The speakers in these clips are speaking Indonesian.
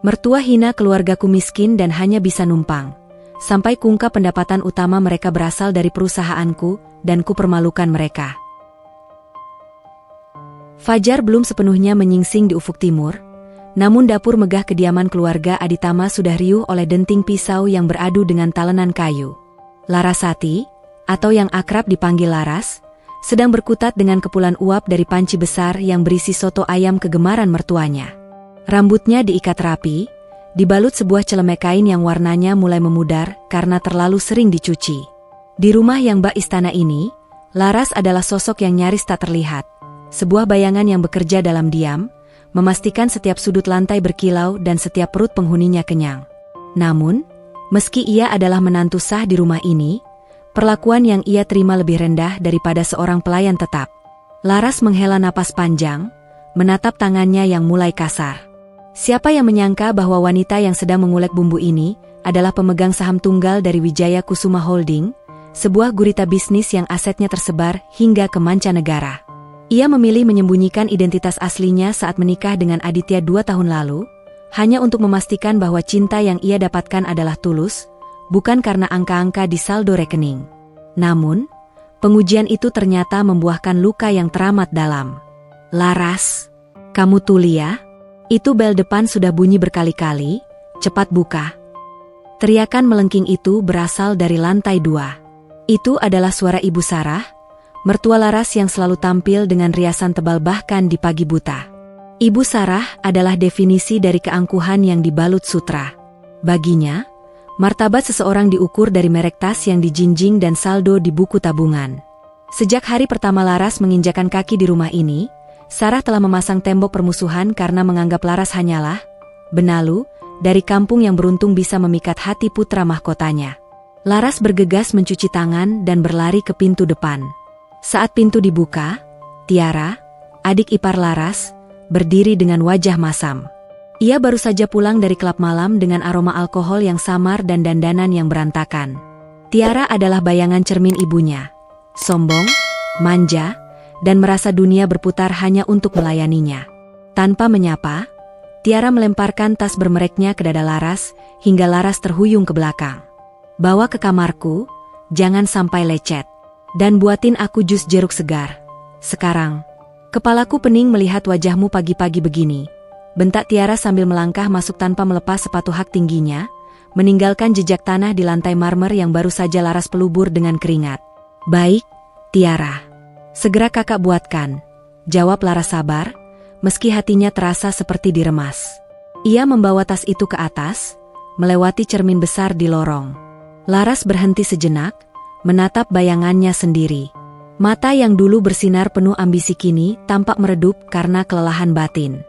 Mertua hina keluargaku miskin dan hanya bisa numpang. Sampai kungkap pendapatan utama mereka berasal dari perusahaanku, dan ku permalukan mereka. Fajar belum sepenuhnya menyingsing di ufuk timur, namun dapur megah kediaman keluarga Aditama sudah riuh oleh denting pisau yang beradu dengan talenan kayu. Larasati, atau yang akrab dipanggil Laras, sedang berkutat dengan kepulan uap dari panci besar yang berisi soto ayam kegemaran mertuanya. Rambutnya diikat rapi, dibalut sebuah celemek kain yang warnanya mulai memudar karena terlalu sering dicuci. Di rumah yang bak istana ini, Laras adalah sosok yang nyaris tak terlihat. Sebuah bayangan yang bekerja dalam diam, memastikan setiap sudut lantai berkilau dan setiap perut penghuninya kenyang. Namun, meski ia adalah menantu sah di rumah ini, perlakuan yang ia terima lebih rendah daripada seorang pelayan tetap. Laras menghela napas panjang, menatap tangannya yang mulai kasar. Siapa yang menyangka bahwa wanita yang sedang mengulek bumbu ini adalah pemegang saham tunggal dari Wijaya Kusuma Holding, sebuah gurita bisnis yang asetnya tersebar hingga ke mancanegara. Ia memilih menyembunyikan identitas aslinya saat menikah dengan Aditya 2 tahun lalu, hanya untuk memastikan bahwa cinta yang ia dapatkan adalah tulus, bukan karena angka-angka di saldo rekening. Namun, pengujian itu ternyata membuahkan luka yang teramat dalam. Laras, kamu tuli ya? Itu bel depan sudah bunyi berkali-kali, cepat buka. Teriakan melengking itu berasal dari lantai 2. Itu adalah suara Ibu Sarah, mertua Laras yang selalu tampil dengan riasan tebal bahkan di pagi buta. Ibu Sarah adalah definisi dari keangkuhan yang dibalut sutra. Baginya, martabat seseorang diukur dari merek tas yang dijinjing dan saldo di buku tabungan. Sejak hari pertama Laras menginjakan kaki di rumah ini, Sarah telah memasang tembok permusuhan karena menganggap Laras hanyalah benalu dari kampung yang beruntung bisa memikat hati putra mahkotanya. Laras bergegas mencuci tangan dan berlari ke pintu depan. Saat pintu dibuka, Tiara, adik ipar Laras, berdiri dengan wajah masam. Ia baru saja pulang dari klub malam dengan aroma alkohol yang samar dan dandanan yang berantakan. Tiara adalah bayangan cermin ibunya. Sombong, manja, dan merasa dunia berputar hanya untuk melayaninya. Tanpa menyapa, Tiara melemparkan tas bermereknya ke dada Laras, hingga Laras terhuyung ke belakang. Bawa ke kamarku, jangan sampai lecet. Dan buatin aku jus jeruk segar. Sekarang. Kepalaku pening melihat wajahmu pagi-pagi begini. Bentak Tiara sambil melangkah masuk tanpa melepas sepatu hak tingginya, meninggalkan jejak tanah di lantai marmer yang baru saja Laras pelubur dengan keringat. Baik, Tiara. Segera kakak buatkan. Jawab Laras sabar, meski hatinya terasa seperti diremas. Ia membawa tas itu ke atas, melewati cermin besar di lorong. Laras berhenti sejenak, menatap bayangannya sendiri. Mata yang dulu bersinar penuh ambisi kini tampak meredup karena kelelahan batin.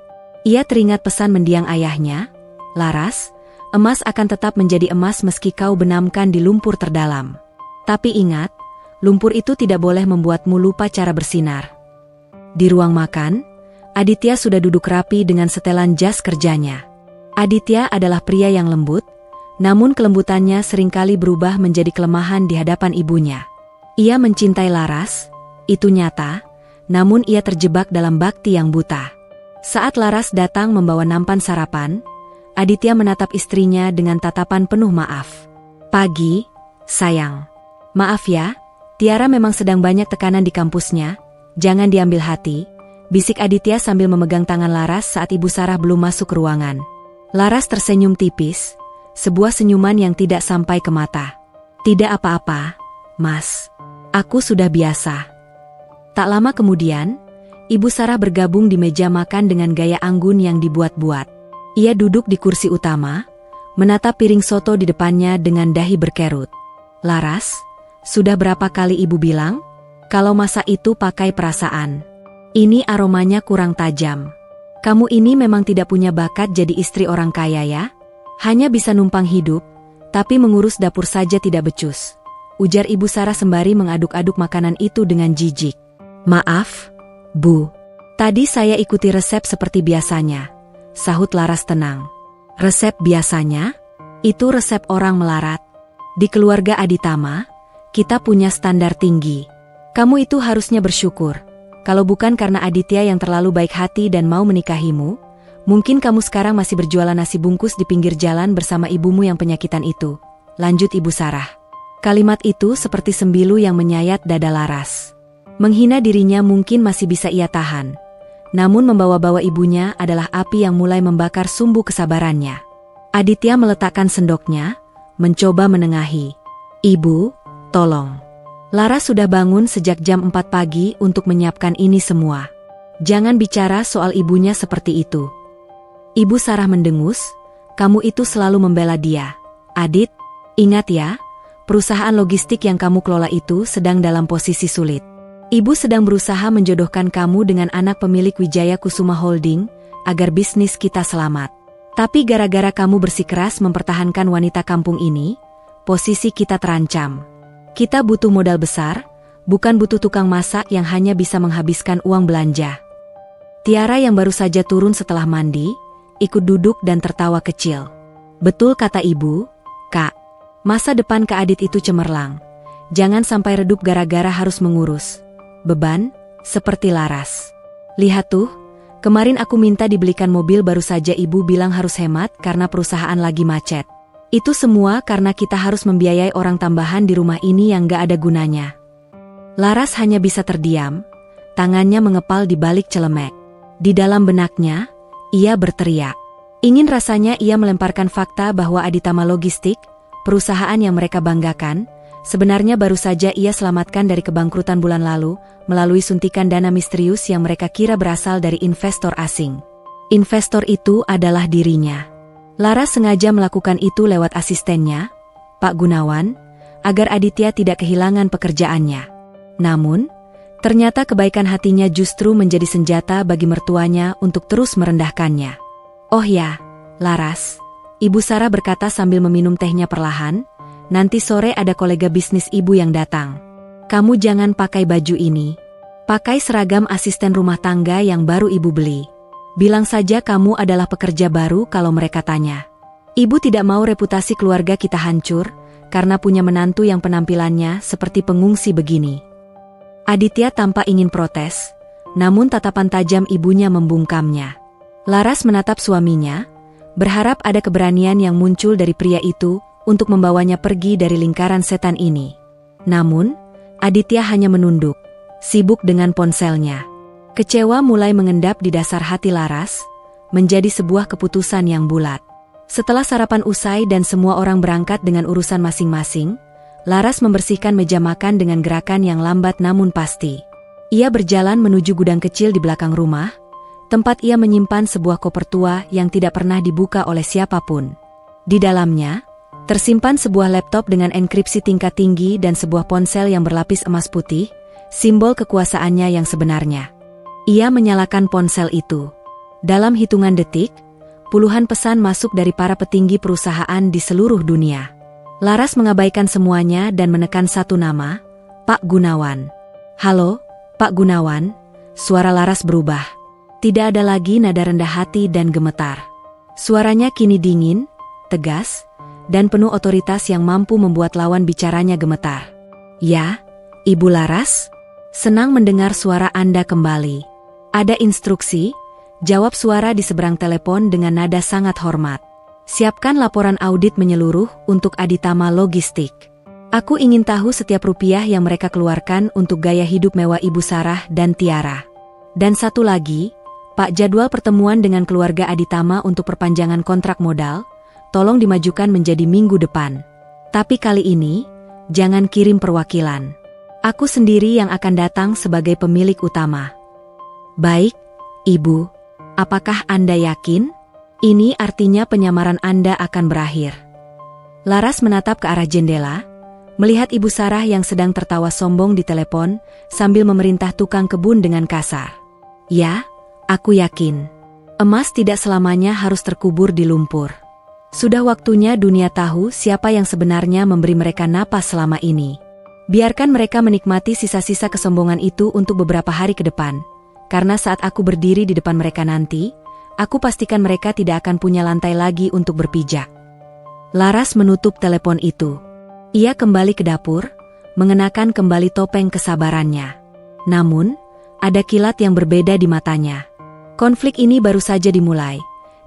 Ia teringat pesan mendiang ayahnya, Laras, emas akan tetap menjadi emas meski kau benamkan di lumpur terdalam. Tapi ingat, lumpur itu tidak boleh membuatmu lupa cara bersinar. Di ruang makan, Aditya sudah duduk rapi dengan setelan jas kerjanya. Aditya adalah pria yang lembut, namun kelembutannya seringkali berubah menjadi kelemahan di hadapan ibunya. Ia mencintai Laras, itu nyata, namun ia terjebak dalam bakti yang buta. Saat Laras datang membawa nampan sarapan, Aditya menatap istrinya dengan tatapan penuh maaf. Pagi, sayang. Maaf ya, Tiara memang sedang banyak tekanan di kampusnya, jangan diambil hati, bisik Aditya sambil memegang tangan Laras saat Ibu Sarah belum masuk ke ruangan. Laras tersenyum tipis, sebuah senyuman yang tidak sampai ke mata. Tidak apa-apa, Mas. Aku sudah biasa. Tak lama kemudian, Ibu Sarah bergabung di meja makan dengan gaya anggun yang dibuat-buat. Ia duduk di kursi utama, menatap piring soto di depannya dengan dahi berkerut. Laras, sudah berapa kali ibu bilang? Kalau masak itu pakai perasaan. Ini aromanya kurang tajam. Kamu ini memang tidak punya bakat jadi istri orang kaya ya? Hanya bisa numpang hidup, tapi mengurus dapur saja tidak becus. Ujar Ibu Sarah sembari mengaduk-aduk makanan itu dengan jijik. Maaf, Bu. Tadi saya ikuti resep seperti biasanya. Sahut Laras tenang. Resep biasanya? Itu resep orang melarat. Di keluarga Aditama, kita punya standar tinggi. Kamu itu harusnya bersyukur. Kalau bukan karena Aditya yang terlalu baik hati dan mau menikahimu, Mungkin kamu sekarang masih berjualan nasi bungkus di pinggir jalan bersama ibumu yang penyakitan itu, lanjut Ibu Sarah. Kalimat itu seperti sembilu yang menyayat dada Laras. Menghina dirinya mungkin masih bisa ia tahan. Namun membawa-bawa ibunya adalah api yang mulai membakar sumbu kesabarannya. Aditya meletakkan sendoknya, mencoba menengahi. Ibu, tolong. Laras sudah bangun sejak jam 4 pagi untuk menyiapkan ini semua. Jangan bicara soal ibunya seperti itu. Ibu Sarah mendengus, kamu itu selalu membela dia. Adit, ingat ya, perusahaan logistik yang kamu kelola itu sedang dalam posisi sulit. Ibu sedang berusaha menjodohkan kamu dengan anak pemilik Wijaya Kusuma Holding, agar bisnis kita selamat. Tapi gara-gara kamu bersikeras mempertahankan wanita kampung ini, posisi kita terancam. Kita butuh modal besar, bukan butuh tukang masak yang hanya bisa menghabiskan uang belanja. Tiara yang baru saja turun setelah mandi, ikut duduk dan tertawa kecil. Betul kata ibu, Kak. Masa depan Kak Adit itu cemerlang. Jangan sampai redup gara-gara harus mengurus beban, seperti Laras. Lihat tuh, kemarin aku minta dibelikan mobil baru saja ibu bilang harus hemat karena perusahaan lagi macet. Itu semua karena kita harus membiayai orang tambahan di rumah ini yang gak ada gunanya. Laras hanya bisa terdiam, tangannya mengepal di balik celemek. Di dalam benaknya, ia berteriak. Ingin rasanya ia melemparkan fakta bahwa Aditama Logistik, perusahaan yang mereka banggakan, sebenarnya baru saja ia selamatkan dari kebangkrutan bulan lalu, melalui suntikan dana misterius yang mereka kira berasal dari investor asing. Investor itu adalah dirinya. Laras sengaja melakukan itu lewat asistennya, Pak Gunawan, agar Aditya tidak kehilangan pekerjaannya. Namun, ternyata kebaikan hatinya justru menjadi senjata bagi mertuanya untuk terus merendahkannya. Oh ya, Laras, Ibu Sarah berkata sambil meminum tehnya perlahan, nanti sore ada kolega bisnis ibu yang datang. Kamu jangan pakai baju ini. Pakai seragam asisten rumah tangga yang baru ibu beli. Bilang saja kamu adalah pekerja baru kalau mereka tanya. Ibu tidak mau reputasi keluarga kita hancur, karena punya menantu yang penampilannya seperti pengungsi begini. Aditya tampak ingin protes, namun tatapan tajam ibunya membungkamnya. Laras menatap suaminya, berharap ada keberanian yang muncul dari pria itu untuk membawanya pergi dari lingkaran setan ini. Namun, Aditya hanya menunduk, sibuk dengan ponselnya. Kecewa mulai mengendap di dasar hati Laras, menjadi sebuah keputusan yang bulat. Setelah sarapan usai dan semua orang berangkat dengan urusan masing-masing, Laras membersihkan meja makan dengan gerakan yang lambat namun pasti. Ia berjalan menuju gudang kecil di belakang rumah, tempat ia menyimpan sebuah koper tua yang tidak pernah dibuka oleh siapapun. Di dalamnya, tersimpan sebuah laptop dengan enkripsi tingkat tinggi dan sebuah ponsel yang berlapis emas putih, simbol kekuasaannya yang sebenarnya. Ia menyalakan ponsel itu. Dalam hitungan detik, puluhan pesan masuk dari para petinggi perusahaan di seluruh dunia. Laras mengabaikan semuanya dan menekan satu nama, Pak Gunawan. Halo, Pak Gunawan, suara Laras berubah. Tidak ada lagi nada rendah hati dan gemetar. Suaranya kini dingin, tegas, dan penuh otoritas yang mampu membuat lawan bicaranya gemetar. Ya, Ibu Laras? Senang mendengar suara Anda kembali. Ada instruksi? Jawab suara di seberang telepon dengan nada sangat hormat. Siapkan laporan audit menyeluruh untuk Aditama Logistik. Aku ingin tahu setiap rupiah yang mereka keluarkan untuk gaya hidup mewah Ibu Sarah dan Tiara. Dan satu lagi, Pak, jadwal pertemuan dengan keluarga Aditama untuk perpanjangan kontrak modal, tolong dimajukan menjadi minggu depan. Tapi kali ini, jangan kirim perwakilan. Aku sendiri yang akan datang sebagai pemilik utama. Baik, Ibu. Apakah Anda yakin? Ini artinya penyamaran Anda akan berakhir. Laras menatap ke arah jendela, melihat Ibu Sarah yang sedang tertawa sombong di telepon sambil memerintah tukang kebun dengan kasar. Ya, aku yakin. Emas tidak selamanya harus terkubur di lumpur. Sudah waktunya dunia tahu siapa yang sebenarnya memberi mereka napas selama ini. Biarkan mereka menikmati sisa-sisa kesombongan itu untuk beberapa hari ke depan. Karena saat aku berdiri di depan mereka nanti, aku pastikan mereka tidak akan punya lantai lagi untuk berpijak. Laras menutup telepon itu. Ia kembali ke dapur, mengenakan kembali topeng kesabarannya. Namun, ada kilat yang berbeda di matanya. Konflik ini baru saja dimulai,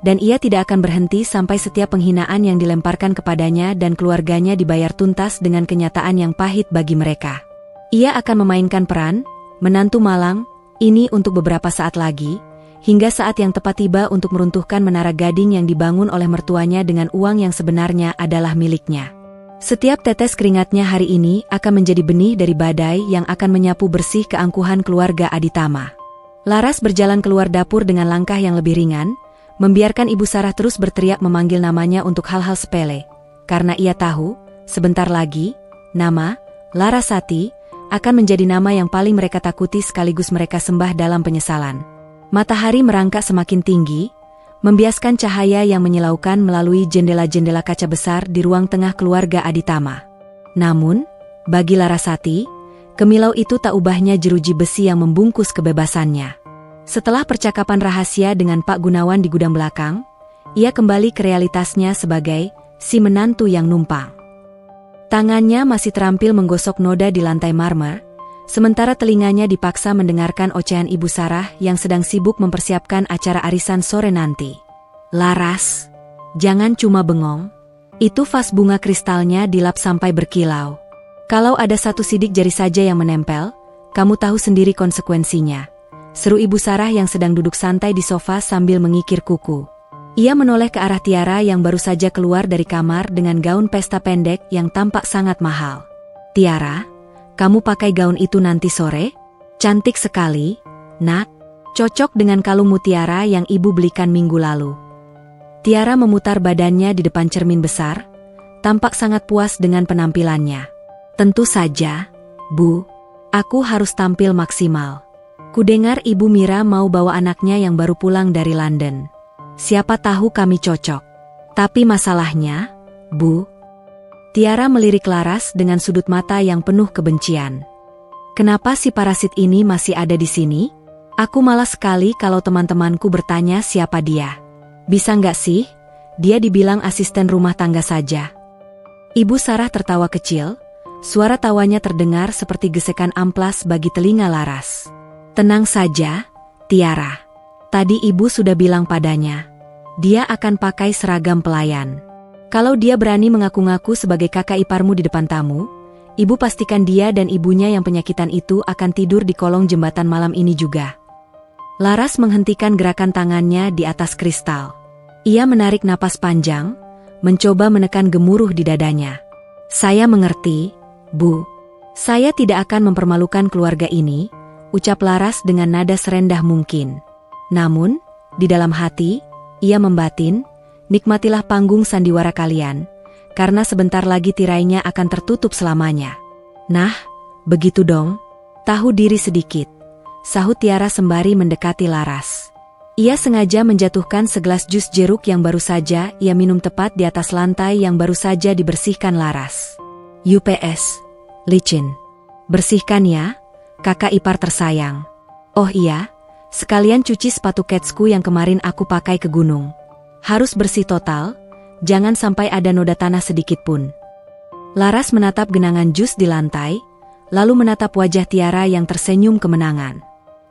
Dan ia tidak akan berhenti sampai setiap penghinaan yang dilemparkan kepadanya dan keluarganya dibayar tuntas dengan kenyataan yang pahit bagi mereka. Ia akan memainkan peran menantu malang ini untuk beberapa saat lagi, hingga saat yang tepat tiba untuk meruntuhkan menara gading yang dibangun oleh mertuanya dengan uang yang sebenarnya adalah miliknya. Setiap tetes keringatnya hari ini akan menjadi benih dari badai yang akan menyapu bersih keangkuhan keluarga Aditama. Laras berjalan keluar dapur dengan langkah yang lebih ringan, membiarkan Ibu Sarah terus berteriak memanggil namanya untuk hal-hal sepele. Karena ia tahu, sebentar lagi, nama Larasati akan menjadi nama yang paling mereka takuti sekaligus mereka sembah dalam penyesalan. Matahari merangkak semakin tinggi, membiaskan cahaya yang menyilaukan melalui jendela-jendela kaca besar di ruang tengah keluarga Aditama. Namun, bagi Larasati, kemilau itu tak ubahnya jeruji besi yang membungkus kebebasannya. Setelah percakapan rahasia dengan Pak Gunawan di gudang belakang, ia kembali ke realitasnya sebagai si menantu yang numpang. Tangannya masih terampil menggosok noda di lantai marmer, sementara telinganya dipaksa mendengarkan ocehan Ibu Sarah yang sedang sibuk mempersiapkan acara arisan sore nanti. Laras, jangan cuma bengong. Itu vas bunga kristalnya dilap sampai berkilau. Kalau ada satu sidik jari saja yang menempel, kamu tahu sendiri konsekuensinya. Seru Ibu Sarah yang sedang duduk santai di sofa sambil mengikir kuku. Ia menoleh ke arah Tiara yang baru saja keluar dari kamar dengan gaun pesta pendek yang tampak sangat mahal. Tiara, kamu pakai gaun itu nanti sore? Cantik sekali, nak. Cocok dengan kalung mutiara yang ibu belikan minggu lalu. Tiara memutar badannya di depan cermin besar, tampak sangat puas dengan penampilannya. Tentu saja, Bu. Aku harus tampil maksimal. Kudengar Ibu Mira mau bawa anaknya yang baru pulang dari London. Siapa tahu kami cocok. Tapi masalahnya, Bu. Tiara melirik Laras dengan sudut mata yang penuh kebencian. Kenapa si parasit ini masih ada di sini? Aku malas sekali kalau teman-temanku bertanya siapa dia. Bisa nggak sih? Dia dibilang asisten rumah tangga saja. Ibu Sarah tertawa kecil, suara tawanya terdengar seperti gesekan amplas bagi telinga Laras. Tenang saja, Tiara. Tadi ibu sudah bilang padanya. Dia akan pakai seragam pelayan. Kalau dia berani mengaku-ngaku sebagai kakak iparmu di depan tamu, ibu pastikan dia dan ibunya yang penyakitan itu akan tidur di kolong jembatan malam ini juga. Laras menghentikan gerakan tangannya di atas kristal. Ia menarik napas panjang, mencoba menekan gemuruh di dadanya. Saya mengerti, Bu. Saya tidak akan mempermalukan keluarga ini, ucap Laras dengan nada serendah mungkin. Namun, di dalam hati, ia membatin, nikmatilah panggung sandiwara kalian, karena sebentar lagi tirainya akan tertutup selamanya. Nah, begitu dong. Tahu diri sedikit, sahut Tiara sembari mendekati Laras. Ia sengaja menjatuhkan segelas jus jeruk yang baru saja ia minum tepat di atas lantai yang baru saja dibersihkan Laras. UPS, licin. Bersihkan ya, kakak ipar tersayang. Oh iya, sekalian cuci sepatu ketsku yang kemarin aku pakai ke gunung. Harus bersih total, jangan sampai ada noda tanah sedikit pun. Laras menatap genangan jus di lantai, lalu menatap wajah Tiara yang tersenyum kemenangan.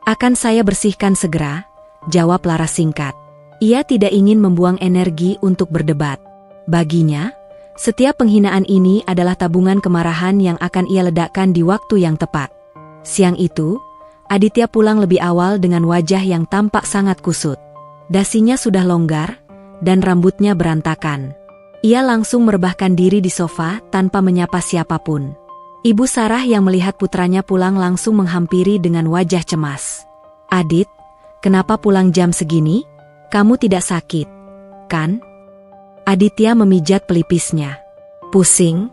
Akan saya bersihkan segera, jawab Laras singkat. Ia tidak ingin membuang energi untuk berdebat. Baginya, setiap penghinaan ini adalah tabungan kemarahan yang akan ia ledakkan di waktu yang tepat. Siang itu, Aditya pulang lebih awal dengan wajah yang tampak sangat kusut. Dasinya sudah longgar, dan rambutnya berantakan. Ia langsung merebahkan diri di sofa tanpa menyapa siapapun. Ibu Sarah yang melihat putranya pulang langsung menghampiri dengan wajah cemas. Adit, kenapa pulang jam segini? Kamu tidak sakit, kan? Aditya memijat pelipisnya. Pusing,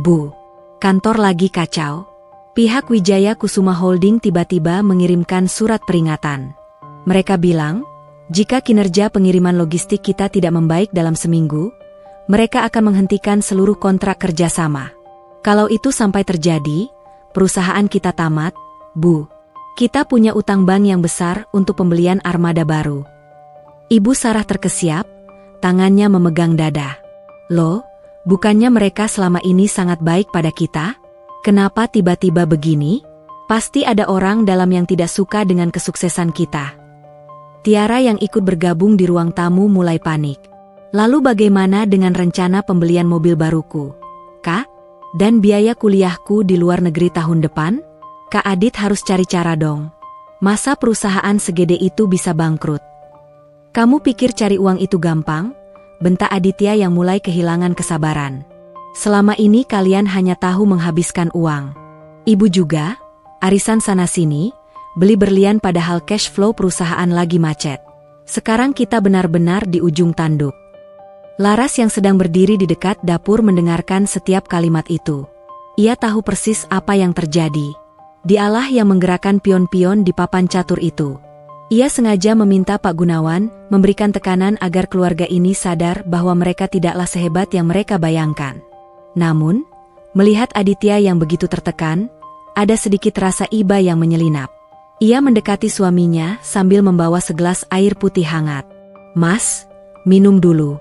Bu. Kantor lagi kacau. Pihak Wijaya Kusuma Holding tiba-tiba mengirimkan surat peringatan. Mereka bilang, jika kinerja pengiriman logistik kita tidak membaik dalam seminggu, mereka akan menghentikan seluruh kontrak kerjasama. Kalau itu sampai terjadi, perusahaan kita tamat, Bu. Kita punya utang bank yang besar untuk pembelian armada baru. Ibu Sarah terkesiap, tangannya memegang dada. Loh, bukannya mereka selama ini sangat baik pada kita? Kenapa tiba-tiba begini? Pasti ada orang dalam yang tidak suka dengan kesuksesan kita. Tiara yang ikut bergabung di ruang tamu mulai panik. Lalu bagaimana dengan rencana pembelian mobil baruku, Kak? Dan biaya kuliahku di luar negeri tahun depan? Kak Adit harus cari cara dong. Masa perusahaan segede itu bisa bangkrut? Kamu pikir cari uang itu gampang? Bentak Aditya yang mulai kehilangan kesabaran. Selama ini kalian hanya tahu menghabiskan uang. Ibu juga, arisan sana-sini, beli berlian padahal cash flow perusahaan lagi macet. Sekarang kita benar-benar di ujung tanduk. Laras yang sedang berdiri di dekat dapur mendengarkan setiap kalimat itu. Ia tahu persis apa yang terjadi. Dialah yang menggerakkan pion-pion di papan catur itu. Ia sengaja meminta Pak Gunawan memberikan tekanan agar keluarga ini sadar bahwa mereka tidaklah sehebat yang mereka bayangkan. Namun, melihat Aditya yang begitu tertekan, ada sedikit rasa iba yang menyelinap. Ia mendekati suaminya sambil membawa segelas air putih hangat. "Mas, minum dulu.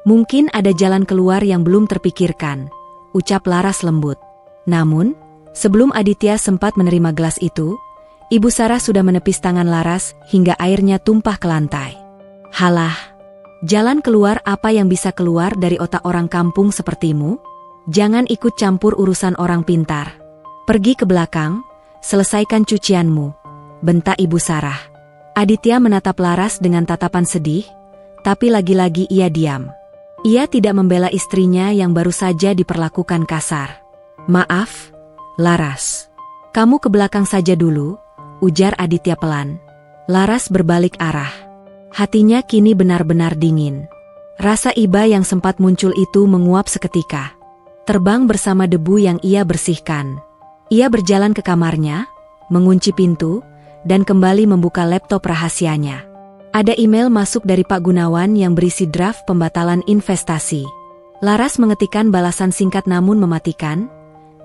Mungkin ada jalan keluar yang belum terpikirkan," ucap Laras lembut. Namun, sebelum Aditya sempat menerima gelas itu, Ibu Sarah sudah menepis tangan Laras hingga airnya tumpah ke lantai. "Halah, jalan keluar apa yang bisa keluar dari otak orang kampung sepertimu? Jangan ikut campur urusan orang pintar. Pergi ke belakang, selesaikan cucianmu," bentak Ibu Sarah. Aditya menatap Laras dengan tatapan sedih, tapi lagi-lagi ia diam. Ia tidak membela istrinya yang baru saja diperlakukan kasar. "Maaf, Laras. Kamu ke belakang saja dulu," ujar Aditya pelan. Laras berbalik arah. Hatinya kini benar-benar dingin. Rasa iba yang sempat muncul itu menguap seketika. Terbang bersama debu yang ia bersihkan. Ia berjalan ke kamarnya, mengunci pintu, dan kembali membuka laptop rahasianya. Ada email masuk dari Pak Gunawan yang berisi draft pembatalan investasi. Laras mengetikkan balasan singkat namun mematikan,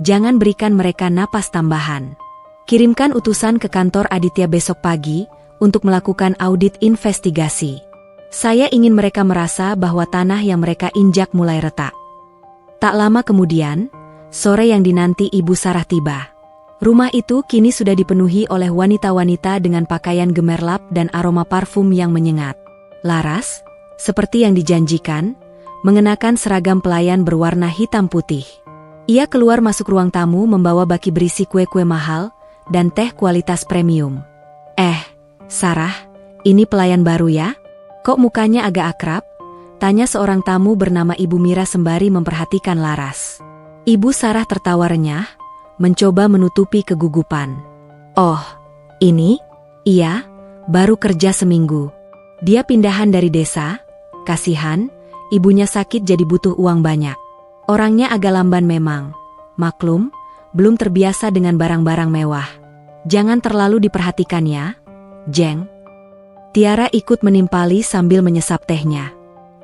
"Jangan berikan mereka napas tambahan. Kirimkan utusan ke kantor Aditya besok pagi untuk melakukan audit investigasi. Saya ingin mereka merasa bahwa tanah yang mereka injak mulai retak." Tak lama kemudian, sore yang dinanti Ibu Sarah tiba. Rumah itu kini sudah dipenuhi oleh wanita-wanita dengan pakaian gemerlap dan aroma parfum yang menyengat. Laras, seperti yang dijanjikan, mengenakan seragam pelayan berwarna hitam putih. Ia keluar masuk ruang tamu membawa baki berisi kue-kue mahal dan teh kualitas premium. Sarah, ini pelayan baru ya? Kok mukanya agak akrab?" tanya seorang tamu bernama Ibu Mira sembari memperhatikan Laras. Ibu Sarah tertawa renyah, mencoba menutupi kegugupan. "Oh, ini? Iya, baru kerja seminggu. Dia pindahan dari desa, kasihan, ibunya sakit jadi butuh uang banyak. Orangnya agak lamban memang, maklum, belum terbiasa dengan barang-barang mewah. Jangan terlalu diperhatikan ya, Jeng." Tiara ikut menimpali sambil menyesap tehnya.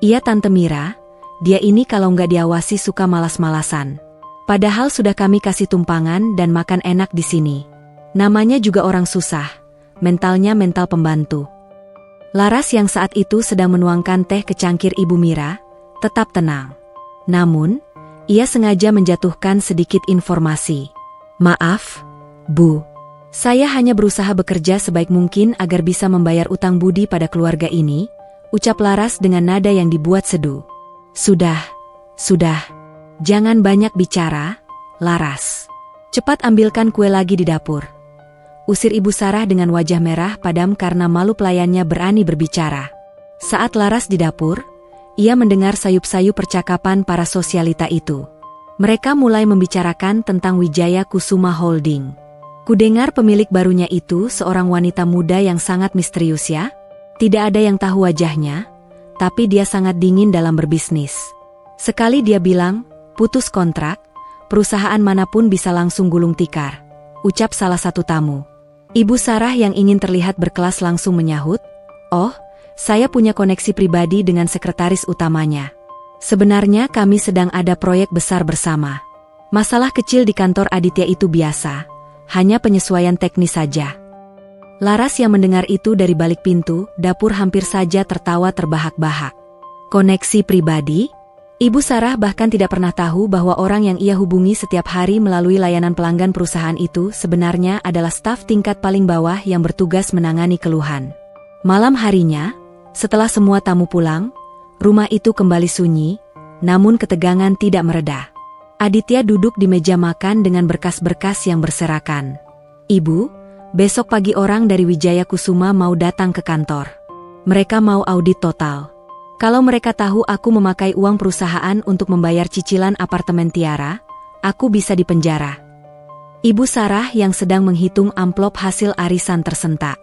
"Iya Tante Mira, dia ini kalau nggak diawasi suka malas-malasan. Padahal sudah kami kasih tumpangan dan makan enak di sini. Namanya juga orang susah, mentalnya mental pembantu." Laras yang saat itu sedang menuangkan teh ke cangkir Ibu Mira, tetap tenang. Namun, ia sengaja menjatuhkan sedikit informasi. "Maaf, Bu. Saya hanya berusaha bekerja sebaik mungkin agar bisa membayar utang budi pada keluarga ini," ucap Laras dengan nada yang dibuat seduh. Sudah. Jangan banyak bicara, Laras. Cepat ambilkan kue lagi di dapur," usir Ibu Sarah dengan wajah merah padam karena malu pelayannya berani berbicara. Saat Laras di dapur, ia mendengar sayup-sayup percakapan para sosialita itu. Mereka mulai membicarakan tentang Wijaya Kusuma Holding. "Kudengar pemilik barunya itu seorang wanita muda yang sangat misterius ya? Tidak ada yang tahu wajahnya, tapi dia sangat dingin dalam berbisnis. Sekali dia bilang, putus kontrak, perusahaan manapun bisa langsung gulung tikar," ucap salah satu tamu. Ibu Sarah yang ingin terlihat berkelas langsung menyahut, "Oh, saya punya koneksi pribadi dengan sekretaris utamanya. Sebenarnya kami sedang ada proyek besar bersama. Masalah kecil di kantor Aditya itu biasa, hanya penyesuaian teknis saja." Laras yang mendengar itu dari balik pintu dapur hampir saja tertawa terbahak-bahak. Koneksi pribadi? Ibu Sarah bahkan tidak pernah tahu bahwa orang yang ia hubungi setiap hari melalui layanan pelanggan perusahaan itu sebenarnya adalah staf tingkat paling bawah yang bertugas menangani keluhan. Malam harinya, setelah semua tamu pulang, rumah itu kembali sunyi, namun ketegangan tidak mereda. Aditya duduk di meja makan dengan berkas-berkas yang berserakan. "Ibu, besok pagi orang dari Wijaya Kusuma mau datang ke kantor. Mereka mau audit total. Kalau mereka tahu aku memakai uang perusahaan untuk membayar cicilan apartemen Tiara, aku bisa dipenjara." Ibu Sarah yang sedang menghitung amplop hasil arisan tersentak.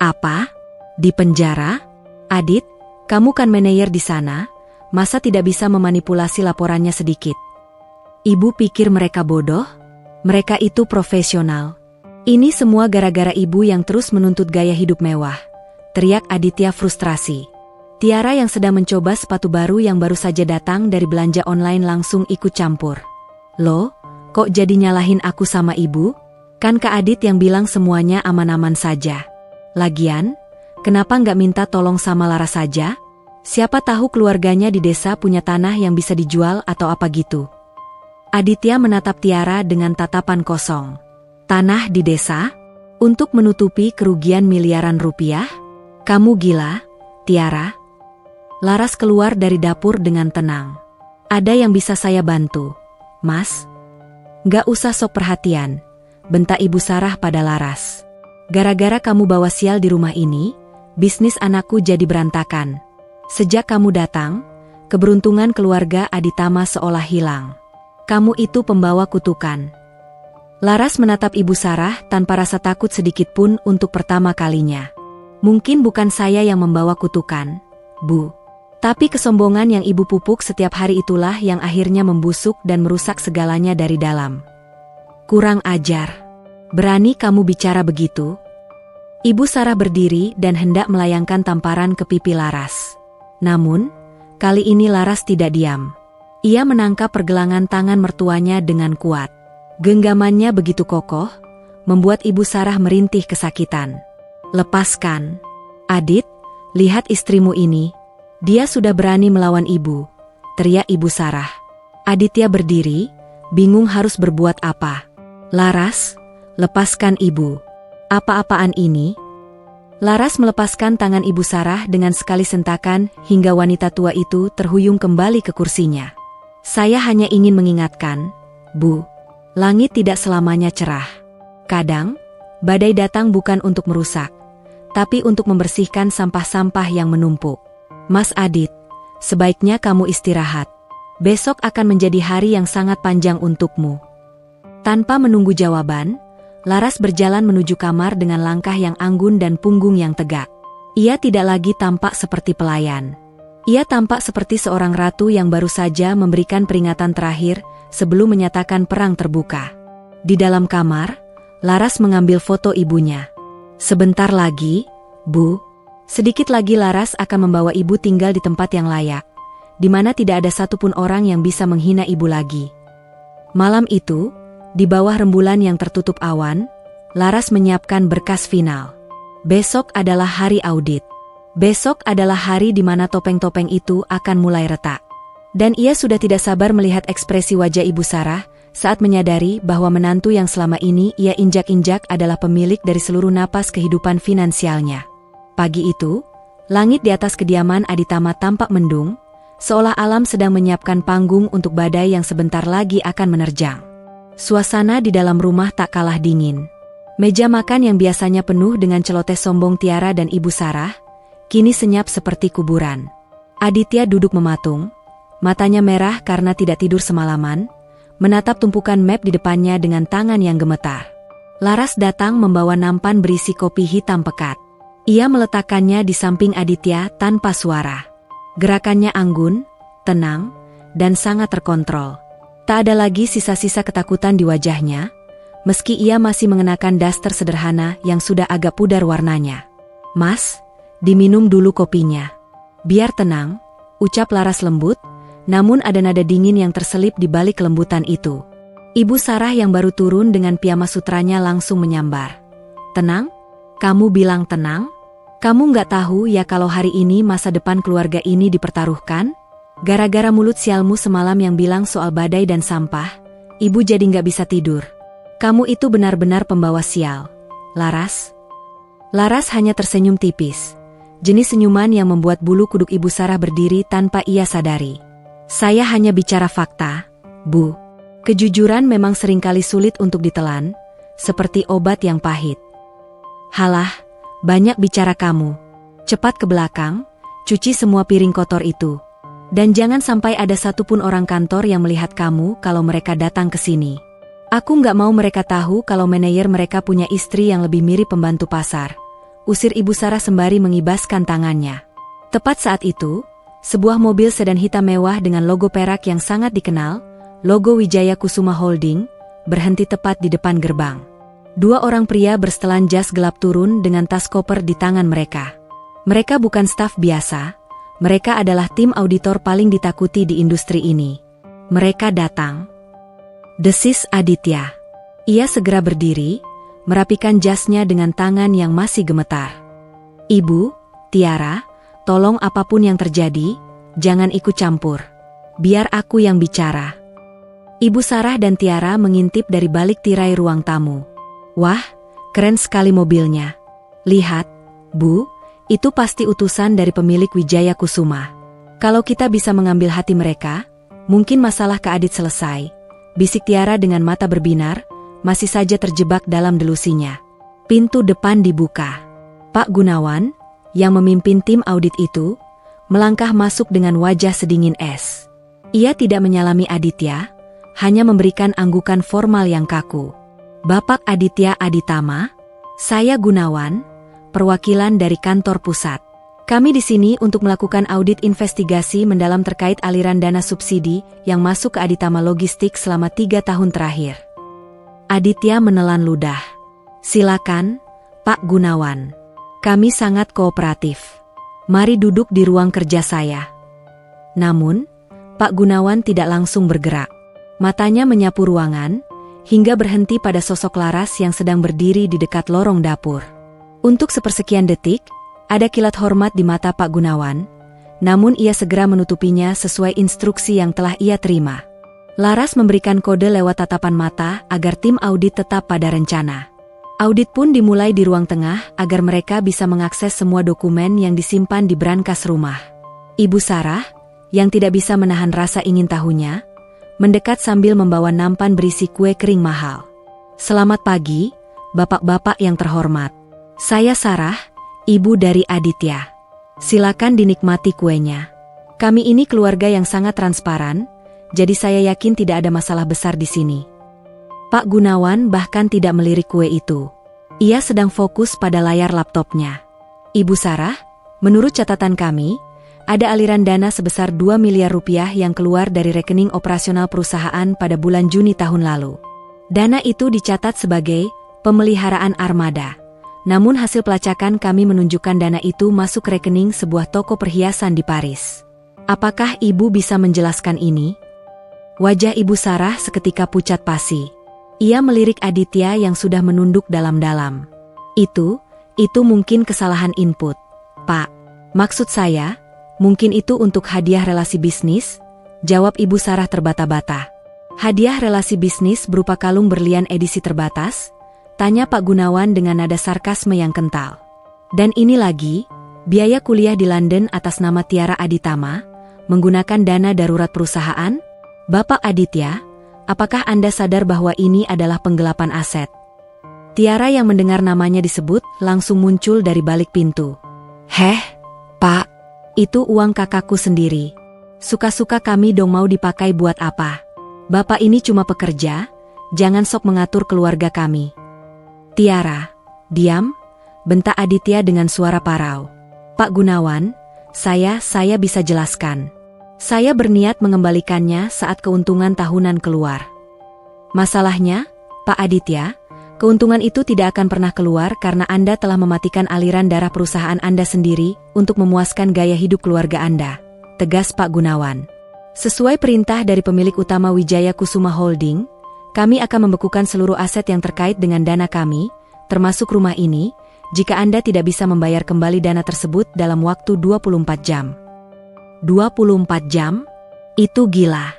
"Apa? Di penjara? Adit, kamu kan manajer di sana, masa tidak bisa memanipulasi laporannya sedikit?" Ibu pikir mereka bodoh? Mereka itu profesional. "Ini semua gara-gara ibu yang terus menuntut gaya hidup mewah," teriak Aditya frustrasi. Tiara yang sedang mencoba sepatu baru yang baru saja datang dari belanja online langsung ikut campur. "Loh, kok jadi nyalahin aku sama ibu? Kan Kak Adit yang bilang semuanya aman-aman saja. Lagian, kenapa nggak minta tolong sama Lara saja? Siapa tahu keluarganya di desa punya tanah yang bisa dijual atau apa gitu." Aditya menatap Tiara dengan tatapan kosong. "Tanah di desa? Untuk menutupi kerugian miliaran rupiah? Kamu gila, Tiara?" Laras keluar dari dapur dengan tenang. "Ada yang bisa saya bantu, Mas?" "Nggak usah sok perhatian," bentak Ibu Sarah pada Laras. "Gara-gara kamu bawa sial di rumah ini, bisnis anakku jadi berantakan. Sejak kamu datang, keberuntungan keluarga Aditama seolah hilang. Kamu itu pembawa kutukan." Laras menatap Ibu Sarah tanpa rasa takut sedikit pun untuk pertama kalinya. "Mungkin bukan saya yang membawa kutukan, Bu. Tapi kesombongan yang Ibu pupuk setiap hari itulah yang akhirnya membusuk dan merusak segalanya dari dalam." "Kurang ajar. Berani kamu bicara begitu?" Ibu Sarah berdiri dan hendak melayangkan tamparan ke pipi Laras. Namun, kali ini Laras tidak diam. Ia menangkap pergelangan tangan mertuanya dengan kuat. Genggamannya begitu kokoh, membuat Ibu Sarah merintih kesakitan. "Lepaskan. Adit, lihat istrimu ini. Dia sudah berani melawan ibu," teriak Ibu Sarah. Aditya berdiri, bingung harus berbuat apa. "Laras, lepaskan ibu. Apa-apaan ini?" Laras melepaskan tangan Ibu Sarah dengan sekali sentakan hingga wanita tua itu terhuyung kembali ke kursinya. "Saya hanya ingin mengingatkan, Bu, langit tidak selamanya cerah. Kadang, badai datang bukan untuk merusak, tapi untuk membersihkan sampah-sampah yang menumpuk. Mas Adit, sebaiknya kamu istirahat. Besok akan menjadi hari yang sangat panjang untukmu." Tanpa menunggu jawaban, Laras berjalan menuju kamar dengan langkah yang anggun dan punggung yang tegak. Ia tidak lagi tampak seperti pelayan. Ia tampak seperti seorang ratu yang baru saja memberikan peringatan terakhir sebelum menyatakan perang terbuka. Di dalam kamar, Laras mengambil foto ibunya. "Sebentar lagi, Bu. Sedikit lagi Laras akan membawa ibu tinggal di tempat yang layak, di mana tidak ada satupun orang yang bisa menghina ibu lagi." Malam itu, di bawah rembulan yang tertutup awan, Laras menyiapkan berkas final. Besok adalah hari audit. Besok adalah hari di mana topeng-topeng itu akan mulai retak. Dan ia sudah tidak sabar melihat ekspresi wajah Ibu Sarah saat menyadari bahwa menantu yang selama ini ia injak-injak adalah pemilik dari seluruh napas kehidupan finansialnya. Pagi itu, langit di atas kediaman Aditama tampak mendung, seolah alam sedang menyiapkan panggung untuk badai yang sebentar lagi akan menerjang. Suasana di dalam rumah tak kalah dingin. Meja makan yang biasanya penuh dengan celoteh sombong Tiara dan Ibu Sarah, kini senyap seperti kuburan. Aditya duduk mematung, matanya merah karena tidak tidur semalaman, menatap tumpukan map di depannya dengan tangan yang gemetar. Laras datang membawa nampan berisi kopi hitam pekat. Ia meletakkannya di samping Aditya tanpa suara. Gerakannya anggun, tenang, dan sangat terkontrol. Tak ada lagi sisa-sisa ketakutan di wajahnya, meski ia masih mengenakan daster sederhana yang sudah agak pudar warnanya. "Mas, diminum dulu kopinya. Biar tenang," ucap Laras lembut, namun ada nada dingin yang terselip di balik kelembutan itu. Ibu Sarah yang baru turun dengan piyama sutranya langsung menyambar. "Tenang? Kamu bilang tenang? Kamu nggak tahu ya kalau hari ini masa depan keluarga ini dipertaruhkan? Gara-gara mulut sialmu semalam yang bilang soal badai dan sampah, ibu jadi nggak bisa tidur. Kamu itu benar-benar pembawa sial, Laras." Laras hanya tersenyum tipis. Jenis senyuman yang membuat bulu kuduk Ibu Sarah berdiri tanpa ia sadari. Saya hanya bicara fakta, Bu. Kejujuran memang seringkali sulit untuk ditelan, seperti obat yang pahit. Halah, banyak bicara kamu. Cepat ke belakang, cuci semua piring kotor itu. Dan jangan sampai ada satupun orang kantor yang melihat kamu kalau mereka datang ke sini. Aku nggak mau mereka tahu kalau manajer mereka punya istri yang lebih mirip pembantu pasar. Usir Ibu Sarah sembari mengibaskan tangannya. Tepat saat itu, sebuah mobil sedan hitam mewah dengan logo perak yang sangat dikenal, logo Wijaya Kusuma Holding, berhenti tepat di depan gerbang. Dua orang pria bersetelan jas gelap turun dengan tas koper di tangan mereka. Mereka bukan staf biasa, mereka adalah tim auditor paling ditakuti di industri ini. Mereka datang. Desis Aditya. Ia segera berdiri, merapikan jasnya dengan tangan yang masih gemetar. Ibu, Tiara, tolong apapun yang terjadi, jangan ikut campur. Biar aku yang bicara. Ibu Sarah dan Tiara mengintip dari balik tirai ruang tamu. Wah, keren sekali mobilnya. Lihat, Bu, itu pasti utusan dari pemilik Wijaya Kusuma. Kalau kita bisa mengambil hati mereka, mungkin masalah Kak Adit selesai. Bisik Tiara dengan mata berbinar, masih saja terjebak dalam delusinya. Pintu depan dibuka. Pak Gunawan, yang memimpin tim audit itu, melangkah masuk dengan wajah sedingin es. Ia tidak menyalami Aditya, hanya memberikan anggukan formal yang kaku. Bapak Aditya Aditama, saya Gunawan, perwakilan dari kantor pusat. Kami di sini untuk melakukan audit investigasi mendalam terkait aliran dana subsidi yang masuk ke Aditama Logistik selama 3 tahun terakhir. Aditya menelan ludah. Silakan, Pak Gunawan. Kami sangat kooperatif. Mari duduk di ruang kerja saya. Namun, Pak Gunawan tidak langsung bergerak. Matanya menyapu ruangan, hingga berhenti pada sosok Laras yang sedang berdiri di dekat lorong dapur. Untuk sepersekian detik, ada kilat hormat di mata Pak Gunawan, namun ia segera menutupinya sesuai instruksi yang telah ia terima. Laras memberikan kode lewat tatapan mata agar tim audit tetap pada rencana. Audit pun dimulai di ruang tengah agar mereka bisa mengakses semua dokumen yang disimpan di brankas rumah. Ibu Sarah, yang tidak bisa menahan rasa ingin tahunya, mendekat sambil membawa nampan berisi kue kering mahal. Selamat pagi, bapak-bapak yang terhormat. Saya Sarah, ibu dari Aditya. Silakan dinikmati kuenya. Kami ini keluarga yang sangat transparan, jadi saya yakin tidak ada masalah besar di sini. Pak Gunawan bahkan tidak melirik kue itu. Ia sedang fokus pada layar laptopnya. Ibu Sarah, menurut catatan kami, ada aliran dana sebesar 2 miliar rupiah yang keluar dari rekening operasional perusahaan pada bulan Juni tahun lalu. Dana itu dicatat sebagai pemeliharaan armada. Namun hasil pelacakan kami menunjukkan dana itu masuk rekening sebuah toko perhiasan di Paris. Apakah ibu bisa menjelaskan ini? Wajah Ibu Sarah seketika pucat pasi. Ia melirik Aditya yang sudah menunduk dalam-dalam. Itu mungkin kesalahan input, Pak. Maksud saya, mungkin itu untuk hadiah relasi bisnis, jawab Ibu Sarah terbata-bata. Hadiah relasi bisnis berupa kalung berlian edisi terbatas? Tanya Pak Gunawan dengan nada sarkasme yang kental. Dan ini lagi, biaya kuliah di London atas nama Tiara Aditama, menggunakan dana darurat perusahaan? Bapak Aditya, apakah Anda sadar bahwa ini adalah penggelapan aset? Tiara yang mendengar namanya disebut langsung muncul dari balik pintu. Heh, Pak, itu uang kakakku sendiri. Suka-suka kami dong, mau dipakai buat apa? Bapak ini cuma pekerja, jangan sok mengatur keluarga kami. Tiara, diam, bentak Aditya dengan suara parau. Pak Gunawan, saya bisa jelaskan. Saya berniat mengembalikannya saat keuntungan tahunan keluar. Masalahnya, Pak Aditya, keuntungan itu tidak akan pernah keluar karena Anda telah mematikan aliran darah perusahaan Anda sendiri untuk memuaskan gaya hidup keluarga Anda, tegas Pak Gunawan. Sesuai perintah dari pemilik utama Wijaya Kusuma Holding, kami akan membekukan seluruh aset yang terkait dengan dana kami, termasuk rumah ini, jika Anda tidak bisa membayar kembali dana tersebut dalam waktu 24 jam. 24 jam? Itu gila.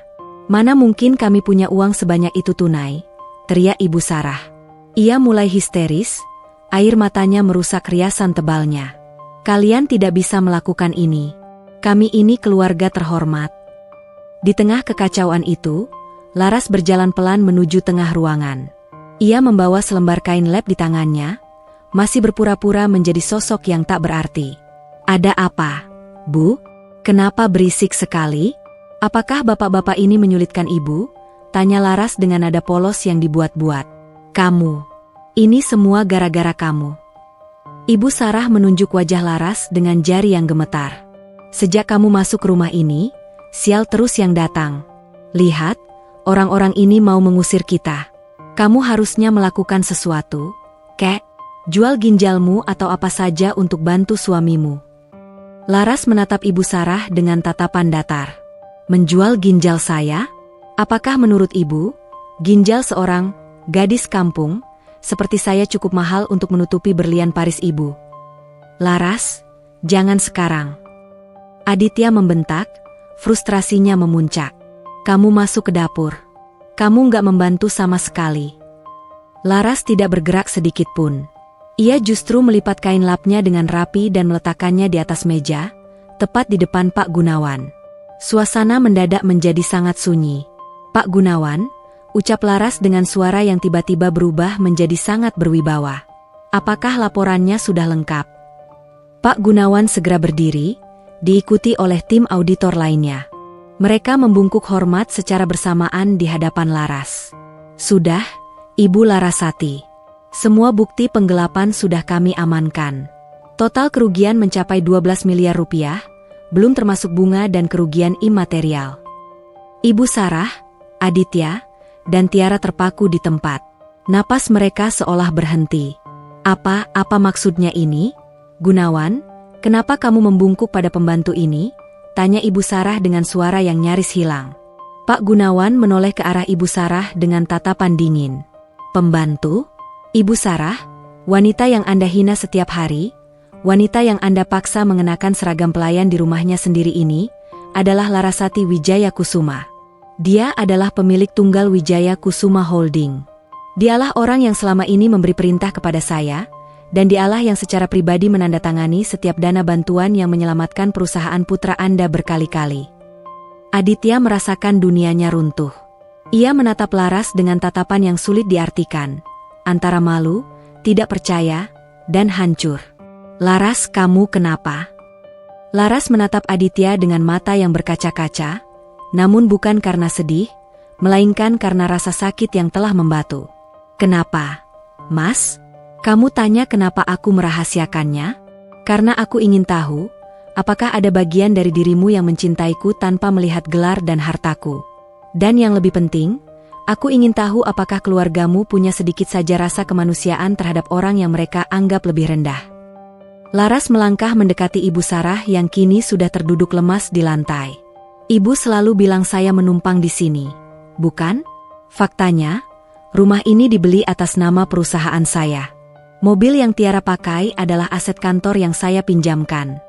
Mana mungkin kami punya uang sebanyak itu tunai, teriak Ibu Sarah. Ia mulai histeris, air matanya merusak riasan tebalnya. Kalian tidak bisa melakukan ini. Kami ini keluarga terhormat. Di tengah kekacauan itu, Laras berjalan pelan menuju tengah ruangan. Ia membawa selembar kain lap di tangannya, masih berpura-pura menjadi sosok yang tak berarti. Ada apa, Bu? Kenapa berisik sekali? Apakah bapak-bapak ini menyulitkan Ibu? Tanya Laras dengan nada polos yang dibuat-buat. Kamu. Ini semua gara-gara kamu. Ibu Sarah menunjuk wajah Laras dengan jari yang gemetar. Sejak kamu masuk rumah ini, sial terus yang datang. Lihat, orang-orang ini mau mengusir kita. Kamu harusnya melakukan sesuatu, Kek. Jual ginjalmu atau apa saja untuk bantu suamimu. Laras menatap Ibu Sarah dengan tatapan datar. Menjual ginjal saya? Apakah menurut Ibu, ginjal seorang gadis kampung seperti saya cukup mahal untuk menutupi berlian Paris Ibu? Laras, jangan sekarang. Aditya membentak, frustrasinya memuncak. Kamu masuk ke dapur. Kamu nggak membantu sama sekali. Laras tidak bergerak sedikit pun. Ia justru melipat kain lapnya dengan rapi dan meletakkannya di atas meja, tepat di depan Pak Gunawan. Suasana mendadak menjadi sangat sunyi. Pak Gunawan, ucap Laras dengan suara yang tiba-tiba berubah menjadi sangat berwibawa. Apakah laporannya sudah lengkap? Pak Gunawan segera berdiri, diikuti oleh tim auditor lainnya. Mereka membungkuk hormat secara bersamaan di hadapan Laras. Sudah, Ibu Larasati. Semua bukti penggelapan sudah kami amankan. Total kerugian mencapai 12 miliar rupiah, belum termasuk bunga dan kerugian imaterial. Ibu Sarah, Aditya, dan Tiara terpaku di tempat. Napas mereka seolah berhenti. Apa maksudnya ini? Gunawan, kenapa kamu membungkuk pada pembantu ini? Tanya Ibu Sarah dengan suara yang nyaris hilang. Pak Gunawan menoleh ke arah Ibu Sarah dengan tatapan dingin. Pembantu? Ibu Sarah, wanita yang Anda hina setiap hari, wanita yang Anda paksa mengenakan seragam pelayan di rumahnya sendiri ini, adalah Larasati Wijaya Kusuma. Dia adalah pemilik tunggal Wijaya Kusuma Holding. Dialah orang yang selama ini memberi perintah kepada saya, dan dialah yang secara pribadi menandatangani setiap dana bantuan yang menyelamatkan perusahaan putra Anda berkali-kali. Aditya merasakan dunianya runtuh. Ia menatap Laras dengan tatapan yang sulit diartikan, antara malu, tidak percaya, dan hancur. Laras, kamu kenapa? Laras menatap Aditya dengan mata yang berkaca-kaca, namun bukan karena sedih, melainkan karena rasa sakit yang telah membatu. Kenapa, Mas? Kamu tanya kenapa aku merahasiakannya? Karena aku ingin tahu, apakah ada bagian dari dirimu yang mencintaiku tanpa melihat gelar dan hartaku. Dan yang lebih penting, aku ingin tahu apakah keluargamu punya sedikit saja rasa kemanusiaan terhadap orang yang mereka anggap lebih rendah. Laras melangkah mendekati Ibu Sarah yang kini sudah terduduk lemas di lantai. Ibu selalu bilang saya menumpang di sini, bukan? Faktanya, rumah ini dibeli atas nama perusahaan saya. Mobil yang Tiara pakai adalah aset kantor yang saya pinjamkan.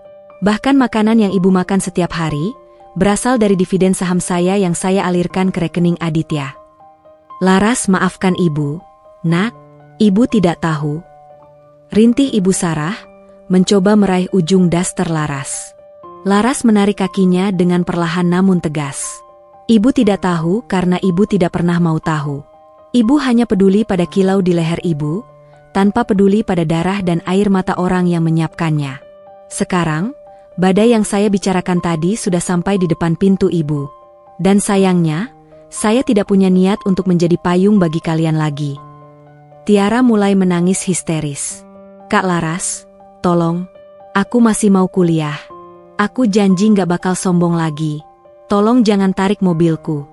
Bahkan makanan yang Ibu makan setiap hari, berasal dari dividen saham saya yang saya alirkan ke rekening Aditya. Laras, maafkan Ibu, Nak, Ibu tidak tahu. Rintih Ibu Sarah, mencoba meraih ujung daster Laras. Laras menarik kakinya dengan perlahan namun tegas. Ibu tidak tahu karena Ibu tidak pernah mau tahu. Ibu hanya peduli pada kilau di leher Ibu, tanpa peduli pada darah dan air mata orang yang menyiapkannya. Sekarang, badai yang saya bicarakan tadi sudah sampai di depan pintu Ibu. Dan sayangnya, saya tidak punya niat untuk menjadi payung bagi kalian lagi. Tiara mulai menangis histeris. Kak Laras, tolong, aku masih mau kuliah. Aku janji gak bakal sombong lagi. Tolong jangan tarik mobilku.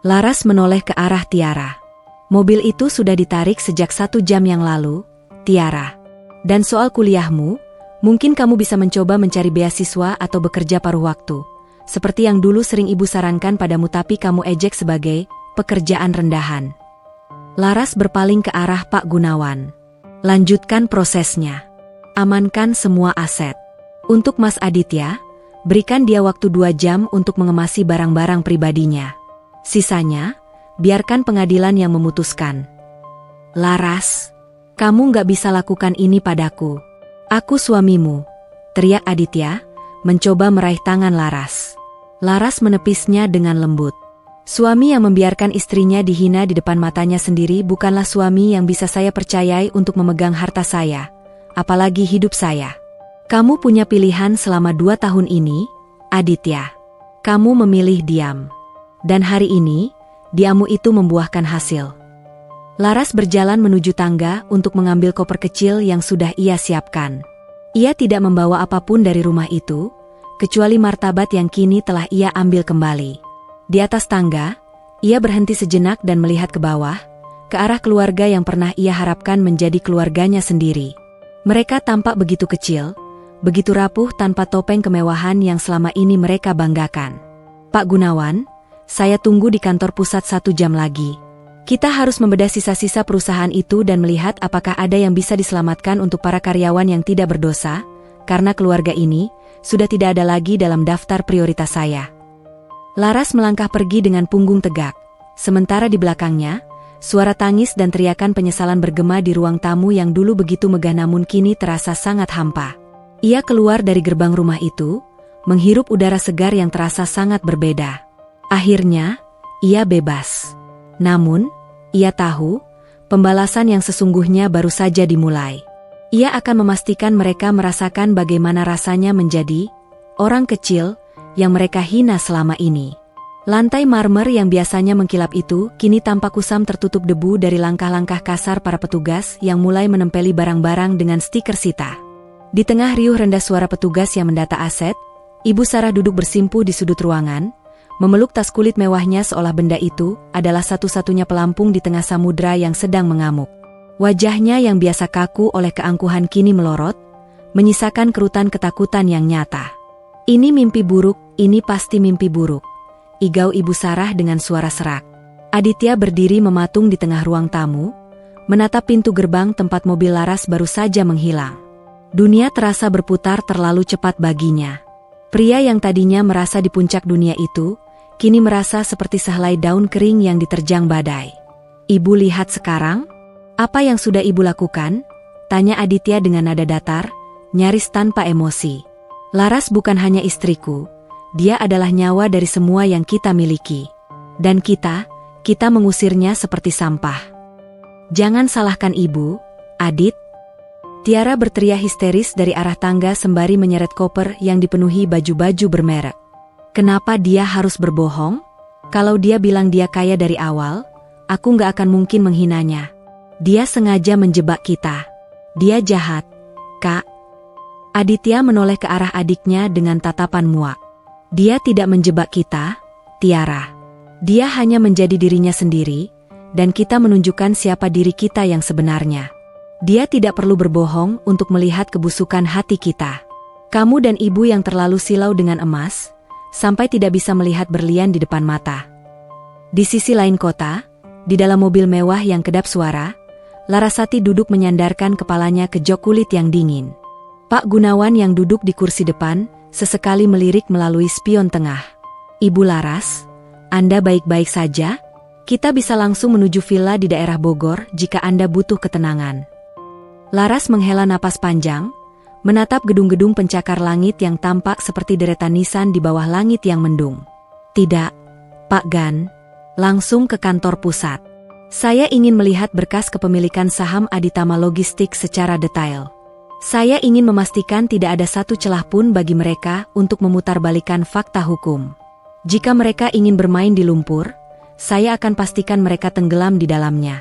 Laras menoleh ke arah Tiara. Mobil itu sudah ditarik sejak 1 jam yang lalu, Tiara. Dan soal kuliahmu, mungkin kamu bisa mencoba mencari beasiswa atau bekerja paruh waktu. Seperti yang dulu sering Ibu sarankan padamu tapi kamu ejek sebagai pekerjaan rendahan. Laras berpaling ke arah Pak Gunawan. Lanjutkan prosesnya. Amankan semua aset. Untuk Mas Aditya, berikan dia waktu 2 jam untuk mengemasi barang-barang pribadinya. Sisanya, biarkan pengadilan yang memutuskan. Laras, kamu gak bisa lakukan ini padaku. Aku suamimu, teriak Aditya, mencoba meraih tangan Laras. Laras menepisnya dengan lembut. Suami yang membiarkan istrinya dihina di depan matanya sendiri bukanlah suami yang bisa saya percayai untuk memegang harta saya, apalagi hidup saya. Kamu punya pilihan selama 2 tahun ini, Aditya. Kamu memilih diam. Dan hari ini, diammu itu membuahkan hasil. Laras berjalan menuju tangga untuk mengambil koper kecil yang sudah ia siapkan. Ia tidak membawa apapun dari rumah itu, kecuali martabat yang kini telah ia ambil kembali. Di atas tangga, ia berhenti sejenak dan melihat ke bawah, ke arah keluarga yang pernah ia harapkan menjadi keluarganya sendiri. Mereka tampak begitu kecil, begitu rapuh tanpa topeng kemewahan yang selama ini mereka banggakan. Pak Gunawan, saya tunggu di kantor pusat 1 jam lagi. Kita harus membedah sisa-sisa perusahaan itu dan melihat apakah ada yang bisa diselamatkan untuk para karyawan yang tidak berdosa, karena keluarga ini sudah tidak ada lagi dalam daftar prioritas saya. Laras melangkah pergi dengan punggung tegak, sementara di belakangnya, suara tangis dan teriakan penyesalan bergema di ruang tamu yang dulu begitu megah namun kini terasa sangat hampa. Ia keluar dari gerbang rumah itu, menghirup udara segar yang terasa sangat berbeda. Akhirnya, ia bebas. Namun, ia tahu, pembalasan yang sesungguhnya baru saja dimulai. Ia akan memastikan mereka merasakan bagaimana rasanya menjadi orang kecil yang mereka hina selama ini. Lantai marmer yang biasanya mengkilap itu kini tampak kusam tertutup debu dari langkah-langkah kasar para petugas yang mulai menempeli barang-barang dengan stiker sita. Di tengah riuh rendah suara petugas yang mendata aset, Ibu Sarah duduk bersimpuh di sudut ruangan, memeluk tas kulit mewahnya seolah benda itu adalah satu-satunya pelampung di tengah samudra yang sedang mengamuk. Wajahnya yang biasa kaku oleh keangkuhan kini melorot, menyisakan kerutan ketakutan yang nyata. Ini mimpi buruk, ini pasti mimpi buruk, igau Ibu Sarah dengan suara serak. Aditya berdiri mematung di tengah ruang tamu, menatap pintu gerbang tempat mobil Laras baru saja menghilang. Dunia terasa berputar terlalu cepat baginya. Pria yang tadinya merasa di puncak dunia itu, kini merasa seperti sehelai daun kering yang diterjang badai. Ibu lihat sekarang? Apa yang sudah ibu lakukan? Tanya Aditya dengan nada datar, nyaris tanpa emosi. Laras bukan hanya istriku, dia adalah nyawa dari semua yang kita miliki. Dan kita mengusirnya seperti sampah. Jangan salahkan ibu, Adit. Tiara berteriak histeris dari arah tangga sembari menyeret koper yang dipenuhi baju-baju bermerek. Kenapa dia harus berbohong? Kalau dia bilang dia kaya dari awal, aku nggak akan mungkin menghinanya. Dia sengaja menjebak kita. Dia jahat, Kak. Aditya menoleh ke arah adiknya dengan tatapan muak. Dia tidak menjebak kita, Tiara. Dia hanya menjadi dirinya sendiri, dan kita menunjukkan siapa diri kita yang sebenarnya. Dia tidak perlu berbohong untuk melihat kebusukan hati kita. Kamu dan ibu yang terlalu silau dengan emas, sampai tidak bisa melihat berlian di depan mata. Di sisi lain kota, di dalam mobil mewah yang kedap suara, Larasati duduk menyandarkan kepalanya ke jok kulit yang dingin. Pak Gunawan yang duduk di kursi depan, sesekali melirik melalui spion tengah. Ibu Laras, Anda baik-baik saja? Kita bisa langsung menuju villa di daerah Bogor jika Anda butuh ketenangan. Laras menghela napas panjang, menatap gedung-gedung pencakar langit yang tampak seperti deretan nisan di bawah langit yang mendung. Tidak, Pak Gan, langsung ke kantor pusat. Saya ingin melihat berkas kepemilikan saham Aditama Logistik secara detail. Saya ingin memastikan tidak ada satu celah pun bagi mereka untuk memutarbalikkan fakta hukum. Jika mereka ingin bermain di lumpur, saya akan pastikan mereka tenggelam di dalamnya.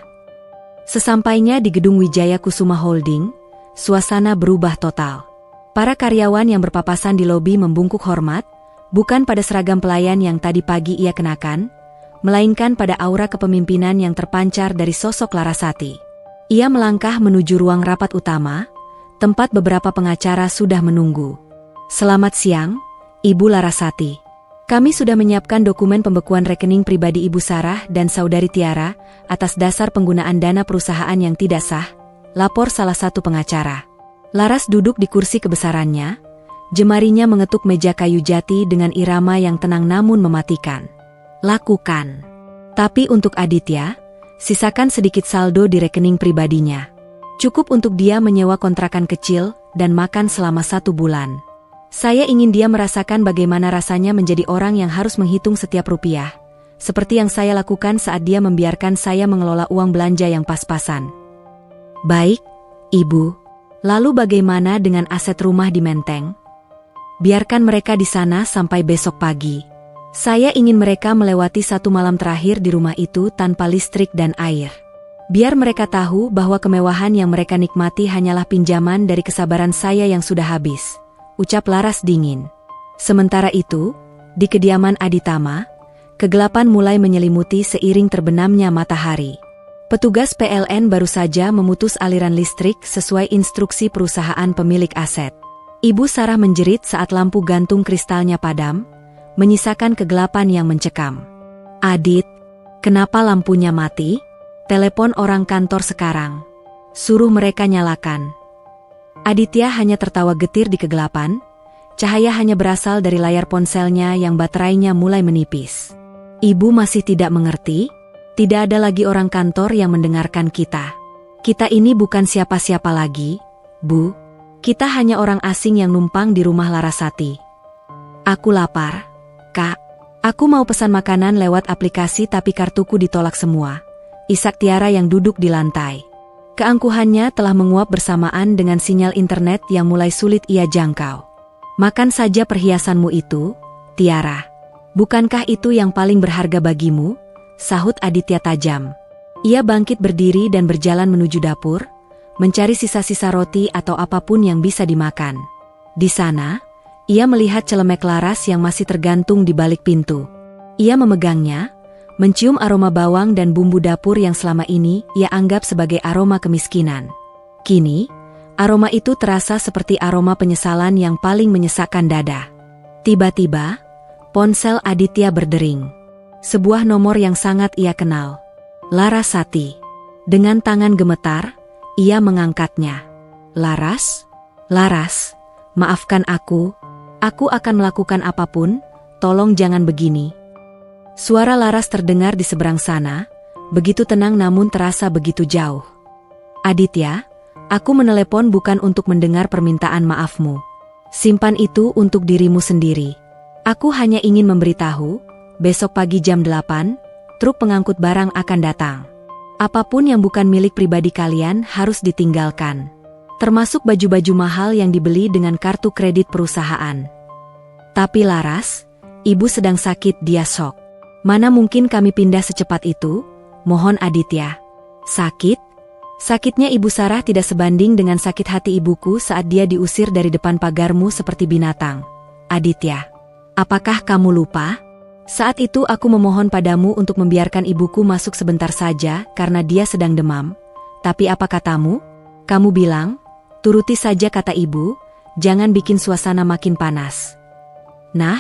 Sesampainya di gedung Wijaya Kusuma Holding, suasana berubah total. Para karyawan yang berpapasan di lobi membungkuk hormat, bukan pada seragam pelayan yang tadi pagi ia kenakan, melainkan pada aura kepemimpinan yang terpancar dari sosok Larasati. Ia melangkah menuju ruang rapat utama, tempat beberapa pengacara sudah menunggu. Selamat siang, Ibu Larasati. Kami sudah menyiapkan dokumen pembekuan rekening pribadi Ibu Sarah dan Saudari Tiara atas dasar penggunaan dana perusahaan yang tidak sah, lapor salah satu pengacara. Laras duduk di kursi kebesarannya, jemarinya mengetuk meja kayu jati dengan irama yang tenang namun mematikan. Lakukan. Tapi untuk Aditya, sisakan sedikit saldo di rekening pribadinya. Cukup untuk dia menyewa kontrakan kecil dan makan selama 1 bulan. Saya ingin dia merasakan bagaimana rasanya menjadi orang yang harus menghitung setiap rupiah, seperti yang saya lakukan saat dia membiarkan saya mengelola uang belanja yang pas-pasan. Baik, Ibu. Lalu bagaimana dengan aset rumah di Menteng? Biarkan mereka di sana sampai besok pagi. Saya ingin mereka melewati satu malam terakhir di rumah itu tanpa listrik dan air. Biar mereka tahu bahwa kemewahan yang mereka nikmati hanyalah pinjaman dari kesabaran saya yang sudah habis, ucap Laras dingin. Sementara itu, di kediaman Aditama, kegelapan mulai menyelimuti seiring terbenamnya matahari. Petugas PLN baru saja memutus aliran listrik sesuai instruksi perusahaan pemilik aset. Ibu Sarah menjerit saat lampu gantung kristalnya padam, menyisakan kegelapan yang mencekam. Adit, kenapa lampunya mati? Telepon orang kantor sekarang. Suruh mereka nyalakan. Aditya hanya tertawa getir di kegelapan, cahaya hanya berasal dari layar ponselnya yang baterainya mulai menipis. Ibu masih tidak mengerti? Tidak ada lagi orang kantor yang mendengarkan kita. Kita ini bukan siapa-siapa lagi, Bu. Kita hanya orang asing yang numpang di rumah Larasati. Aku lapar, Kak. Aku mau pesan makanan lewat aplikasi tapi kartuku ditolak semua. Isak Tiara yang duduk di lantai. Keangkuhannya telah menguap bersamaan dengan sinyal internet yang mulai sulit ia jangkau. Makan saja perhiasanmu itu, Tiara. Bukankah itu yang paling berharga bagimu? Sahut Aditya tajam. Ia bangkit berdiri dan berjalan menuju dapur, mencari sisa-sisa roti atau apapun yang bisa dimakan. Di sana, ia melihat celemek Laras yang masih tergantung di balik pintu. Ia memegangnya, mencium aroma bawang dan bumbu dapur yang selama ini ia anggap sebagai aroma kemiskinan. Kini, aroma itu terasa seperti aroma penyesalan yang paling menyesakkan dada. Tiba-tiba, ponsel Aditya berdering. Sebuah nomor yang sangat ia kenal. Larasati. Dengan tangan gemetar, ia mengangkatnya. Laras? Laras, maafkan aku akan melakukan apapun, tolong jangan begini. Suara Laras terdengar di seberang sana, begitu tenang namun terasa begitu jauh. Aditya, aku menelepon bukan untuk mendengar permintaan maafmu. Simpan itu untuk dirimu sendiri. Aku hanya ingin memberitahu, besok pagi jam 8, truk pengangkut barang akan datang. Apapun yang bukan milik pribadi kalian harus ditinggalkan. Termasuk baju-baju mahal yang dibeli dengan kartu kredit perusahaan. Tapi Laras, ibu sedang sakit, dia shock. Mana mungkin kami pindah secepat itu? Mohon Aditya. Sakit? Sakitnya Ibu Sarah tidak sebanding dengan sakit hati ibuku saat dia diusir dari depan pagarmu seperti binatang. Aditya, apakah kamu lupa? Saat itu aku memohon padamu untuk membiarkan ibuku masuk sebentar saja karena dia sedang demam. Tapi apa katamu? Kamu bilang, turuti saja kata ibu, jangan bikin suasana makin panas. Nah,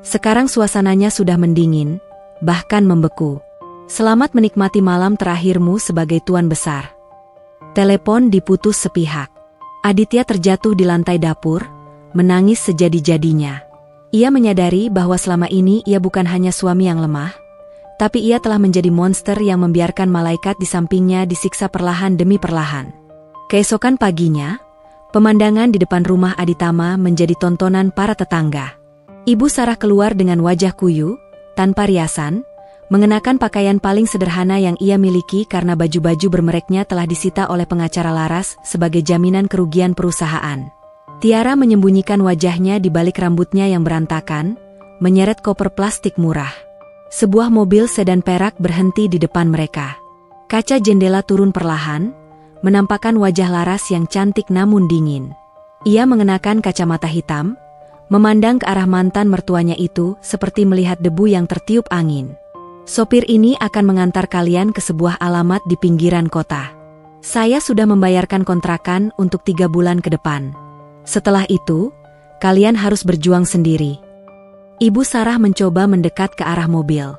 sekarang suasananya sudah mendingin, bahkan membeku. Selamat menikmati malam terakhirmu sebagai tuan besar. Telepon diputus sepihak. Aditya terjatuh di lantai dapur, menangis sejadi-jadinya. Ia menyadari bahwa selama ini ia bukan hanya suami yang lemah, tapi ia telah menjadi monster yang membiarkan malaikat di sampingnya disiksa perlahan demi perlahan. Keesokan paginya, pemandangan di depan rumah Aditama menjadi tontonan para tetangga. Ibu Sarah keluar dengan wajah kuyu, tanpa riasan, mengenakan pakaian paling sederhana yang ia miliki karena baju-baju bermereknya telah disita oleh pengacara Laras sebagai jaminan kerugian perusahaan. Tiara menyembunyikan wajahnya di balik rambutnya yang berantakan, menyeret koper plastik murah. Sebuah mobil sedan perak berhenti di depan mereka. Kaca jendela turun perlahan, menampakkan wajah Laras yang cantik namun dingin. Ia mengenakan kacamata hitam, memandang ke arah mantan mertuanya itu seperti melihat debu yang tertiup angin. Sopir ini akan mengantar kalian ke sebuah alamat di pinggiran kota. Saya sudah membayarkan kontrakan untuk 3 bulan ke depan. Setelah itu, kalian harus berjuang sendiri. Ibu Sarah mencoba mendekat ke arah mobil.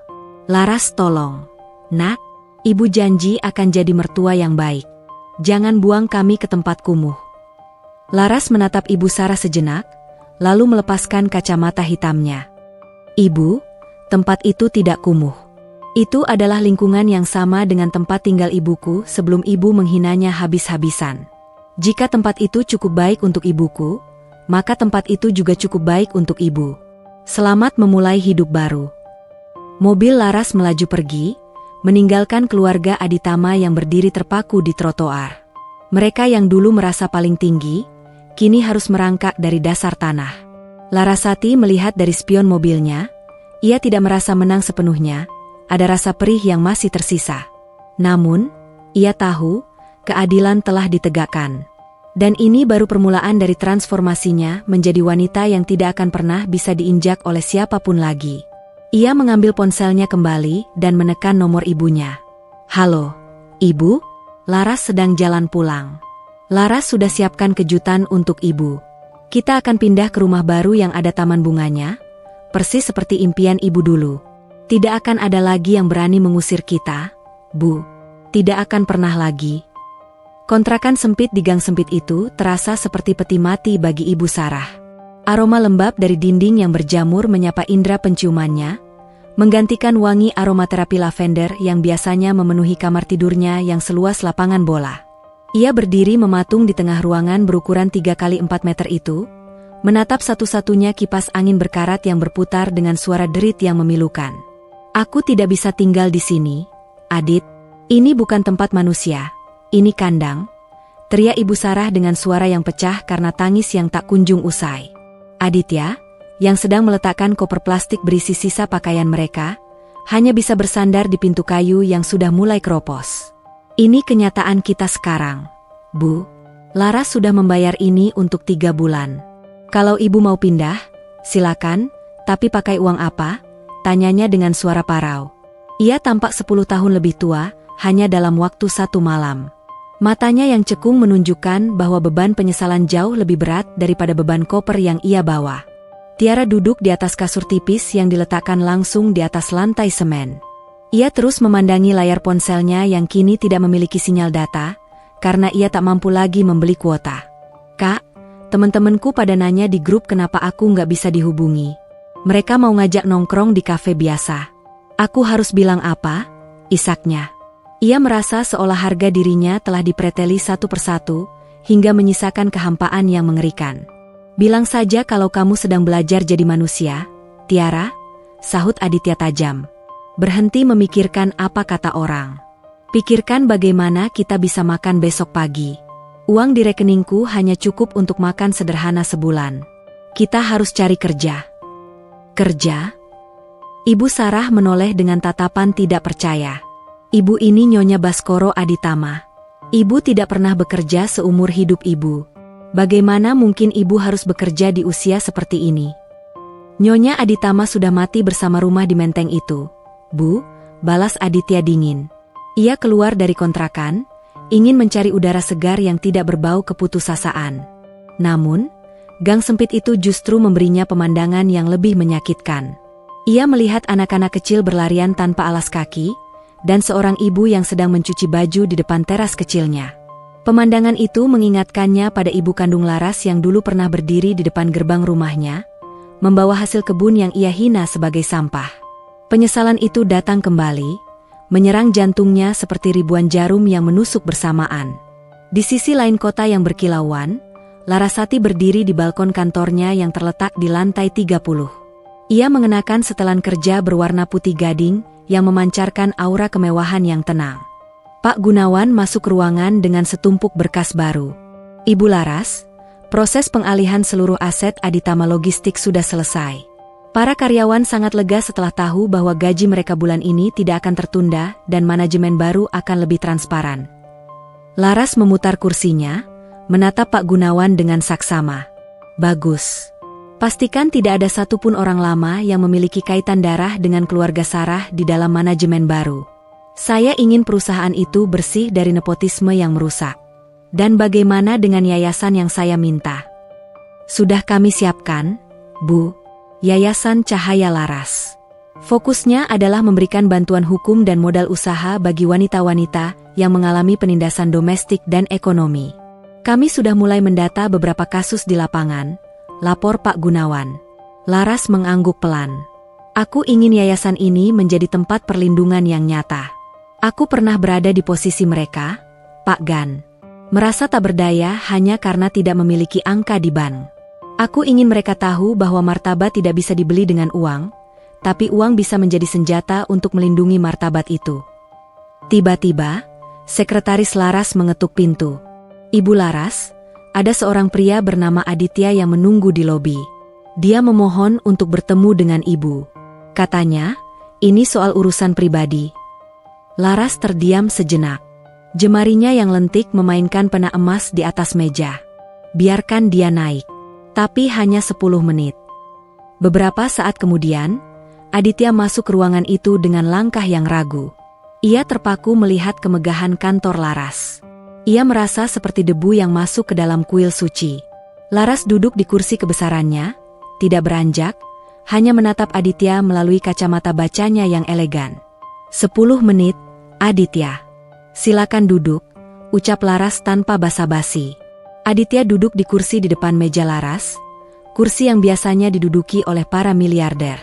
Laras, tolong. Nak, ibu janji akan jadi mertua yang baik. Jangan buang kami ke tempat kumuh. Laras menatap Ibu Sarah sejenak, lalu melepaskan kacamata hitamnya. Ibu, tempat itu tidak kumuh. Itu adalah lingkungan yang sama dengan tempat tinggal ibuku sebelum ibu menghinanya habis-habisan. Jika tempat itu cukup baik untuk ibuku, maka tempat itu juga cukup baik untuk ibu. Selamat memulai hidup baru. Mobil Laras melaju pergi, meninggalkan keluarga Aditama yang berdiri terpaku di trotoar. Mereka yang dulu merasa paling tinggi, kini harus merangkak dari dasar tanah. Larasati melihat dari spion mobilnya, ia tidak merasa menang sepenuhnya, ada rasa perih yang masih tersisa. Namun, ia tahu, keadilan telah ditegakkan. Dan ini baru permulaan dari transformasinya menjadi wanita yang tidak akan pernah bisa diinjak oleh siapapun lagi. Ia mengambil ponselnya kembali dan menekan nomor ibunya. "Halo, Ibu? Laras sedang jalan pulang. Laras sudah siapkan kejutan untuk Ibu. Kita akan pindah ke rumah baru yang ada taman bunganya, persis seperti impian Ibu dulu. Tidak akan ada lagi yang berani mengusir kita, Bu. Tidak akan pernah lagi." Kontrakan sempit di gang sempit itu terasa seperti peti mati bagi Ibu Sarah. Aroma lembab dari dinding yang berjamur menyapa indera penciumannya, menggantikan wangi aromaterapi lavender yang biasanya memenuhi kamar tidurnya yang seluas lapangan bola. Ia berdiri mematung di tengah ruangan berukuran 3x4 meter itu, menatap satu-satunya kipas angin berkarat yang berputar dengan suara derit yang memilukan. "Aku tidak bisa tinggal di sini, Adit. Ini bukan tempat manusia. Ini kandang," teriak Ibu Sarah dengan suara yang pecah karena tangis yang tak kunjung usai. Aditya, yang sedang meletakkan koper plastik berisi sisa pakaian mereka, hanya bisa bersandar di pintu kayu yang sudah mulai keropos. "Ini kenyataan kita sekarang, Bu. Laras sudah membayar ini untuk 3 bulan. Kalau Ibu mau pindah, silakan, tapi pakai uang apa?" tanyanya dengan suara parau. Ia tampak 10 tahun lebih tua, hanya dalam waktu 1 malam. Matanya yang cekung menunjukkan bahwa beban penyesalan jauh lebih berat daripada beban koper yang ia bawa. Tiara duduk di atas kasur tipis yang diletakkan langsung di atas lantai semen. Ia terus memandangi layar ponselnya yang kini tidak memiliki sinyal data, karena ia tak mampu lagi membeli kuota. "Kak, teman-temanku pada nanya di grup kenapa aku nggak bisa dihubungi. Mereka mau ngajak nongkrong di kafe biasa. Aku harus bilang apa?" isaknya. Ia merasa seolah harga dirinya telah dipreteli satu persatu, hingga menyisakan kehampaan yang mengerikan. "Bilang saja kalau kamu sedang belajar jadi manusia, Tiara," sahut Aditya tajam. "Berhenti memikirkan apa kata orang. Pikirkan bagaimana kita bisa makan besok pagi. Uang di rekeningku hanya cukup untuk makan sederhana sebulan. Kita harus cari kerja." "Kerja?" Ibu Sarah menoleh dengan tatapan tidak percaya. "Ibu ini Nyonya Baskoro Aditama. Ibu tidak pernah bekerja seumur hidup Ibu. Bagaimana mungkin Ibu harus bekerja di usia seperti ini?" "Nyonya Aditama sudah mati bersama rumah di menteng itu, Bu," balas Aditya dingin. Ia keluar dari kontrakan, ingin mencari udara segar yang tidak berbau keputusasaan. Namun, gang sempit itu justru memberinya pemandangan yang lebih menyakitkan. Ia melihat anak-anak kecil berlarian tanpa alas kaki, dan seorang ibu yang sedang mencuci baju di depan teras kecilnya. Pemandangan itu mengingatkannya pada ibu kandung Laras yang dulu pernah berdiri di depan gerbang rumahnya, membawa hasil kebun yang ia hina sebagai sampah. Penyesalan itu datang kembali, menyerang jantungnya seperti ribuan jarum yang menusuk bersamaan. Di sisi lain kota yang berkilauan, Larasati berdiri di balkon kantornya yang terletak di lantai 30. Ia mengenakan setelan kerja berwarna putih gading, yang memancarkan aura kemewahan yang tenang. Pak Gunawan masuk ruangan dengan setumpuk berkas baru. "Ibu Laras, proses pengalihan seluruh aset Aditama Logistik sudah selesai. Para karyawan sangat lega setelah tahu bahwa gaji mereka bulan ini tidak akan tertunda dan manajemen baru akan lebih transparan." Laras memutar kursinya, menatap Pak Gunawan dengan saksama. "Bagus. Pastikan tidak ada satupun orang lama yang memiliki kaitan darah dengan keluarga Sarah di dalam manajemen baru. Saya ingin perusahaan itu bersih dari nepotisme yang merusak. Dan bagaimana dengan yayasan yang saya minta?" "Sudah kami siapkan, Bu. Yayasan Cahaya Laras. Fokusnya adalah memberikan bantuan hukum dan modal usaha bagi wanita-wanita yang mengalami penindasan domestik dan ekonomi. Kami sudah mulai mendata beberapa kasus di lapangan," lapor Pak Gunawan. Laras mengangguk pelan. "Aku ingin yayasan ini menjadi tempat perlindungan yang nyata. Aku pernah berada di posisi mereka, Pak Gan. Merasa tak berdaya hanya karena tidak memiliki angka di bank. Aku ingin mereka tahu bahwa martabat tidak bisa dibeli dengan uang, tapi uang bisa menjadi senjata untuk melindungi martabat itu. Tiba-tiba, sekretaris Laras mengetuk pintu. Ibu Laras, ada seorang pria bernama Aditya yang menunggu di lobi. Dia memohon untuk bertemu dengan ibu. Katanya, ini soal urusan pribadi. Laras terdiam sejenak. Jemarinya yang lentik memainkan pena emas di atas meja. Biarkan dia naik. Tapi hanya 10 menit. Beberapa saat kemudian, Aditya masuk ke ruangan itu dengan langkah yang ragu. Ia terpaku melihat kemegahan kantor Laras. Ia merasa seperti debu yang masuk ke dalam kuil suci. Laras duduk di kursi kebesarannya, tidak beranjak, hanya menatap Aditya melalui kacamata bacanya yang elegan. 10 menit, Aditya. Silakan duduk, ucap Laras tanpa basa-basi. Aditya duduk di kursi di depan meja Laras, kursi yang biasanya diduduki oleh para miliarder.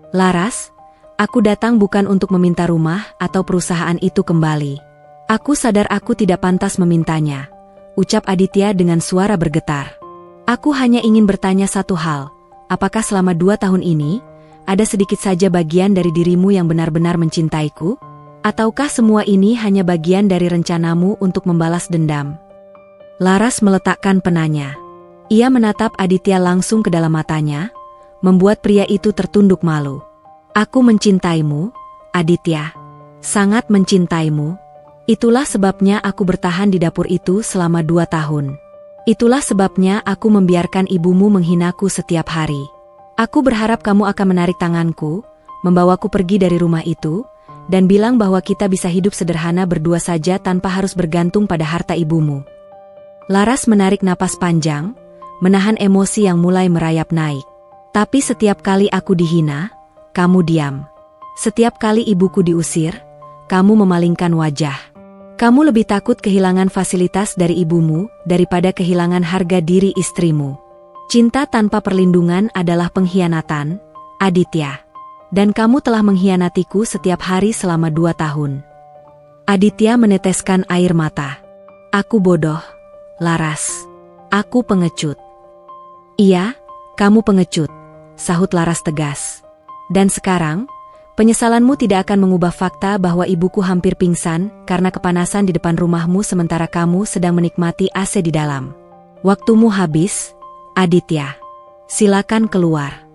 Laras, aku datang bukan untuk meminta rumah atau perusahaan itu kembali. Aku sadar aku tidak pantas memintanya, ucap Aditya dengan suara bergetar. Aku hanya ingin bertanya satu hal, apakah selama 2 tahun ini, ada sedikit saja bagian dari dirimu yang benar-benar mencintaiku? Ataukah semua ini hanya bagian dari rencanamu untuk membalas dendam? Laras meletakkan penanya. Ia menatap Aditya langsung ke dalam matanya, membuat pria itu tertunduk malu. Aku mencintaimu, Aditya. Sangat mencintaimu. Itulah sebabnya aku bertahan di dapur itu selama 2 tahun. Itulah sebabnya aku membiarkan ibumu menghinaku setiap hari. Aku berharap kamu akan menarik tanganku, membawaku pergi dari rumah itu, dan bilang bahwa kita bisa hidup sederhana berdua saja tanpa harus bergantung pada harta ibumu. Laras menarik napas panjang, menahan emosi yang mulai merayap naik. Tapi setiap kali aku dihina, kamu diam. Setiap kali ibuku diusir, kamu memalingkan wajah. Kamu lebih takut kehilangan fasilitas dari ibumu daripada kehilangan harga diri istrimu. Cinta tanpa perlindungan adalah pengkhianatan, Aditya. Dan kamu telah mengkhianatiku setiap hari selama 2 tahun. Aditya meneteskan air mata. Aku bodoh, Laras. Aku pengecut. Iya, kamu pengecut, sahut Laras tegas. Dan sekarang, penyesalanmu tidak akan mengubah fakta bahwa ibuku hampir pingsan karena kepanasan di depan rumahmu sementara kamu sedang menikmati AC di dalam. Waktumu habis, Aditya. Silakan keluar.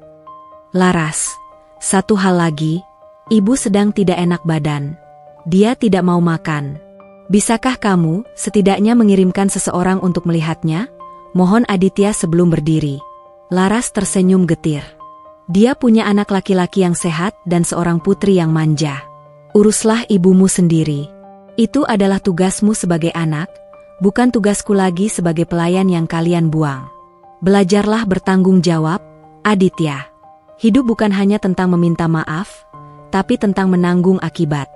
Laras, satu hal lagi, ibu sedang tidak enak badan. Dia tidak mau makan. Bisakah kamu setidaknya mengirimkan seseorang untuk melihatnya? Mohon Aditya sebelum berdiri. Laras tersenyum getir. Dia punya anak laki-laki yang sehat dan seorang putri yang manja. Uruslah ibumu sendiri. Itu adalah tugasmu sebagai anak, bukan tugasku lagi sebagai pelayan yang kalian buang. Belajarlah bertanggung jawab, Aditya. Hidup bukan hanya tentang meminta maaf, tapi tentang menanggung akibat.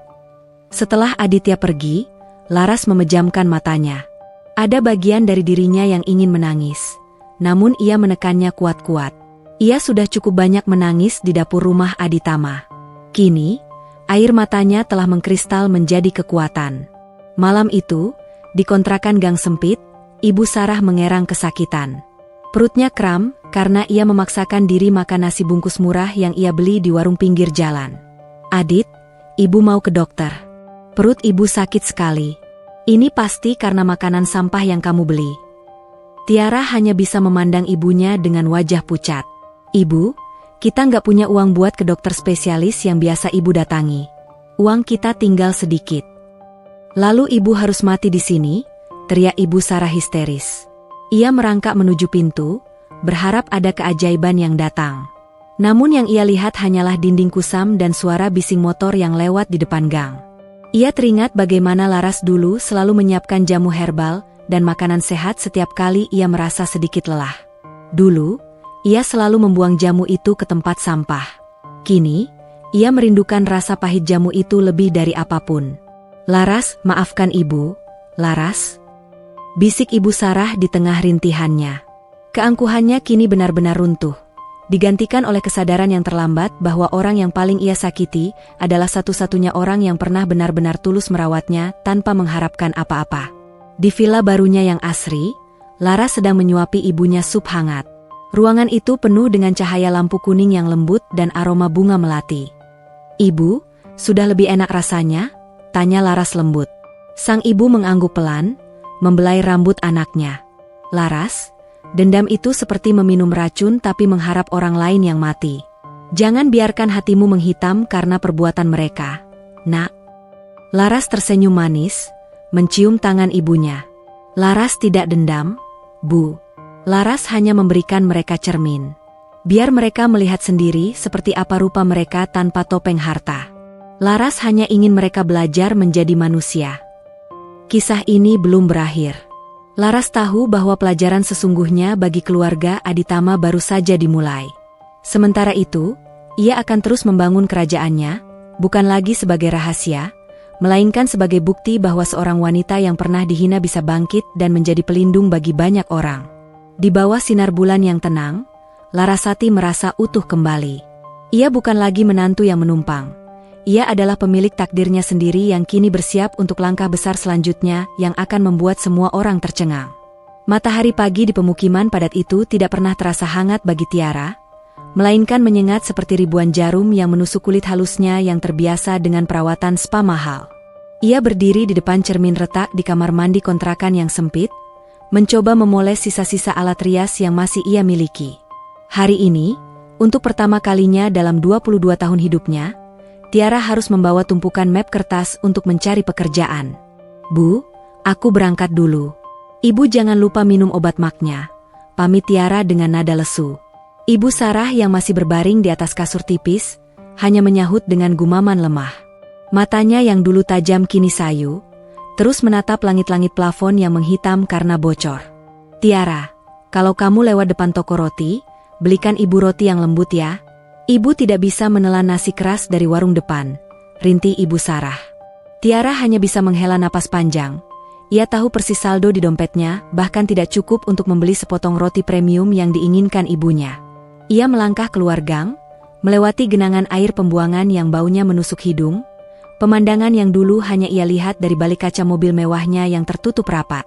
Setelah Aditya pergi, Laras memejamkan matanya. Ada bagian dari dirinya yang ingin menangis, namun ia menekannya kuat-kuat. Ia sudah cukup banyak menangis di dapur rumah Aditama. Kini, air matanya telah mengkristal menjadi kekuatan. Malam itu, di kontrakan gang sempit, Ibu Sarah mengerang kesakitan. Perutnya kram karena ia memaksakan diri makan nasi bungkus murah yang ia beli di warung pinggir jalan. Adit, ibu mau ke dokter. Perut ibu sakit sekali. Ini pasti karena makanan sampah yang kamu beli. Tiara hanya bisa memandang ibunya dengan wajah pucat. Ibu, kita nggak punya uang buat ke dokter spesialis yang biasa ibu datangi. Uang kita tinggal sedikit. Lalu ibu harus mati di sini, teriak Ibu Sarah histeris. Ia merangkak menuju pintu, berharap ada keajaiban yang datang. Namun yang ia lihat hanyalah dinding kusam dan suara bising motor yang lewat di depan gang. Ia teringat bagaimana Laras dulu selalu menyiapkan jamu herbal dan makanan sehat setiap kali ia merasa sedikit lelah. Dulu, ia selalu membuang jamu itu ke tempat sampah. Kini, ia merindukan rasa pahit jamu itu lebih dari apapun. Laras, maafkan ibu, Laras. Bisik Ibu Sarah di tengah rintihannya. Keangkuhannya kini benar-benar runtuh. Digantikan oleh kesadaran yang terlambat bahwa orang yang paling ia sakiti adalah satu-satunya orang yang pernah benar-benar tulus merawatnya tanpa mengharapkan apa-apa. Di villa barunya yang asri, Laras sedang menyuapi ibunya sup hangat. Ruangan itu penuh dengan cahaya lampu kuning yang lembut dan aroma bunga melati. "Ibu, sudah lebih enak rasanya?" tanya Laras lembut. Sang ibu mengangguk pelan, membelai rambut anaknya. "Laras, dendam itu seperti meminum racun tapi mengharap orang lain yang mati. Jangan biarkan hatimu menghitam karena perbuatan mereka, Nak." Laras tersenyum manis, mencium tangan ibunya. "Laras tidak dendam, Bu. Laras hanya memberikan mereka cermin. Biar mereka melihat sendiri seperti apa rupa mereka tanpa topeng harta. Laras hanya ingin mereka belajar menjadi manusia." Kisah ini belum berakhir. Laras tahu bahwa pelajaran sesungguhnya bagi keluarga Aditama baru saja dimulai. Sementara itu, ia akan terus membangun kerajaannya, bukan lagi sebagai rahasia, melainkan sebagai bukti bahwa seorang wanita yang pernah dihina bisa bangkit dan menjadi pelindung bagi banyak orang. Di bawah sinar bulan yang tenang, Larasati merasa utuh kembali. Ia bukan lagi menantu yang menumpang. Ia adalah pemilik takdirnya sendiri yang kini bersiap untuk langkah besar selanjutnya yang akan membuat semua orang tercengang. Matahari pagi di pemukiman padat itu tidak pernah terasa hangat bagi Tiara, melainkan menyengat seperti ribuan jarum yang menusuk kulit halusnya yang terbiasa dengan perawatan spa mahal. Ia berdiri di depan cermin retak di kamar mandi kontrakan yang sempit, mencoba memoles sisa-sisa alat rias yang masih ia miliki. Hari ini, untuk pertama kalinya dalam 22 tahun hidupnya, Tiara harus membawa tumpukan map kertas untuk mencari pekerjaan. "Bu, aku berangkat dulu. Ibu jangan lupa minum obat maknya," pamit Tiara dengan nada lesu. Ibu Sarah yang masih berbaring di atas kasur tipis, hanya menyahut dengan gumaman lemah. Matanya yang dulu tajam kini sayu, terus menatap langit-langit plafon yang menghitam karena bocor. "Tiara, kalau kamu lewat depan toko roti, belikan ibu roti yang lembut ya. Ibu tidak bisa menelan nasi keras dari warung depan," rintih Ibu Sarah. Tiara hanya bisa menghela napas panjang. Ia tahu persis saldo di dompetnya, bahkan tidak cukup untuk membeli sepotong roti premium yang diinginkan ibunya. Ia melangkah keluar gang, melewati genangan air pembuangan yang baunya menusuk hidung, pemandangan yang dulu hanya ia lihat dari balik kaca mobil mewahnya yang tertutup rapat.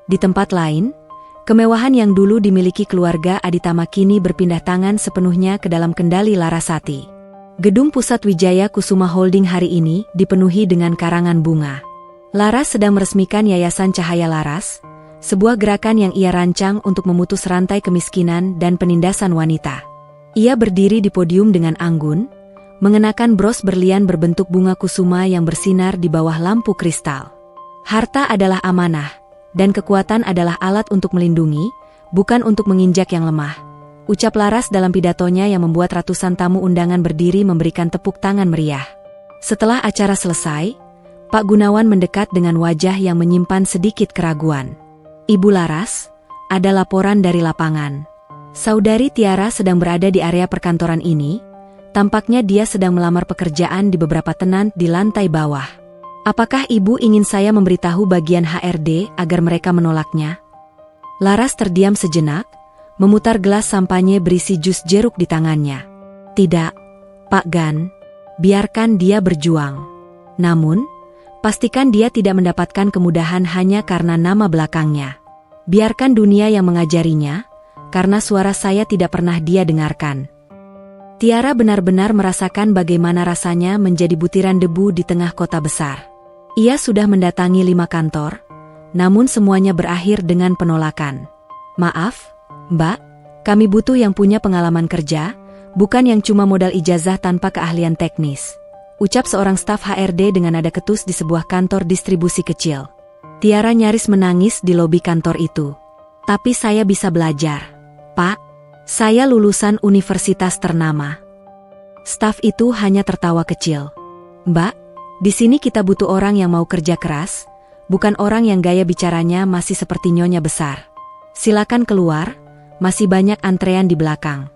Di tempat lain, kemewahan yang dulu dimiliki keluarga Aditama kini berpindah tangan sepenuhnya ke dalam kendali Larasati. Gedung pusat Wijaya Kusuma Holding hari ini dipenuhi dengan karangan bunga. Laras sedang meresmikan Yayasan Cahaya Laras, sebuah gerakan yang ia rancang untuk memutus rantai kemiskinan dan penindasan wanita. Ia berdiri di podium dengan anggun, mengenakan bros berlian berbentuk bunga kusuma yang bersinar di bawah lampu kristal. "Harta adalah amanah, dan kekuatan adalah alat untuk melindungi, bukan untuk menginjak yang lemah," ucap Laras dalam pidatonya yang membuat ratusan tamu undangan berdiri memberikan tepuk tangan meriah. Setelah acara selesai, Pak Gunawan mendekat dengan wajah yang menyimpan sedikit keraguan. "Ibu Laras, ada laporan dari lapangan. Saudari Tiara sedang berada di area perkantoran ini. Tampaknya dia sedang melamar pekerjaan di beberapa tenan di lantai bawah. Apakah ibu ingin saya memberitahu bagian HRD agar mereka menolaknya?" Laras terdiam sejenak, memutar gelas sampanye berisi jus jeruk di tangannya. "Tidak, Pak Gan. Biarkan dia berjuang. Namun, pastikan dia tidak mendapatkan kemudahan hanya karena nama belakangnya. Biarkan dunia yang mengajarinya, karena suara saya tidak pernah dia dengarkan." Tiara benar-benar merasakan bagaimana rasanya menjadi butiran debu di tengah kota besar. Ia sudah mendatangi 5 kantor, namun semuanya berakhir dengan penolakan. "Maaf, Mbak, kami butuh yang punya pengalaman kerja, bukan yang cuma modal ijazah tanpa keahlian teknis," ucap seorang staf HRD dengan nada ketus di sebuah kantor distribusi kecil. Tiara nyaris menangis di lobi kantor itu. "Tapi saya bisa belajar, Pak. Saya lulusan universitas ternama." Staf itu hanya tertawa kecil. "Mbak, di sini kita butuh orang yang mau kerja keras, bukan orang yang gaya bicaranya masih seperti nyonya besar. Silakan keluar, masih banyak antrean di belakang."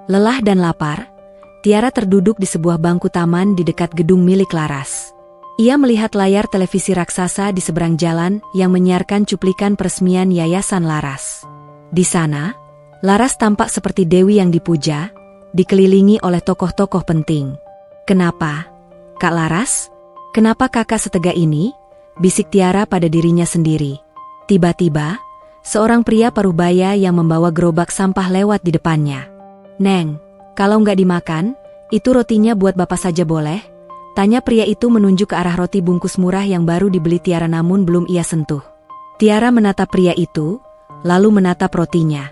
Lelah dan lapar, Tiara terduduk di sebuah bangku taman di dekat gedung milik Laras. Ia melihat layar televisi raksasa di seberang jalan yang menyiarkan cuplikan peresmian Yayasan Laras. Di sana, Laras tampak seperti dewi yang dipuja, dikelilingi oleh tokoh-tokoh penting. "Kenapa, Kak Laras? Kenapa kakak setega ini?" bisik Tiara pada dirinya sendiri. Tiba-tiba, seorang pria parubaya yang membawa gerobak sampah lewat di depannya. "Neng, kalau nggak dimakan, itu rotinya buat bapak saja boleh?" tanya pria itu menunjuk ke arah roti bungkus murah yang baru dibeli Tiara namun belum ia sentuh. Tiara menatap pria itu, lalu menatap rotinya.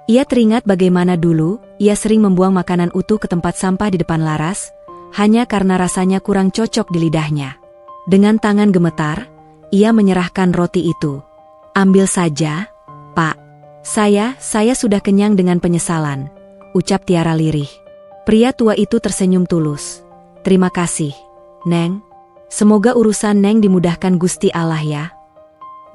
Ia teringat bagaimana dulu ia sering membuang makanan utuh ke tempat sampah di depan Laras, hanya karena rasanya kurang cocok di lidahnya. Dengan tangan gemetar, ia menyerahkan roti itu. "Ambil saja, Pak. Saya sudah kenyang." Dengan penyesalan, ucap Tiara lirih. Pria tua itu tersenyum tulus. "Terima kasih, Neng. Semoga urusan Neng dimudahkan Gusti Allah ya."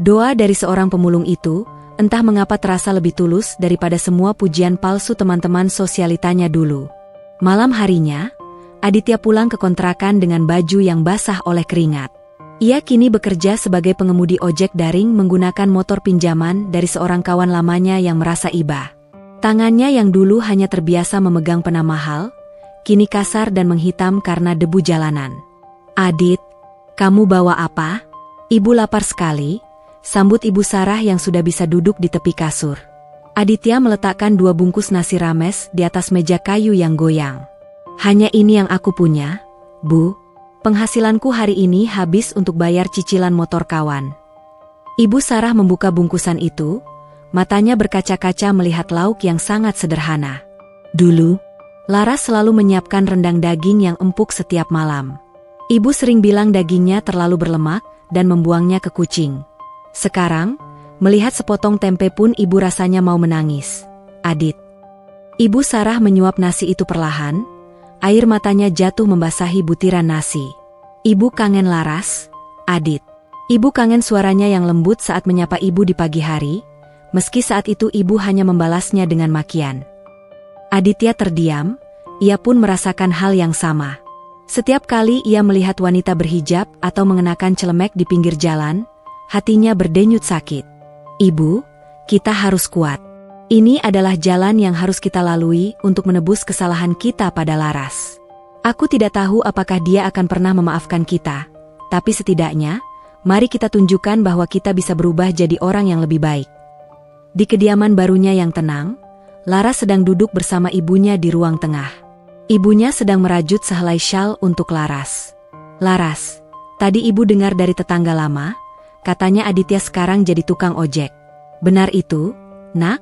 Doa dari seorang pemulung itu, entah mengapa terasa lebih tulus daripada semua pujian palsu teman-teman sosialitanya dulu. Malam harinya, Aditya pulang ke kontrakan dengan baju yang basah oleh keringat. Ia kini bekerja sebagai pengemudi ojek daring menggunakan motor pinjaman dari seorang kawan lamanya yang merasa iba. Tangannya yang dulu hanya terbiasa memegang pena mahal, kini kasar dan menghitam karena debu jalanan. "Adit, kamu bawa apa?" "Ibu lapar sekali," sambut Ibu Sarah yang sudah bisa duduk di tepi kasur. Aditya meletakkan 2 bungkus nasi rames di atas meja kayu yang goyang. "Hanya ini yang aku punya, Bu. Penghasilanku hari ini habis untuk bayar cicilan motor kawan." Ibu Sarah membuka bungkusan itu, matanya berkaca-kaca melihat lauk yang sangat sederhana. Dulu, Laras selalu menyiapkan rendang daging yang empuk setiap malam. Ibu sering bilang dagingnya terlalu berlemak dan membuangnya ke kucing. Sekarang, melihat sepotong tempe pun ibu rasanya mau menangis. "Adit." Ibu Sarah menyuap nasi itu perlahan, air matanya jatuh membasahi butiran nasi. "Ibu kangen Laras, Adit." Ibu kangen suaranya yang lembut saat menyapa ibu di pagi hari, meski saat itu ibu hanya membalasnya dengan makian. Aditya terdiam, ia pun merasakan hal yang sama. Setiap kali ia melihat wanita berhijab atau mengenakan celemek di pinggir jalan, hatinya berdenyut sakit. "Ibu, kita harus kuat. Ini adalah jalan yang harus kita lalui untuk menebus kesalahan kita pada Laras. Aku tidak tahu apakah dia akan pernah memaafkan kita, tapi setidaknya, mari kita tunjukkan bahwa kita bisa berubah jadi orang yang lebih baik." Di kediaman barunya yang tenang, Laras sedang duduk bersama ibunya di ruang tengah. Ibunya sedang merajut sehelai syal untuk Laras. "Laras, tadi ibu dengar dari tetangga lama, katanya Aditya sekarang jadi tukang ojek. Benar itu, Nak?"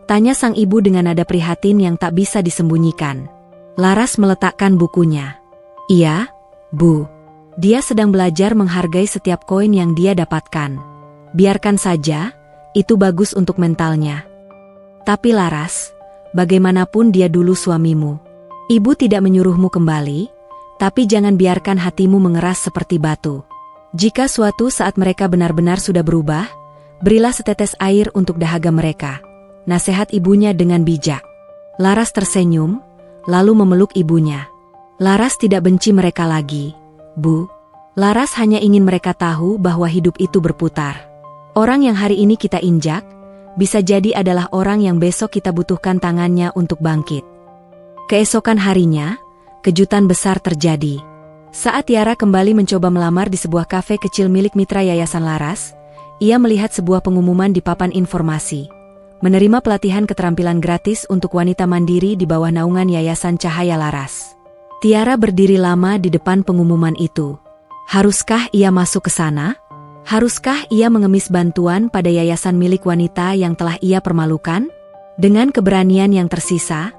tanya sang ibu dengan nada prihatin yang tak bisa disembunyikan. Laras meletakkan bukunya. "Iya, Bu. Dia sedang belajar menghargai setiap koin yang dia dapatkan. Biarkan saja, itu bagus untuk mentalnya. Tapi Laras, bagaimanapun dia dulu suamimu. Ibu tidak menyuruhmu kembali, tapi jangan biarkan hatimu mengeras seperti batu. Jika suatu saat mereka benar-benar sudah berubah, berilah setetes air untuk dahaga mereka." Nasihat ibunya dengan bijak. Laras tersenyum, lalu memeluk ibunya. "Laras tidak benci mereka lagi, Bu. Laras hanya ingin mereka tahu bahwa hidup itu berputar. Orang yang hari ini kita injak, bisa jadi adalah orang yang besok kita butuhkan tangannya untuk bangkit." Keesokan harinya, kejutan besar terjadi. Saat Tiara kembali mencoba melamar di sebuah kafe kecil milik mitra Yayasan Laras, ia melihat sebuah pengumuman di papan informasi. Menerima pelatihan keterampilan gratis untuk wanita mandiri di bawah naungan Yayasan Cahaya Laras. Tiara berdiri lama di depan pengumuman itu. Haruskah ia masuk ke sana? Haruskah ia mengemis bantuan pada yayasan milik wanita yang telah ia permalukan? Dengan keberanian yang tersisa,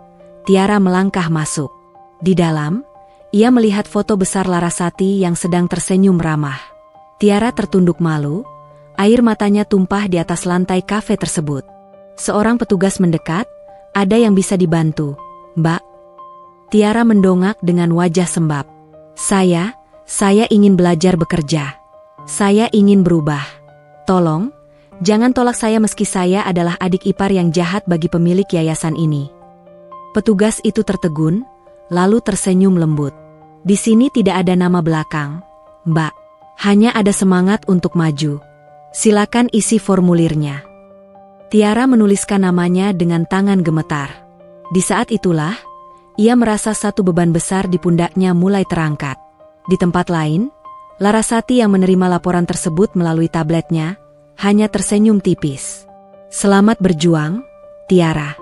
Tiara melangkah masuk. Di dalam, ia melihat foto besar Larasati yang sedang tersenyum ramah. Tiara tertunduk malu, air matanya tumpah di atas lantai kafe tersebut. Seorang petugas mendekat, "Ada yang bisa dibantu, Mbak?" Tiara mendongak dengan wajah sembab. Saya ingin belajar bekerja. Saya ingin berubah. Tolong, jangan tolak saya meski saya adalah adik ipar yang jahat bagi pemilik yayasan ini." Petugas itu tertegun, lalu tersenyum lembut. "Di sini tidak ada nama belakang, Mbak. Hanya ada semangat untuk maju. Silakan isi formulirnya." Tiara menuliskan namanya dengan tangan gemetar. Di saat itulah, ia merasa satu beban besar di pundaknya mulai terangkat. Di tempat lain, Larasati yang menerima laporan tersebut melalui tabletnya, hanya tersenyum tipis. Selamat berjuang, Tiara.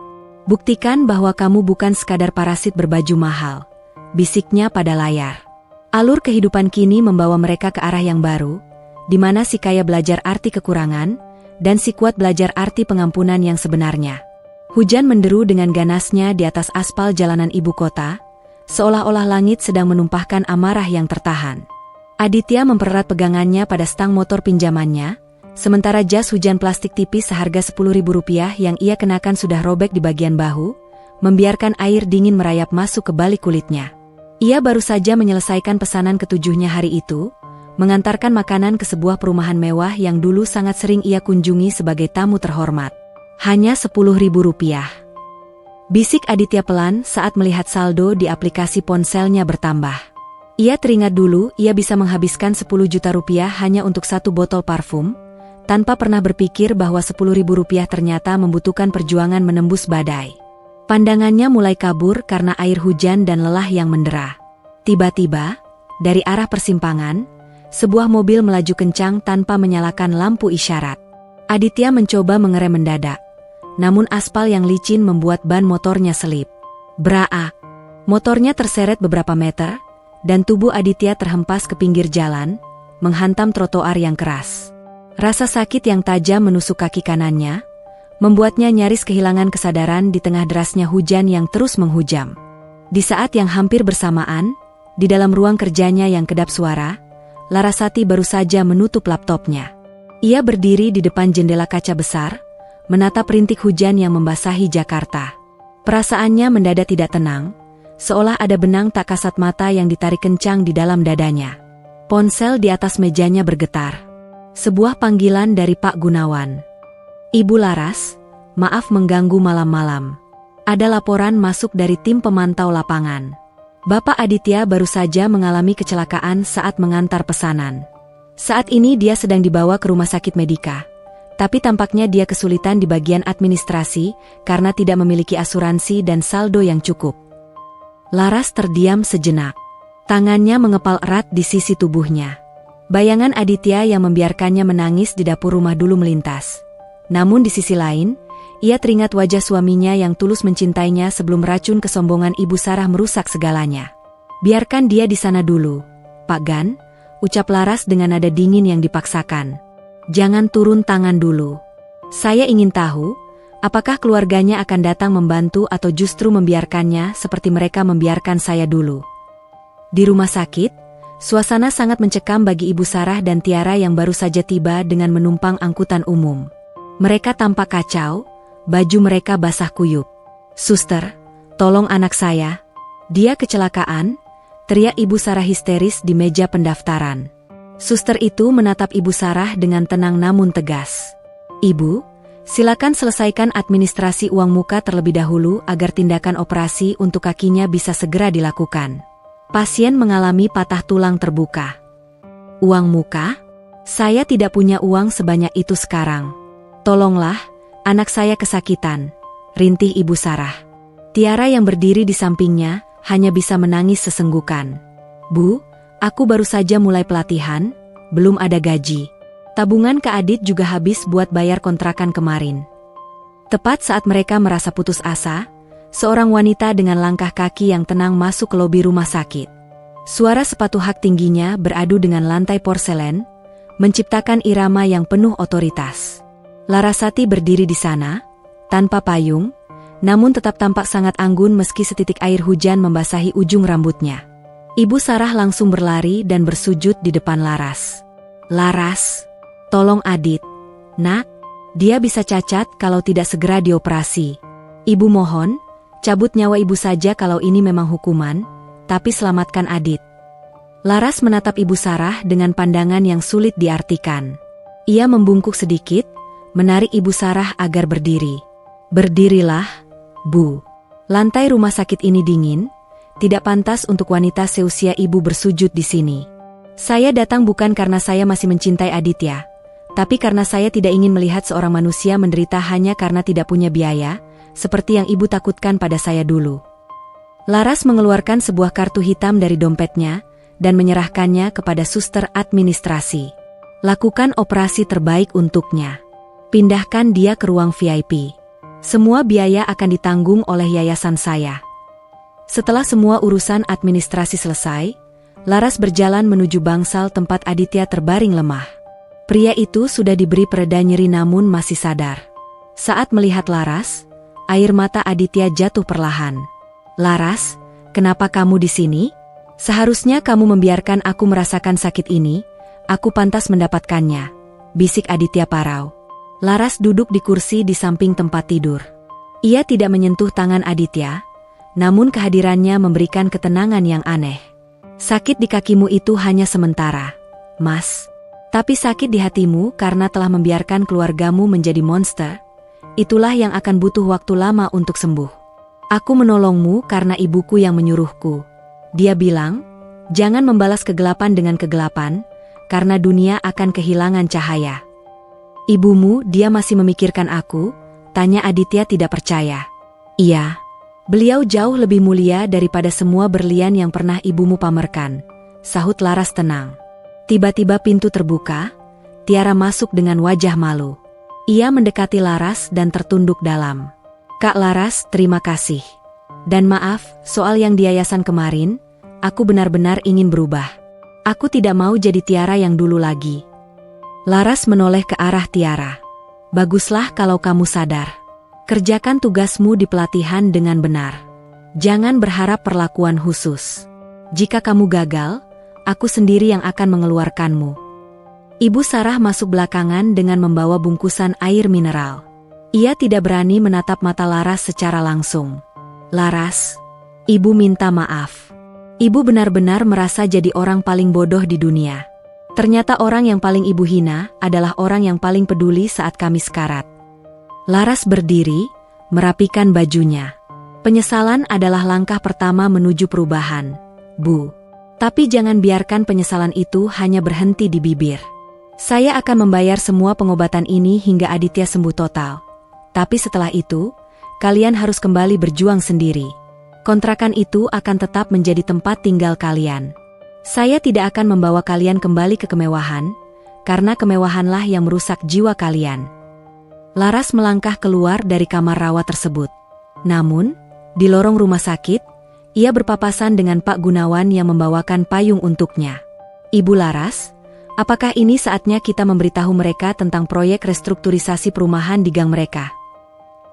Buktikan bahwa kamu bukan sekadar parasit berbaju mahal, bisiknya pada layar. Alur kehidupan kini membawa mereka ke arah yang baru, di mana si kaya belajar arti kekurangan, dan si kuat belajar arti pengampunan yang sebenarnya. Hujan menderu dengan ganasnya di atas aspal jalanan ibu kota, seolah-olah langit sedang menumpahkan amarah yang tertahan. Aditya mempererat pegangannya pada stang motor pinjamannya, sementara jas hujan plastik tipis seharga Rp10.000 yang ia kenakan sudah robek di bagian bahu, membiarkan air dingin merayap masuk ke balik kulitnya. Ia baru saja menyelesaikan pesanan ketujuhnya hari itu, mengantarkan makanan ke sebuah perumahan mewah yang dulu sangat sering ia kunjungi sebagai tamu terhormat. Hanya Rp10.000. Bisik Aditya pelan saat melihat saldo di aplikasi ponselnya bertambah. Ia teringat dulu ia bisa menghabiskan Rp10 juta hanya untuk satu botol parfum, tanpa pernah berpikir bahwa Rp10.000 ternyata membutuhkan perjuangan menembus badai. Pandangannya mulai kabur karena air hujan dan lelah yang mendera. Tiba-tiba, dari arah persimpangan, sebuah mobil melaju kencang tanpa menyalakan lampu isyarat. Aditya mencoba mengerem mendadak, namun aspal yang licin membuat ban motornya selip. Braa! Motornya terseret beberapa meter, dan tubuh Aditya terhempas ke pinggir jalan, menghantam trotoar yang keras. Rasa sakit yang tajam menusuk kaki kanannya, membuatnya nyaris kehilangan kesadaran di tengah derasnya hujan yang terus menghujam. Di saat yang hampir bersamaan, di dalam ruang kerjanya yang kedap suara, Larasati baru saja menutup laptopnya. Ia berdiri di depan jendela kaca besar, menatap rintik hujan yang membasahi Jakarta. Perasaannya mendadak tidak tenang, seolah ada benang tak kasat mata yang ditarik kencang di dalam dadanya. Ponsel di atas mejanya bergetar. Sebuah panggilan dari Pak Gunawan. Ibu Laras, maaf mengganggu malam-malam. Ada laporan masuk dari tim pemantau lapangan. Bapak Aditya baru saja mengalami kecelakaan saat mengantar pesanan. Saat ini dia sedang dibawa ke rumah sakit Medika. Tapi tampaknya dia kesulitan di bagian administrasi karena tidak memiliki asuransi dan saldo yang cukup. Laras terdiam sejenak. Tangannya mengepal erat di sisi tubuhnya. Bayangan Aditya yang membiarkannya menangis di dapur rumah dulu melintas. Namun di sisi lain, ia teringat wajah suaminya yang tulus mencintainya sebelum racun kesombongan Ibu Sarah merusak segalanya. Biarkan dia di sana dulu, Pak Gan, ucap Laras dengan nada dingin yang dipaksakan. Jangan turun tangan dulu. Saya ingin tahu, apakah keluarganya akan datang membantu atau justru membiarkannya seperti mereka membiarkan saya dulu. Di rumah sakit, suasana sangat mencekam bagi Ibu Sarah dan Tiara yang baru saja tiba dengan menumpang angkutan umum. Mereka tampak kacau, baju mereka basah kuyup. Suster, tolong anak saya. Dia kecelakaan, teriak Ibu Sarah histeris di meja pendaftaran. Suster itu menatap Ibu Sarah dengan tenang namun tegas. Ibu, silakan selesaikan administrasi uang muka terlebih dahulu agar tindakan operasi untuk kakinya bisa segera dilakukan. Pasien mengalami patah tulang terbuka. Uang muka? Saya tidak punya uang sebanyak itu sekarang. Tolonglah, anak saya kesakitan, rintih Ibu Sarah. Tiara yang berdiri di sampingnya hanya bisa menangis sesenggukan. Bu, aku baru saja mulai pelatihan, belum ada gaji. Tabungan Kak Adit juga habis buat bayar kontrakan kemarin. Tepat saat mereka merasa putus asa, seorang wanita dengan langkah kaki yang tenang masuk ke lobi rumah sakit. Suara sepatu hak tingginya beradu dengan lantai porselen, menciptakan irama yang penuh otoritas. Larasati berdiri di sana, tanpa payung, namun tetap tampak sangat anggun meski setitik air hujan membasahi ujung rambutnya. Ibu Sarah langsung berlari dan bersujud di depan Laras. Laras, tolong Adit. Nak, dia bisa cacat kalau tidak segera dioperasi. Ibu mohon, cabut nyawa ibu saja kalau ini memang hukuman, tapi selamatkan Adit. Laras menatap Ibu Sarah dengan pandangan yang sulit diartikan. Ia membungkuk sedikit, menarik Ibu Sarah agar berdiri. Berdirilah, Bu. Lantai rumah sakit ini dingin, tidak pantas untuk wanita seusia ibu bersujud di sini. Saya datang bukan karena saya masih mencintai Aditya, tapi karena saya tidak ingin melihat seorang manusia menderita hanya karena tidak punya biaya, seperti yang ibu takutkan pada saya dulu. Laras mengeluarkan sebuah kartu hitam dari dompetnya, dan menyerahkannya kepada suster administrasi. Lakukan operasi terbaik untuknya. Pindahkan dia ke ruang VIP. Semua biaya akan ditanggung oleh yayasan saya. Setelah semua urusan administrasi selesai, Laras berjalan menuju bangsal tempat Aditya terbaring lemah. Pria itu sudah diberi pereda nyeri namun masih sadar. Saat melihat Laras, air mata Aditya jatuh perlahan. "Laras, kenapa kamu di sini? Seharusnya kamu membiarkan aku merasakan sakit ini, aku pantas mendapatkannya," bisik Aditya parau. Laras duduk di kursi di samping tempat tidur. Ia tidak menyentuh tangan Aditya, namun kehadirannya memberikan ketenangan yang aneh. "Sakit di kakimu itu hanya sementara, Mas. Tapi sakit di hatimu karena telah membiarkan keluargamu menjadi monster. Itulah yang akan butuh waktu lama untuk sembuh. Aku menolongmu karena ibuku yang menyuruhku. Dia bilang, jangan membalas kegelapan dengan kegelapan, karena dunia akan kehilangan cahaya." "Ibumu, dia masih memikirkan aku?" tanya Aditya tidak percaya. "Iya. Beliau jauh lebih mulia daripada semua berlian yang pernah ibumu pamerkan," sahut Laras tenang. Tiba-tiba pintu terbuka, Tiara masuk dengan wajah malu. Ia mendekati Laras dan tertunduk dalam. "Kak Laras, terima kasih. Dan maaf, soal yang di yayasan kemarin, aku benar-benar ingin berubah. Aku tidak mau jadi Tiara yang dulu lagi." Laras menoleh ke arah Tiara. "Baguslah kalau kamu sadar. Kerjakan tugasmu di pelatihan dengan benar. Jangan berharap perlakuan khusus. Jika kamu gagal, aku sendiri yang akan mengeluarkanmu." Ibu Sarah masuk belakangan dengan membawa bungkusan air mineral. Ia tidak berani menatap mata Laras secara langsung. "Laras, ibu minta maaf. Ibu benar-benar merasa jadi orang paling bodoh di dunia. Ternyata orang yang paling ibu hina adalah orang yang paling peduli saat kami sekarat." Laras berdiri, merapikan bajunya. "Penyesalan adalah langkah pertama menuju perubahan, Bu. Tapi jangan biarkan penyesalan itu hanya berhenti di bibir. Saya akan membayar semua pengobatan ini hingga Aditya sembuh total. Tapi setelah itu, kalian harus kembali berjuang sendiri. Kontrakan itu akan tetap menjadi tempat tinggal kalian. Saya tidak akan membawa kalian kembali ke kemewahan, karena kemewahanlah yang merusak jiwa kalian." Laras melangkah keluar dari kamar rawat tersebut. Namun, di lorong rumah sakit, ia berpapasan dengan Pak Gunawan yang membawakan payung untuknya. "Ibu Laras, apakah ini saatnya kita memberitahu mereka tentang proyek restrukturisasi perumahan di gang mereka?"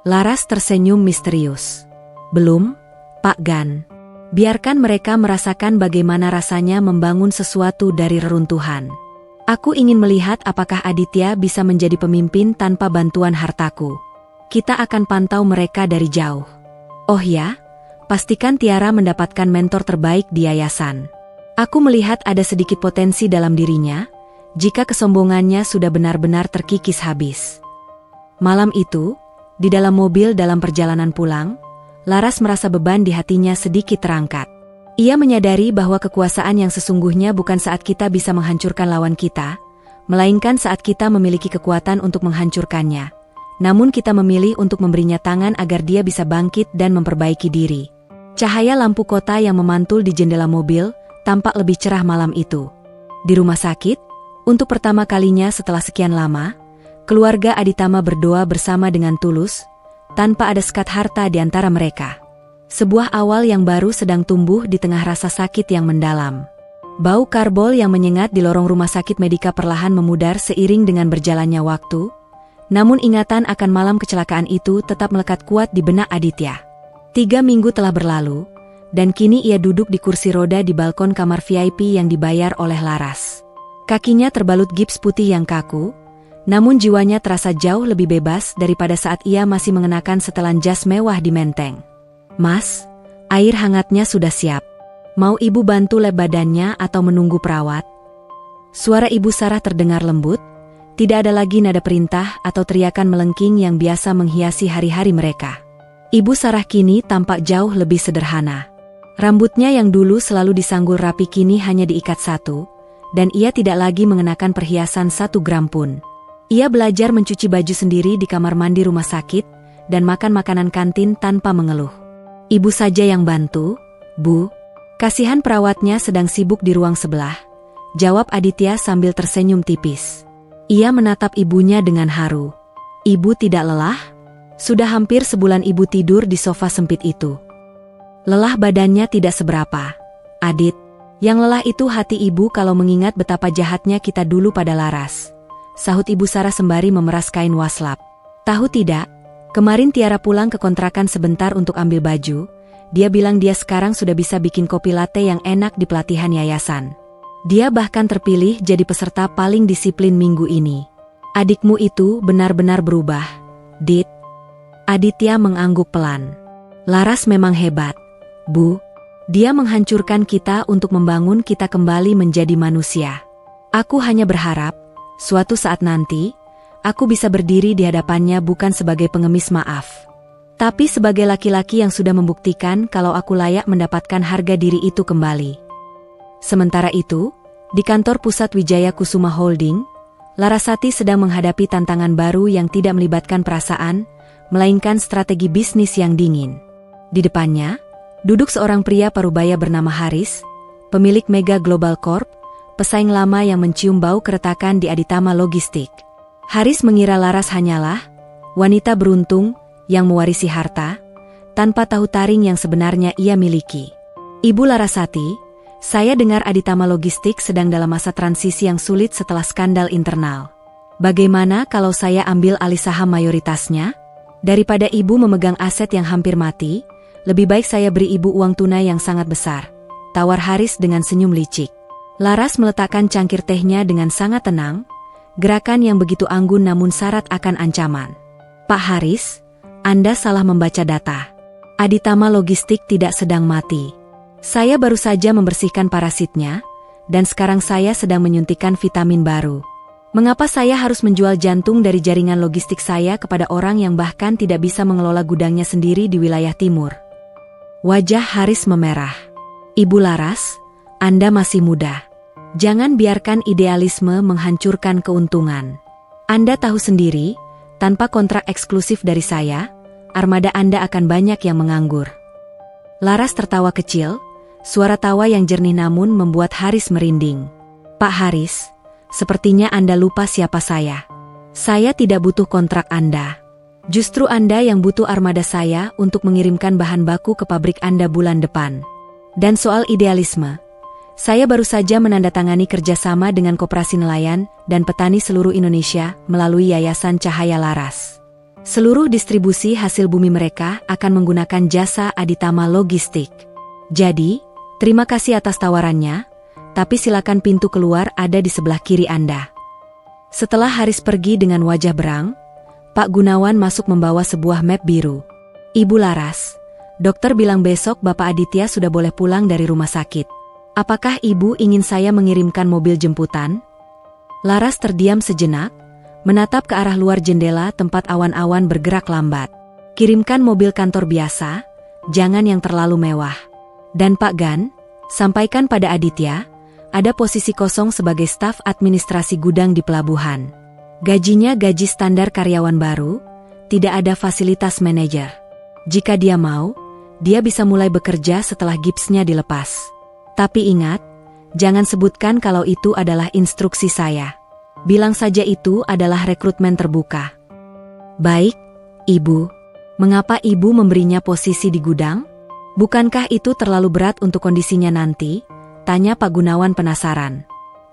Laras tersenyum misterius. "Belum, Pak Gan. Biarkan mereka merasakan bagaimana rasanya membangun sesuatu dari reruntuhan. Aku ingin melihat apakah Aditya bisa menjadi pemimpin tanpa bantuan hartaku. Kita akan pantau mereka dari jauh. Oh ya, pastikan Tiara mendapatkan mentor terbaik di yayasan. Aku melihat ada sedikit potensi dalam dirinya, jika kesombongannya sudah benar-benar terkikis habis." Malam itu, di dalam mobil dalam perjalanan pulang, Laras merasa beban di hatinya sedikit terangkat. Ia menyadari bahwa kekuasaan yang sesungguhnya bukan saat kita bisa menghancurkan lawan kita, melainkan saat kita memiliki kekuatan untuk menghancurkannya. Namun kita memilih untuk memberinya tangan agar dia bisa bangkit dan memperbaiki diri. Cahaya lampu kota yang memantul di jendela mobil tampak lebih cerah malam itu. Di rumah sakit, untuk pertama kalinya setelah sekian lama, keluarga Aditama berdoa bersama dengan tulus, tanpa ada sekat harta di antara mereka. Sebuah awal yang baru sedang tumbuh di tengah rasa sakit yang mendalam. Bau karbol yang menyengat di lorong rumah sakit Medika perlahan memudar seiring dengan berjalannya waktu, namun ingatan akan malam kecelakaan itu tetap melekat kuat di benak Aditya. 3 minggu telah berlalu, dan kini ia duduk di kursi roda di balkon kamar VIP yang dibayar oleh Laras. Kakinya terbalut gips putih yang kaku, namun jiwanya terasa jauh lebih bebas daripada saat ia masih mengenakan setelan jas mewah di Menteng. "Mas, air hangatnya sudah siap. Mau ibu bantu lap badannya atau menunggu perawat?" Suara ibu Sarah terdengar lembut, tidak ada lagi nada perintah atau teriakan melengking yang biasa menghiasi hari-hari mereka. Ibu Sarah kini tampak jauh lebih sederhana. Rambutnya yang dulu selalu disanggul rapi kini hanya diikat satu, dan ia tidak lagi mengenakan perhiasan 1 gram pun. Ia belajar mencuci baju sendiri di kamar mandi rumah sakit, dan makan makanan kantin tanpa mengeluh. "Ibu saja yang bantu, Bu." "Kasihan perawatnya sedang sibuk di ruang sebelah," jawab Aditya sambil tersenyum tipis. Ia menatap ibunya dengan haru. Ibu tidak lelah? Sudah hampir sebulan ibu tidur di sofa sempit itu. Lelah badannya tidak seberapa, Adit. Yang lelah itu hati ibu kalau mengingat betapa jahatnya kita dulu pada Laras, sahut Ibu Sarah sembari memeras kain waslap. Tahu tidak, kemarin Tiara pulang ke kontrakan sebentar untuk ambil baju. Dia bilang dia sekarang sudah bisa bikin kopi latte yang enak di pelatihan yayasan. Dia bahkan terpilih jadi peserta paling disiplin minggu ini. Adikmu itu benar-benar berubah, Dit. Aditya mengangguk pelan. Laras memang hebat, Bu. Dia menghancurkan kita untuk membangun kita kembali menjadi manusia. Aku hanya berharap, suatu saat nanti, aku bisa berdiri di hadapannya bukan sebagai pengemis maaf, tapi sebagai laki-laki yang sudah membuktikan kalau aku layak mendapatkan harga diri itu kembali. Sementara itu, di kantor pusat Wijaya Kusuma Holding, Larasati sedang menghadapi tantangan baru yang tidak melibatkan perasaan, melainkan strategi bisnis yang dingin. Di depannya, duduk seorang pria parubaya bernama Haris, pemilik Mega Global Corp, pesaing lama yang mencium bau keretakan di Aditama Logistik. Haris mengira Laras hanyalah wanita beruntung yang mewarisi harta, tanpa tahu taring yang sebenarnya ia miliki. Ibu Larasati, saya dengar Aditama Logistik sedang dalam masa transisi yang sulit setelah skandal internal. Bagaimana kalau saya ambil alih saham mayoritasnya? Daripada ibu memegang aset yang hampir mati, lebih baik saya beri ibu uang tunai yang sangat besar, tawar Haris dengan senyum licik. Laras meletakkan cangkir tehnya dengan sangat tenang, gerakan yang begitu anggun namun syarat akan ancaman. Pak Haris, Anda salah membaca data. Aditama Logistik tidak sedang mati. Saya baru saja membersihkan parasitnya, dan sekarang saya sedang menyuntikkan vitamin baru. Mengapa saya harus menjual jantung dari jaringan logistik saya kepada orang yang bahkan tidak bisa mengelola gudangnya sendiri di wilayah timur? Wajah Haris memerah. Ibu Laras, Anda masih muda. Jangan biarkan idealisme menghancurkan keuntungan. Anda tahu sendiri, tanpa kontrak eksklusif dari saya, armada Anda akan banyak yang menganggur. Laras tertawa kecil, suara tawa yang jernih namun membuat Haris merinding. Pak Haris, sepertinya Anda lupa siapa saya. Saya tidak butuh kontrak Anda. Justru Anda yang butuh armada saya untuk mengirimkan bahan baku ke pabrik Anda bulan depan. Dan soal idealisme, saya baru saja menandatangani kerjasama dengan Koperasi Nelayan dan Petani seluruh Indonesia melalui Yayasan Cahaya Laras. Seluruh distribusi hasil bumi mereka akan menggunakan jasa Aditama Logistik. Jadi, terima kasih atas tawarannya, tapi silakan pintu keluar ada di sebelah kiri Anda. Setelah Haris pergi dengan wajah berang, Pak Gunawan masuk membawa sebuah map biru. Ibu Laras, dokter bilang besok Bapak Aditya sudah boleh pulang dari rumah sakit. Apakah Ibu ingin saya mengirimkan mobil jemputan? Laras terdiam sejenak, menatap ke arah luar jendela tempat awan-awan bergerak lambat. Kirimkan mobil kantor biasa, jangan yang terlalu mewah. Dan Pak Gan, sampaikan pada Aditya, ada posisi kosong sebagai staf administrasi gudang di pelabuhan. Gajinya gaji standar karyawan baru, tidak ada fasilitas manajer. Jika dia mau, dia bisa mulai bekerja setelah gipsnya dilepas. Tapi ingat, jangan sebutkan kalau itu adalah instruksi saya. Bilang saja itu adalah rekrutmen terbuka. Baik, Ibu. Mengapa Ibu memberinya posisi di gudang? Bukankah itu terlalu berat untuk kondisinya nanti? Tanya Pak Gunawan penasaran.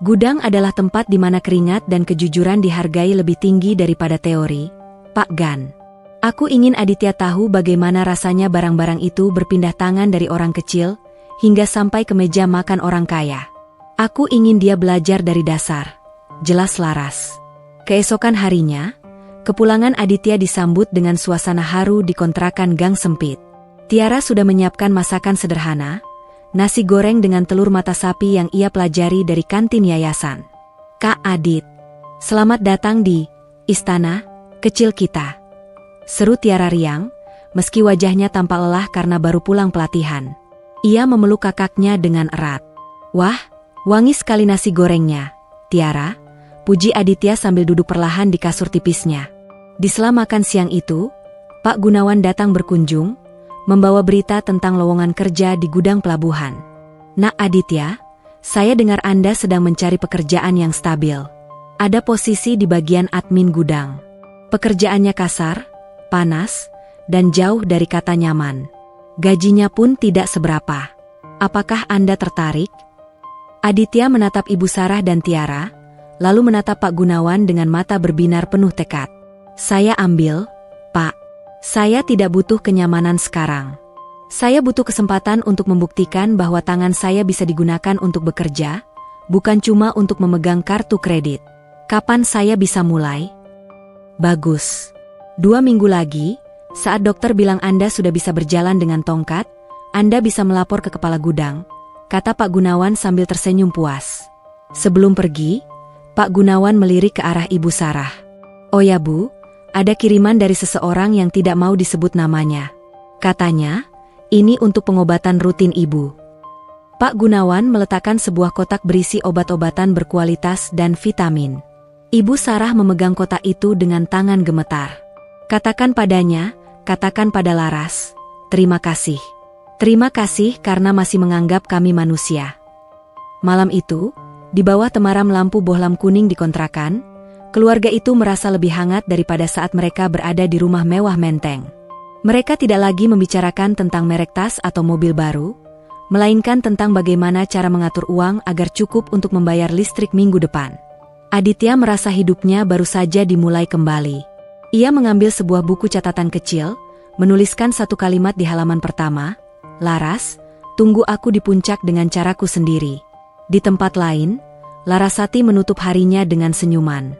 Gudang adalah tempat di mana keringat dan kejujuran dihargai lebih tinggi daripada teori, Pak Gan. Aku ingin Aditya tahu bagaimana rasanya barang-barang itu berpindah tangan dari orang kecil, hingga sampai ke meja makan orang kaya. Aku ingin dia belajar dari dasar. Jelas Laras. Keesokan harinya, kepulangan Aditya disambut dengan suasana haru di kontrakan gang sempit. Tiara sudah menyiapkan masakan sederhana, nasi goreng dengan telur mata sapi yang ia pelajari dari kantin yayasan. Kak Adit, selamat datang di istana kecil kita. Seru Tiara riang, meski wajahnya tampak lelah karena baru pulang pelatihan. Ia memeluk kakaknya dengan erat. Wah, wangi sekali nasi gorengnya, Tiara, puji Aditya sambil duduk perlahan di kasur tipisnya. Di sela makan siang itu, Pak Gunawan datang berkunjung, membawa berita tentang lowongan kerja di gudang pelabuhan. Nak Aditya, saya dengar Anda sedang mencari pekerjaan yang stabil. Ada posisi di bagian admin gudang. Pekerjaannya kasar, panas, dan jauh dari kata nyaman. Gajinya pun tidak seberapa. Apakah Anda tertarik? Aditya menatap Ibu Sarah dan Tiara, lalu menatap Pak Gunawan dengan mata berbinar penuh tekad. Saya ambil, Pak. Saya tidak butuh kenyamanan sekarang. Saya butuh kesempatan untuk membuktikan bahwa tangan saya bisa digunakan untuk bekerja, bukan cuma untuk memegang kartu kredit. Kapan saya bisa mulai? Bagus. 2 minggu lagi, saat dokter bilang Anda sudah bisa berjalan dengan tongkat, Anda bisa melapor ke kepala gudang, kata Pak Gunawan sambil tersenyum puas. Sebelum pergi, Pak Gunawan melirik ke arah Ibu Sarah. Oh ya Bu, ada kiriman dari seseorang yang tidak mau disebut namanya. Katanya, ini untuk pengobatan rutin Ibu. Pak Gunawan meletakkan sebuah kotak berisi obat-obatan berkualitas dan vitamin. Ibu Sarah memegang kotak itu dengan tangan gemetar. Katakan padanya, katakan pada Laras, terima kasih. Terima kasih karena masih menganggap kami manusia. Malam itu, di bawah temaram lampu bohlam kuning di kontrakan, keluarga itu merasa lebih hangat daripada saat mereka berada di rumah mewah menteng. Mereka tidak lagi membicarakan tentang merek tas atau mobil baru, melainkan tentang bagaimana cara mengatur uang agar cukup untuk membayar listrik minggu depan. Aditya merasa hidupnya baru saja dimulai kembali. Ia mengambil sebuah buku catatan kecil, menuliskan satu kalimat di halaman pertama, Laras, tunggu aku di puncak dengan caraku sendiri. Di tempat lain, Larasati menutup harinya dengan senyuman.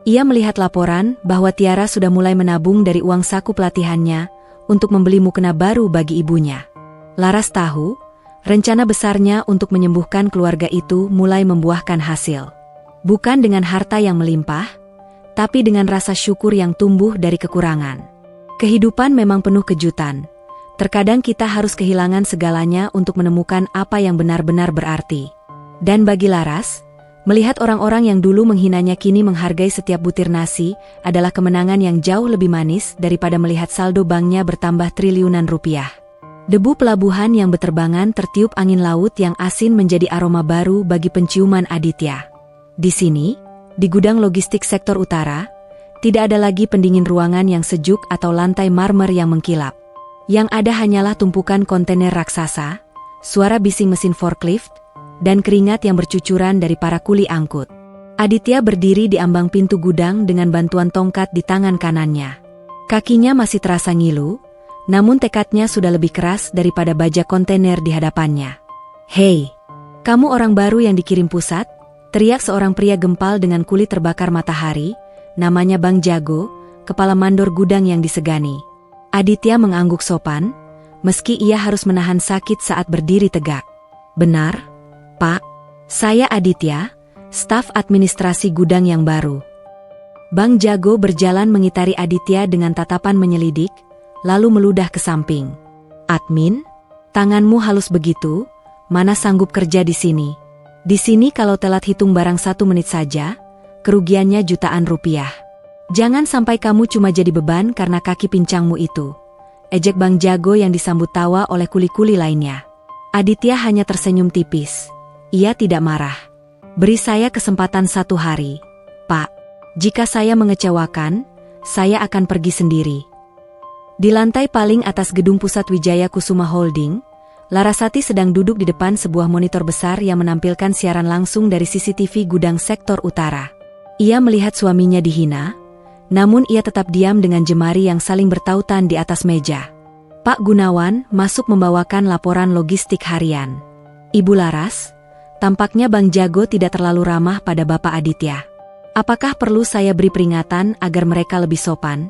Ia melihat laporan bahwa Tiara sudah mulai menabung dari uang saku pelatihannya untuk membeli mukena baru bagi ibunya. Laras tahu, rencana besarnya untuk menyembuhkan keluarga itu mulai membuahkan hasil. Bukan dengan harta yang melimpah, tapi dengan rasa syukur yang tumbuh dari kekurangan. Kehidupan memang penuh kejutan. Terkadang kita harus kehilangan segalanya untuk menemukan apa yang benar-benar berarti. Dan bagi Laras, melihat orang-orang yang dulu menghinanya kini menghargai setiap butir nasi adalah kemenangan yang jauh lebih manis daripada melihat saldo banknya bertambah triliunan rupiah. Debu pelabuhan yang beterbangan tertiup angin laut yang asin menjadi aroma baru bagi penciuman Aditya. Di sini, di gudang logistik sektor utara, tidak ada lagi pendingin ruangan yang sejuk atau lantai marmer yang mengkilap. Yang ada hanyalah tumpukan kontainer raksasa, suara bising mesin forklift, dan keringat yang bercucuran dari para kuli angkut. Aditya berdiri di ambang pintu gudang dengan bantuan tongkat di tangan kanannya. Kakinya masih terasa ngilu, namun tekadnya sudah lebih keras daripada baja kontainer di hadapannya. Hei, kamu orang baru yang dikirim pusat? Teriak seorang pria gempal dengan kulit terbakar matahari, namanya Bang Jago, kepala mandor gudang yang disegani. Aditya mengangguk sopan, meski ia harus menahan sakit saat berdiri tegak. Benar, Pak. Saya Aditya, staf administrasi gudang yang baru. Bang Jago berjalan mengitari Aditya dengan tatapan menyelidik, lalu meludah ke samping. Admin, tanganmu halus begitu, mana sanggup kerja di sini? Di sini kalau telat hitung barang 1 menit saja, kerugiannya jutaan rupiah. Jangan sampai kamu cuma jadi beban karena kaki pincangmu itu. Ejek Bang Jago yang disambut tawa oleh kuli-kuli lainnya. Aditya hanya tersenyum tipis. Ia tidak marah. Beri saya kesempatan 1 hari, Pak. Jika saya mengecewakan, saya akan pergi sendiri. Di lantai paling atas gedung pusat Wijaya Kusuma Holding, Larasati sedang duduk di depan sebuah monitor besar yang menampilkan siaran langsung dari CCTV gudang sektor utara. Ia melihat suaminya dihina, namun ia tetap diam dengan jemari yang saling bertautan di atas meja. Pak Gunawan masuk membawakan laporan logistik harian. Ibu Laras, tampaknya Bang Jago tidak terlalu ramah pada Bapak Aditya. Apakah perlu saya beri peringatan agar mereka lebih sopan?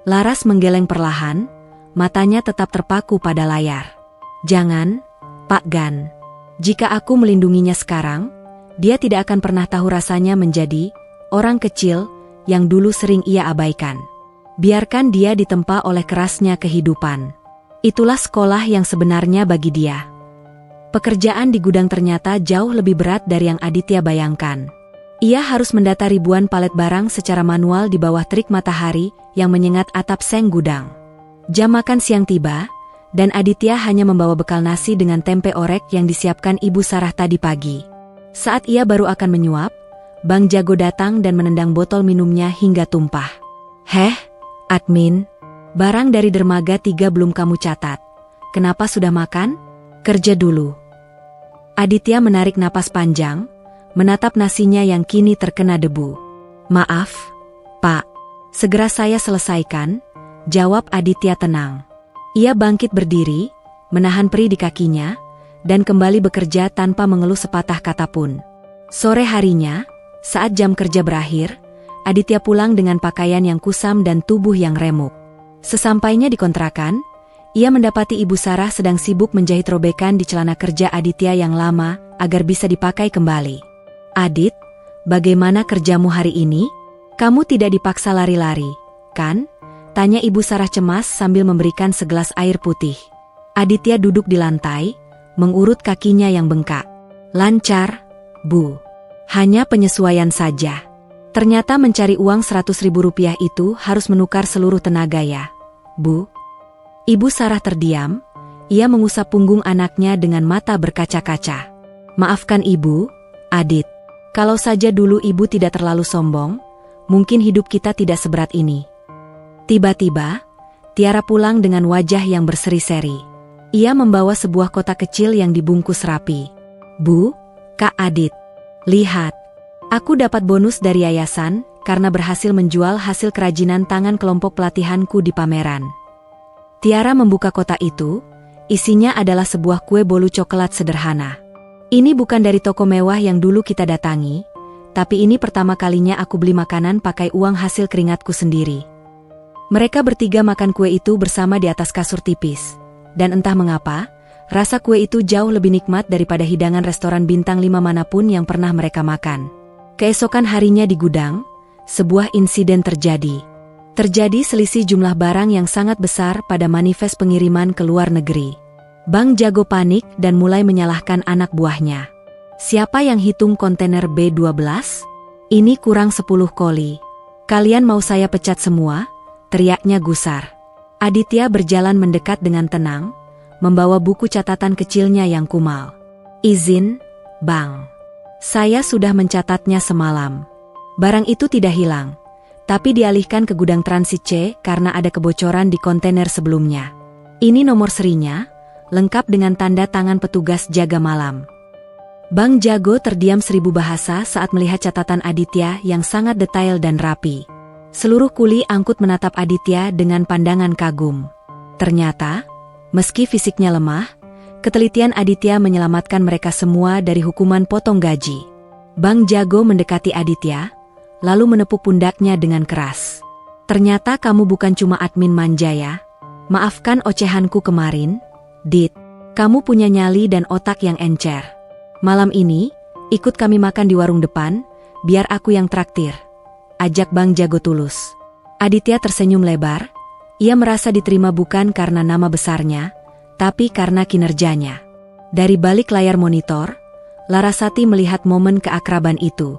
Laras menggeleng perlahan, matanya tetap terpaku pada layar. Jangan, Pak Gan. Jika aku melindunginya sekarang, dia tidak akan pernah tahu rasanya menjadi orang kecil yang dulu sering ia abaikan. Biarkan dia ditempa oleh kerasnya kehidupan. Itulah sekolah yang sebenarnya bagi dia. Pekerjaan di gudang ternyata jauh lebih berat dari yang Aditya bayangkan. Ia harus mendata ribuan palet barang secara manual di bawah terik matahari yang menyengat atap seng gudang. Jam makan siang tiba, dan Aditya hanya membawa bekal nasi dengan tempe orek yang disiapkan Ibu Sarah tadi pagi. Saat ia baru akan menyuap, Bang Jago datang dan menendang botol minumnya hingga tumpah. Heh, admin, barang dari dermaga 3 belum kamu catat. Kenapa sudah makan? Kerja dulu. Aditya menarik napas panjang, menatap nasinya yang kini terkena debu. Maaf, Pak. Segera saya selesaikan, jawab Aditya tenang. Ia bangkit berdiri, menahan peri di kakinya, dan kembali bekerja tanpa mengeluh sepatah kata pun. Sore harinya, saat jam kerja berakhir, Aditya pulang dengan pakaian yang kusam dan tubuh yang remuk. Sesampainya di kontrakan, ia mendapati Ibu Sarah sedang sibuk menjahit robekan di celana kerja Aditya yang lama agar bisa dipakai kembali. Adit, bagaimana kerjamu hari ini? Kamu tidak dipaksa lari-lari, kan? Tanya Ibu Sarah cemas sambil memberikan segelas air putih. Aditya duduk di lantai, mengurut kakinya yang bengkak. Lancar, Bu. Hanya penyesuaian saja. Ternyata mencari uang 100.000 rupiah itu harus menukar seluruh tenaga ya, Bu. Ibu Sarah terdiam, ia mengusap punggung anaknya dengan mata berkaca-kaca. Maafkan Ibu, Adit. Kalau saja dulu Ibu tidak terlalu sombong, mungkin hidup kita tidak seberat ini. Tiba-tiba, Tiara pulang dengan wajah yang berseri-seri. Ia membawa sebuah kotak kecil yang dibungkus rapi. Bu, Kak Adit, lihat. Aku dapat bonus dari yayasan karena berhasil menjual hasil kerajinan tangan kelompok pelatihanku di pameran. Tiara membuka kotak itu, isinya adalah sebuah kue bolu coklat sederhana. Ini bukan dari toko mewah yang dulu kita datangi, tapi ini pertama kalinya aku beli makanan pakai uang hasil keringatku sendiri. Mereka bertiga makan kue itu bersama di atas kasur tipis, dan entah mengapa, rasa kue itu jauh lebih nikmat daripada hidangan restoran bintang 5 manapun yang pernah mereka makan. Keesokan harinya di gudang, sebuah insiden terjadi. Terjadi selisih jumlah barang yang sangat besar pada manifest pengiriman ke luar negeri. Bang Jago panik dan mulai menyalahkan anak buahnya. Siapa yang hitung kontainer B12? Ini kurang 10 koli. Kalian mau saya pecat semua? Teriaknya gusar. Aditya berjalan mendekat dengan tenang, membawa buku catatan kecilnya yang kumal. Izin, Bang. Saya sudah mencatatnya semalam. Barang itu tidak hilang, tapi dialihkan ke gudang Transit C karena ada kebocoran di kontainer sebelumnya. Ini nomor serinya, lengkap dengan tanda tangan petugas jaga malam. Bang Jago terdiam 1000 bahasa saat melihat catatan Aditya yang sangat detail dan rapi. Seluruh kuli angkut menatap Aditya dengan pandangan kagum. Ternyata, meski fisiknya lemah, ketelitian Aditya menyelamatkan mereka semua dari hukuman potong gaji. Bang Jago mendekati Aditya, lalu menepuk pundaknya dengan keras. Ternyata kamu bukan cuma admin manja ya. Maafkan ocehanku kemarin, Dit. Kamu punya nyali dan otak yang encer. Malam ini, ikut kami makan di warung depan, biar aku yang traktir. Ajak Bang Jago tulus. Aditya tersenyum lebar, ia merasa diterima bukan karena nama besarnya, tapi karena kinerjanya. Dari balik layar monitor, Larasati melihat momen keakraban itu.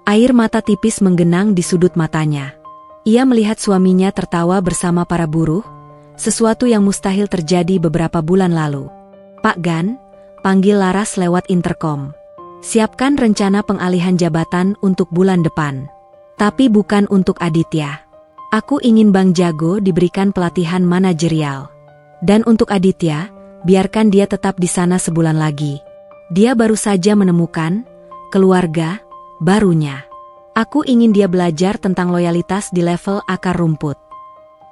Air mata tipis menggenang di sudut matanya. Ia melihat suaminya tertawa bersama para buruh, sesuatu yang mustahil terjadi beberapa bulan lalu. Pak Gan, panggil Laras lewat interkom. Siapkan rencana pengalihan jabatan untuk bulan depan. Tapi bukan untuk Aditya. Aku ingin Bang Jago diberikan pelatihan manajerial. Dan untuk Aditya, biarkan dia tetap di sana sebulan lagi. Dia baru saja menemukan keluarga barunya. Aku ingin dia belajar tentang loyalitas di level akar rumput.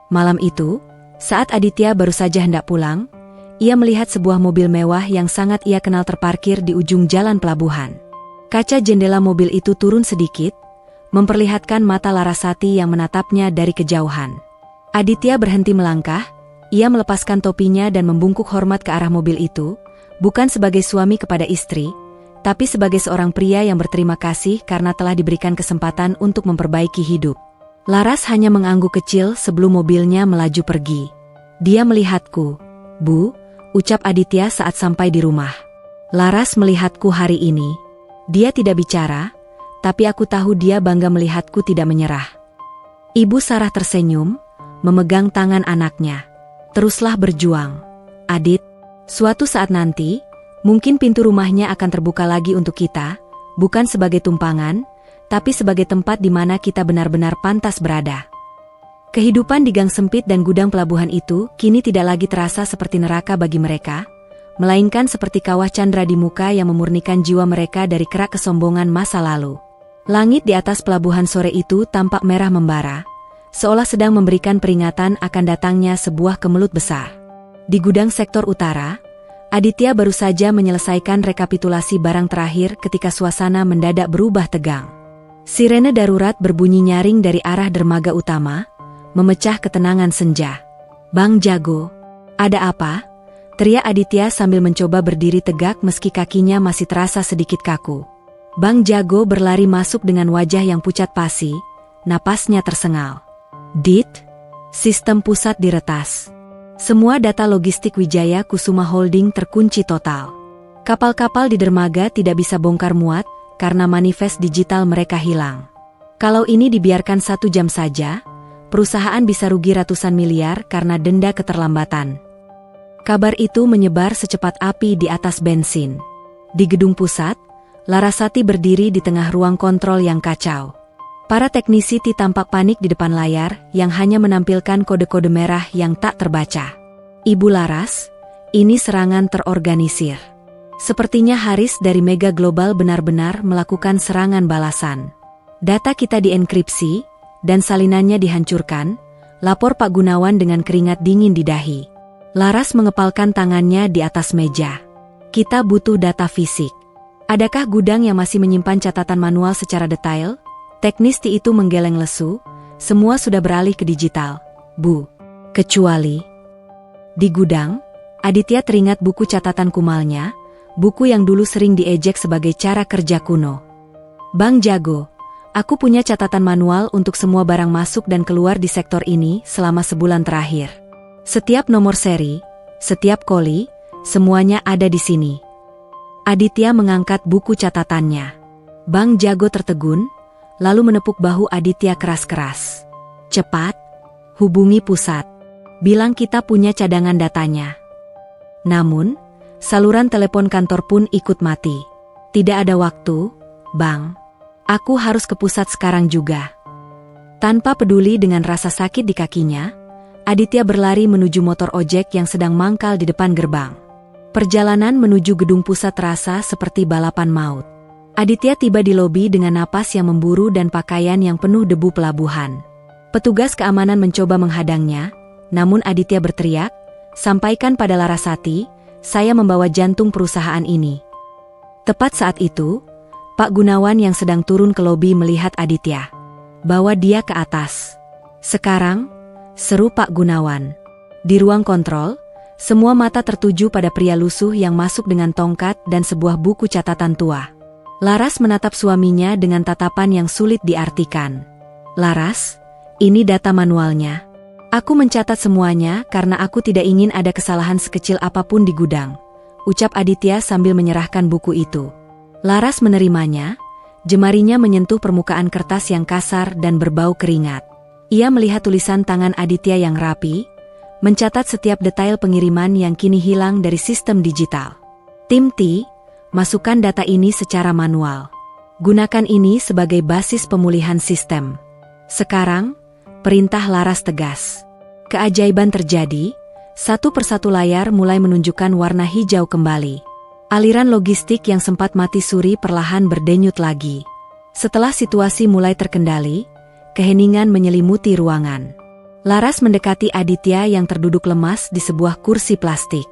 Malam itu, saat Aditya baru saja hendak pulang, ia melihat sebuah mobil mewah yang sangat ia kenal terparkir di ujung jalan pelabuhan. Kaca jendela mobil itu turun sedikit, memperlihatkan mata Larasati yang menatapnya dari kejauhan. Aditya berhenti melangkah. Ia melepaskan topinya dan membungkuk hormat ke arah mobil itu, bukan sebagai suami kepada istri, tapi sebagai seorang pria yang berterima kasih karena telah diberikan kesempatan untuk memperbaiki hidup. Laras hanya mengangguk kecil sebelum mobilnya melaju pergi. Dia melihatku, Bu, ucap Aditya saat sampai di rumah. Laras melihatku hari ini. Dia tidak bicara, tapi aku tahu dia bangga melihatku tidak menyerah. Ibu Sarah tersenyum, memegang tangan anaknya. Teruslah berjuang, Adit. Suatu saat nanti, mungkin pintu rumahnya akan terbuka lagi untuk kita, bukan sebagai tumpangan, tapi sebagai tempat di mana kita benar-benar pantas berada. Kehidupan di gang sempit dan gudang pelabuhan itu kini tidak lagi terasa seperti neraka bagi mereka, melainkan seperti kawah candra di muka yang memurnikan jiwa mereka dari kerak kesombongan masa lalu. Langit di atas pelabuhan sore itu tampak merah membara, seolah sedang memberikan peringatan akan datangnya sebuah kemelut besar. Di gudang sektor utara, Aditya baru saja menyelesaikan rekapitulasi barang terakhir ketika suasana mendadak berubah tegang. Sirene darurat berbunyi nyaring dari arah dermaga utama, memecah ketenangan senja. "Bang Jago, ada apa?" teriak Aditya sambil mencoba berdiri tegak meski kakinya masih terasa sedikit kaku. Bang Jago berlari masuk dengan wajah yang pucat pasi, napasnya tersengal. "Dit, sistem pusat diretas. Semua data logistik Wijaya Kusuma Holding terkunci total. Kapal-kapal di dermaga tidak bisa bongkar muat karena manifest digital mereka hilang. Kalau ini dibiarkan 1 jam saja, perusahaan bisa rugi ratusan miliar karena denda keterlambatan." Kabar itu menyebar secepat api di atas bensin. Di gedung pusat, Larasati berdiri di tengah ruang kontrol yang kacau. Para teknisi tampak panik di depan layar yang hanya menampilkan kode-kode merah yang tak terbaca. "Ibu Laras, ini serangan terorganisir. Sepertinya Haris dari Mega Global benar-benar melakukan serangan balasan. Data kita dienkripsi dan salinannya dihancurkan," lapor Pak Gunawan dengan keringat dingin di dahi. Laras mengepalkan tangannya di atas meja. "Kita butuh data fisik. Adakah gudang yang masih menyimpan catatan manual secara detail?" Teknis itu menggeleng lesu. "Semua sudah beralih ke digital, Bu. Kecuali..." Di gudang, Aditya teringat buku catatan kumalnya, buku yang dulu sering diejek sebagai cara kerja kuno. "Bang Jago, aku punya catatan manual untuk semua barang masuk dan keluar di sektor ini selama sebulan terakhir. Setiap nomor seri, setiap koli, semuanya ada di sini." Aditya mengangkat buku catatannya. Bang Jago tertegun, lalu menepuk bahu Aditya keras-keras. "Cepat, hubungi pusat. Bilang kita punya cadangan datanya." Namun, saluran telepon kantor pun ikut mati. "Tidak ada waktu, Bang. Aku harus ke pusat sekarang juga." Tanpa peduli dengan rasa sakit di kakinya, Aditya berlari menuju motor ojek yang sedang mangkal di depan gerbang. Perjalanan menuju gedung pusat terasa seperti balapan maut. Aditya tiba di lobi dengan napas yang memburu dan pakaian yang penuh debu pelabuhan. Petugas keamanan mencoba menghadangnya, namun Aditya berteriak, "Sampaikan pada Larasati, saya membawa jantung perusahaan ini." Tepat saat itu, Pak Gunawan yang sedang turun ke lobi melihat Aditya. "Bawa dia ke atas sekarang," seru Pak Gunawan. Di ruang kontrol, semua mata tertuju pada pria lusuh yang masuk dengan tongkat dan sebuah buku catatan tua. Laras menatap suaminya dengan tatapan yang sulit diartikan. "Laras, ini data manualnya. Aku mencatat semuanya karena aku tidak ingin ada kesalahan sekecil apapun di gudang," ucap Aditya sambil menyerahkan buku itu. Laras menerimanya, jemarinya menyentuh permukaan kertas yang kasar dan berbau keringat. Ia melihat tulisan tangan Aditya yang rapi, mencatat setiap detail pengiriman yang kini hilang dari sistem digital. "Tim T, masukkan data ini secara manual. Gunakan ini sebagai basis pemulihan sistem." Sekarang, perintah Laras tegas. Keajaiban terjadi, satu persatu layar mulai menunjukkan warna hijau kembali. Aliran logistik yang sempat mati suri perlahan berdenyut lagi. Setelah situasi mulai terkendali, keheningan menyelimuti ruangan. Laras mendekati Aditya yang terduduk lemas di sebuah kursi plastik.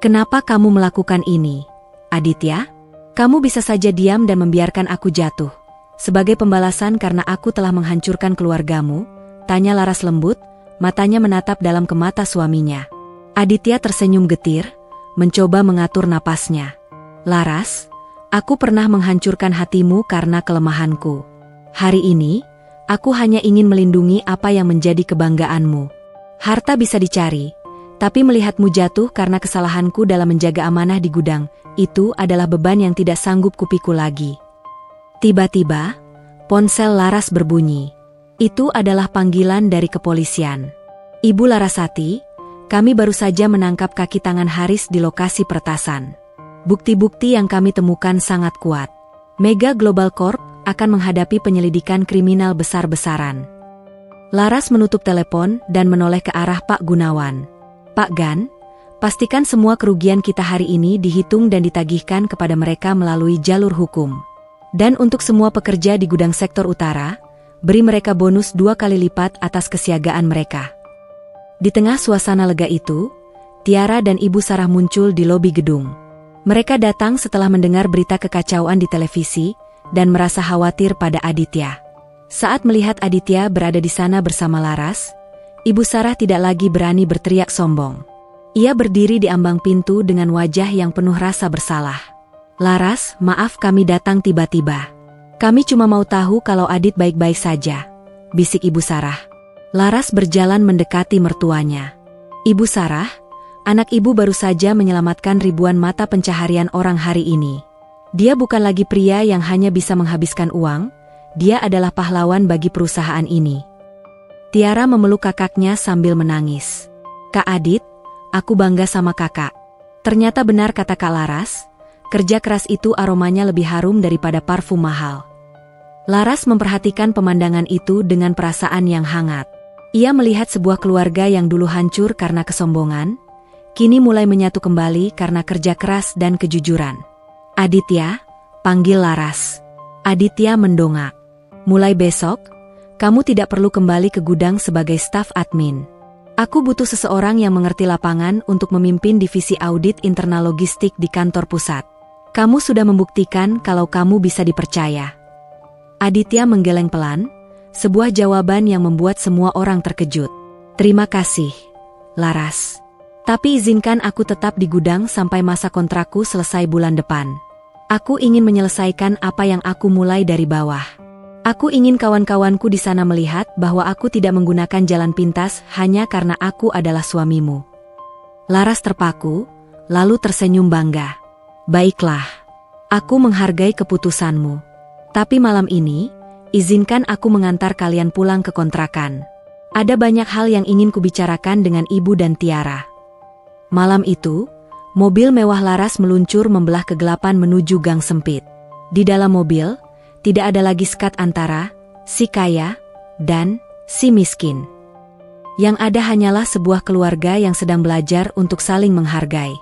"Kenapa kamu melakukan ini, Aditya? Kamu bisa saja diam dan membiarkan aku jatuh sebagai pembalasan karena aku telah menghancurkan keluargamu?" tanya Laras lembut, matanya menatap dalam ke mata suaminya. Aditya tersenyum getir, mencoba mengatur napasnya. "Laras, aku pernah menghancurkan hatimu karena kelemahanku. Hari ini, aku hanya ingin melindungi apa yang menjadi kebanggaanmu. Harta bisa dicari, tapi melihatmu jatuh karena kesalahanku dalam menjaga amanah di gudang, itu adalah beban yang tidak sanggup kupikul lagi." Tiba-tiba, ponsel Laras berbunyi. Itu adalah panggilan dari kepolisian. "Ibu Larasati, kami baru saja menangkap kaki tangan Haris di lokasi peretasan. Bukti-bukti yang kami temukan sangat kuat. Mega Global Corp akan menghadapi penyelidikan kriminal besar-besaran." Laras menutup telepon dan menoleh ke arah Pak Gunawan. Pak Gan, pastikan semua kerugian kita hari ini dihitung dan ditagihkan kepada mereka melalui jalur hukum. Dan untuk semua pekerja di gudang sektor utara, beri mereka bonus 2 kali lipat atas kesiagaan mereka. Di tengah suasana lega itu, Tiara dan Ibu Sarah muncul di lobi gedung. Mereka datang setelah mendengar berita kekacauan di televisi dan merasa khawatir pada Aditya. Saat melihat Aditya berada di sana bersama Laras, Ibu Sarah tidak lagi berani berteriak sombong. Ia berdiri di ambang pintu dengan wajah yang penuh rasa bersalah. Laras, maaf kami datang tiba-tiba. Kami cuma mau tahu kalau Adit baik-baik saja, bisik Ibu Sarah. Laras berjalan mendekati mertuanya. Ibu Sarah, anak ibu baru saja menyelamatkan ribuan mata pencaharian orang hari ini. Dia bukan lagi pria yang hanya bisa menghabiskan uang, dia adalah pahlawan bagi perusahaan ini. Tiara memeluk kakaknya sambil menangis. Kak Adit, aku bangga sama kakak. Ternyata benar kata Kak Laras, kerja keras itu aromanya lebih harum daripada parfum mahal. Laras memperhatikan pemandangan itu dengan perasaan yang hangat. Ia melihat sebuah keluarga yang dulu hancur karena kesombongan, kini mulai menyatu kembali karena kerja keras dan kejujuran. Aditya, panggil Laras. Aditya mendongak. Mulai besok, kamu tidak perlu kembali ke gudang sebagai staf admin. Aku butuh seseorang yang mengerti lapangan untuk memimpin divisi audit internal logistik di kantor pusat. Kamu sudah membuktikan kalau kamu bisa dipercaya. Aditya menggeleng pelan, sebuah jawaban yang membuat semua orang terkejut. Terima kasih, Laras. Tapi izinkan aku tetap di gudang sampai masa kontrakku selesai bulan depan. Aku ingin menyelesaikan apa yang aku mulai dari bawah. Aku ingin kawan-kawanku di sana melihat bahwa aku tidak menggunakan jalan pintas hanya karena aku adalah suamimu. Laras terpaku, lalu tersenyum bangga. Baiklah, aku menghargai keputusanmu. Tapi malam ini, izinkan aku mengantar kalian pulang ke kontrakan. Ada banyak hal yang ingin kubicarakan dengan Ibu dan Tiara. Malam itu, mobil mewah Laras meluncur membelah kegelapan menuju gang sempit. Di dalam mobil, tidak ada lagi sekat antara si kaya dan si miskin. Yang ada hanyalah sebuah keluarga yang sedang belajar untuk saling menghargai.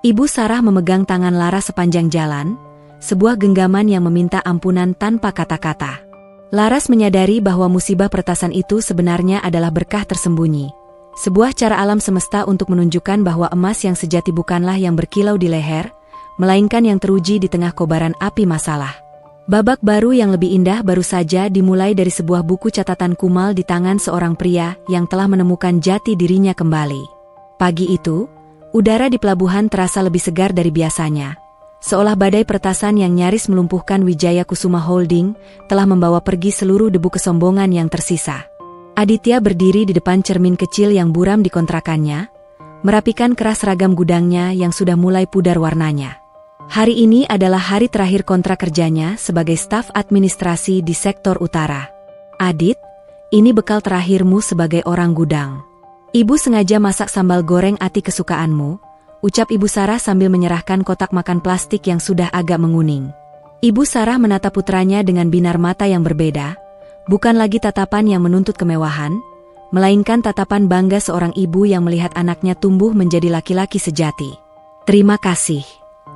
Ibu Sarah memegang tangan Laras sepanjang jalan, sebuah genggaman yang meminta ampunan tanpa kata-kata. Laras menyadari bahwa musibah peretasan itu sebenarnya adalah berkah tersembunyi. Sebuah cara alam semesta untuk menunjukkan bahwa emas yang sejati bukanlah yang berkilau di leher, melainkan yang teruji di tengah kobaran api masalah. Babak baru yang lebih indah baru saja dimulai dari sebuah buku catatan kumal di tangan seorang pria yang telah menemukan jati dirinya kembali. Pagi itu, udara di pelabuhan terasa lebih segar dari biasanya. Seolah badai peretasan yang nyaris melumpuhkan Wijaya Kusuma Holding telah membawa pergi seluruh debu kesombongan yang tersisa. Aditya berdiri di depan cermin kecil yang buram di kontrakannya, merapikan keras ragam gudangnya yang sudah mulai pudar warnanya. Hari ini adalah hari terakhir kontrak kerjanya sebagai staf administrasi di sektor utara. Adit, ini bekal terakhirmu sebagai orang gudang. Ibu sengaja masak sambal goreng ati kesukaanmu, ucap Ibu Sarah sambil menyerahkan kotak makan plastik yang sudah agak menguning. Ibu Sarah menatap putranya dengan binar mata yang berbeda, bukan lagi tatapan yang menuntut kemewahan, melainkan tatapan bangga seorang ibu yang melihat anaknya tumbuh menjadi laki-laki sejati. Terima kasih,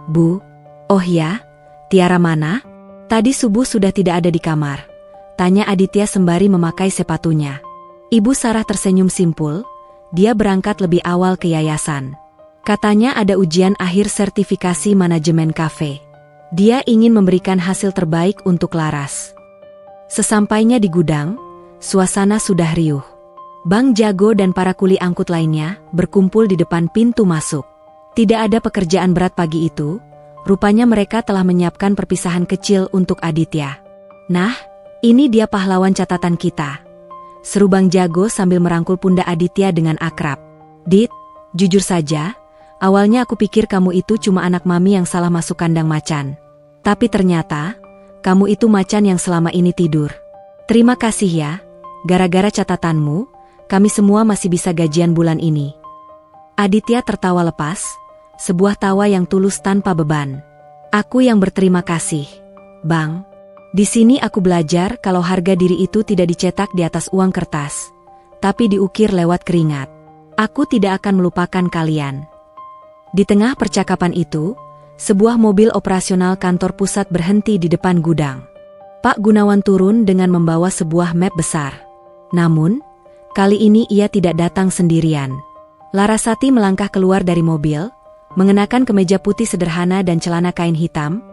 Bu. Oh ya, Tiara mana? Tadi subuh sudah tidak ada di kamar, tanya Aditya sembari memakai sepatunya. Ibu Sarah tersenyum simpul, dia berangkat lebih awal ke yayasan. Katanya ada ujian akhir sertifikasi manajemen kafe. Dia ingin memberikan hasil terbaik untuk Laras. Sesampainya di gudang, suasana sudah riuh. Bang Jago dan para kuli angkut lainnya berkumpul di depan pintu masuk. Tidak ada pekerjaan berat pagi itu, rupanya mereka telah menyiapkan perpisahan kecil untuk Aditya. Nah, ini dia pahlawan catatan kita, seru Bang Jago sambil merangkul pundak Aditya dengan akrab. Dit, jujur saja, awalnya aku pikir kamu itu cuma anak mami yang salah masuk kandang macan. Tapi ternyata, kamu itu macan yang selama ini tidur. Terima kasih ya, gara-gara catatanmu, kami semua masih bisa gajian bulan ini. Aditya tertawa lepas, sebuah tawa yang tulus tanpa beban. Aku yang berterima kasih, Bang. Di sini aku belajar kalau harga diri itu tidak dicetak di atas uang kertas, tapi diukir lewat keringat. Aku tidak akan melupakan kalian. Di tengah percakapan itu, sebuah mobil operasional kantor pusat berhenti di depan gudang. Pak Gunawan turun dengan membawa sebuah map besar. Namun, kali ini ia tidak datang sendirian. Larasati melangkah keluar dari mobil, mengenakan kemeja putih sederhana dan celana kain hitam,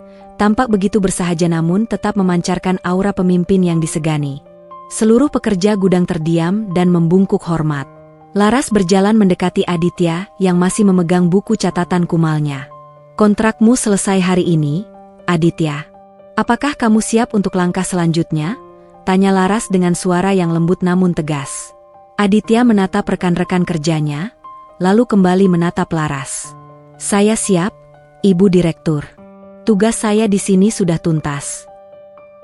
tampak begitu bersahaja namun tetap memancarkan aura pemimpin yang disegani. Seluruh pekerja gudang terdiam dan membungkuk hormat. Laras berjalan mendekati Aditya yang masih memegang buku catatan kumalnya. Kontrakmu selesai hari ini, Aditya. Apakah kamu siap untuk langkah selanjutnya? Tanya Laras dengan suara yang lembut namun tegas. Aditya menatap rekan-rekan kerjanya, lalu kembali menatap Laras. Saya siap, Ibu Direktur. Tugas saya di sini sudah tuntas.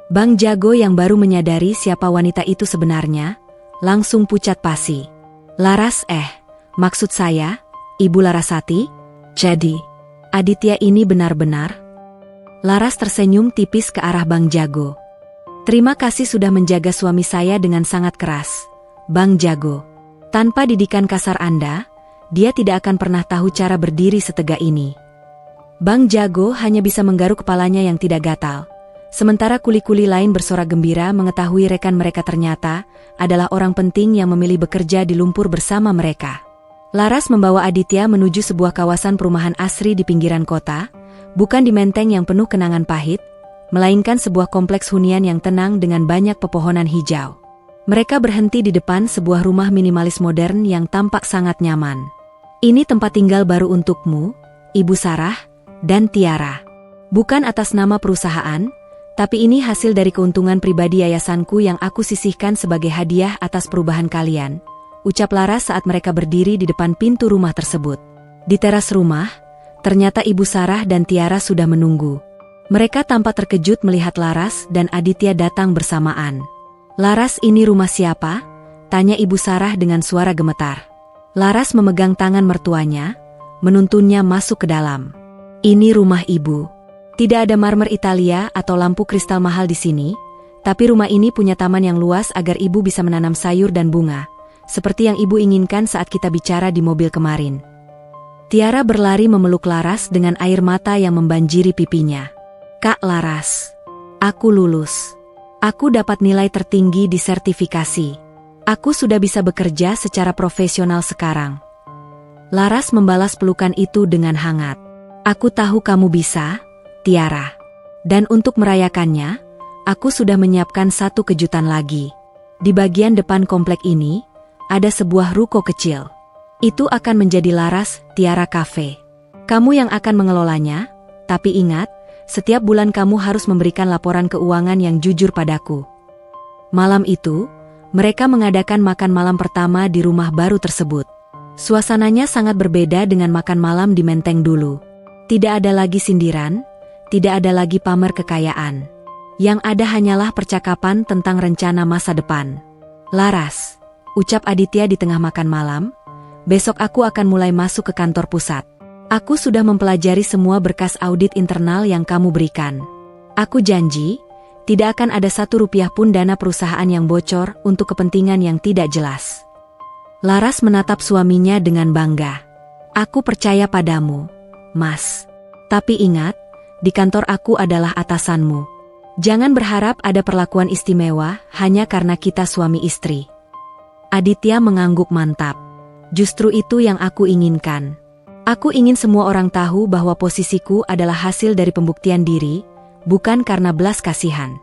Bang Jago yang baru menyadari siapa wanita itu sebenarnya, langsung pucat pasi. Laras, maksud saya, Ibu Larasati? Jadi, Aditya ini benar-benar? Laras tersenyum tipis ke arah Bang Jago. Terima kasih sudah menjaga suami saya dengan sangat keras, Bang Jago. Tanpa didikan kasar Anda, dia tidak akan pernah tahu cara berdiri setegak ini. Bang Jago hanya bisa menggaruk kepalanya yang tidak gatal. Sementara kuli-kuli lain bersorak gembira mengetahui rekan mereka ternyata adalah orang penting yang memilih bekerja di lumpur bersama mereka. Laras membawa Aditya menuju sebuah kawasan perumahan asri di pinggiran kota, bukan di menteng yang penuh kenangan pahit, melainkan sebuah kompleks hunian yang tenang dengan banyak pepohonan hijau. Mereka berhenti di depan sebuah rumah minimalis modern yang tampak sangat nyaman. Ini tempat tinggal baru untukmu, Ibu Sarah dan Tiara. Bukan atas nama perusahaan, tapi ini hasil dari keuntungan pribadi yayasanku yang aku sisihkan sebagai hadiah atas perubahan kalian, ucap Laras saat mereka berdiri di depan pintu rumah tersebut. Di teras rumah, ternyata Ibu Sarah dan Tiara sudah menunggu. Mereka tampak terkejut melihat Laras dan Aditya datang bersamaan. Laras, ini rumah siapa? Tanya Ibu Sarah dengan suara gemetar. Laras memegang tangan mertuanya, menuntunnya masuk ke dalam. Ini rumah Ibu. Tidak ada marmer Italia atau lampu kristal mahal di sini, tapi rumah ini punya taman yang luas agar Ibu bisa menanam sayur dan bunga, seperti yang Ibu inginkan saat kita bicara di mobil kemarin. Tiara berlari memeluk Laras dengan air mata yang membanjiri pipinya. Kak Laras, aku lulus. Aku dapat nilai tertinggi di sertifikasi. Aku sudah bisa bekerja secara profesional sekarang. Laras membalas pelukan itu dengan hangat. Aku tahu kamu bisa, Tiara. Dan untuk merayakannya, aku sudah menyiapkan satu kejutan lagi. Di bagian depan komplek ini, ada sebuah ruko kecil. Itu akan menjadi Laras Tiara Cafe. Kamu yang akan mengelolanya, tapi ingat, setiap bulan kamu harus memberikan laporan keuangan yang jujur padaku. Malam itu, mereka mengadakan makan malam pertama di rumah baru tersebut. Suasananya sangat berbeda dengan makan malam di menteng dulu. Tidak ada lagi sindiran, tidak ada lagi pamer kekayaan. Yang ada hanyalah percakapan tentang rencana masa depan. Laras, ucap Aditya di tengah makan malam, besok aku akan mulai masuk ke kantor pusat. Aku sudah mempelajari semua berkas audit internal yang kamu berikan. Aku janji, tidak akan ada Rp1 pun dana perusahaan yang bocor untuk kepentingan yang tidak jelas. Laras menatap suaminya dengan bangga. Aku percaya padamu, Mas. Tapi ingat, di kantor aku adalah atasanmu. Jangan berharap ada perlakuan istimewa hanya karena kita suami istri. Aditya mengangguk mantap. Justru itu yang aku inginkan. Aku ingin semua orang tahu bahwa posisiku adalah hasil dari pembuktian diri, bukan karena belas kasihan.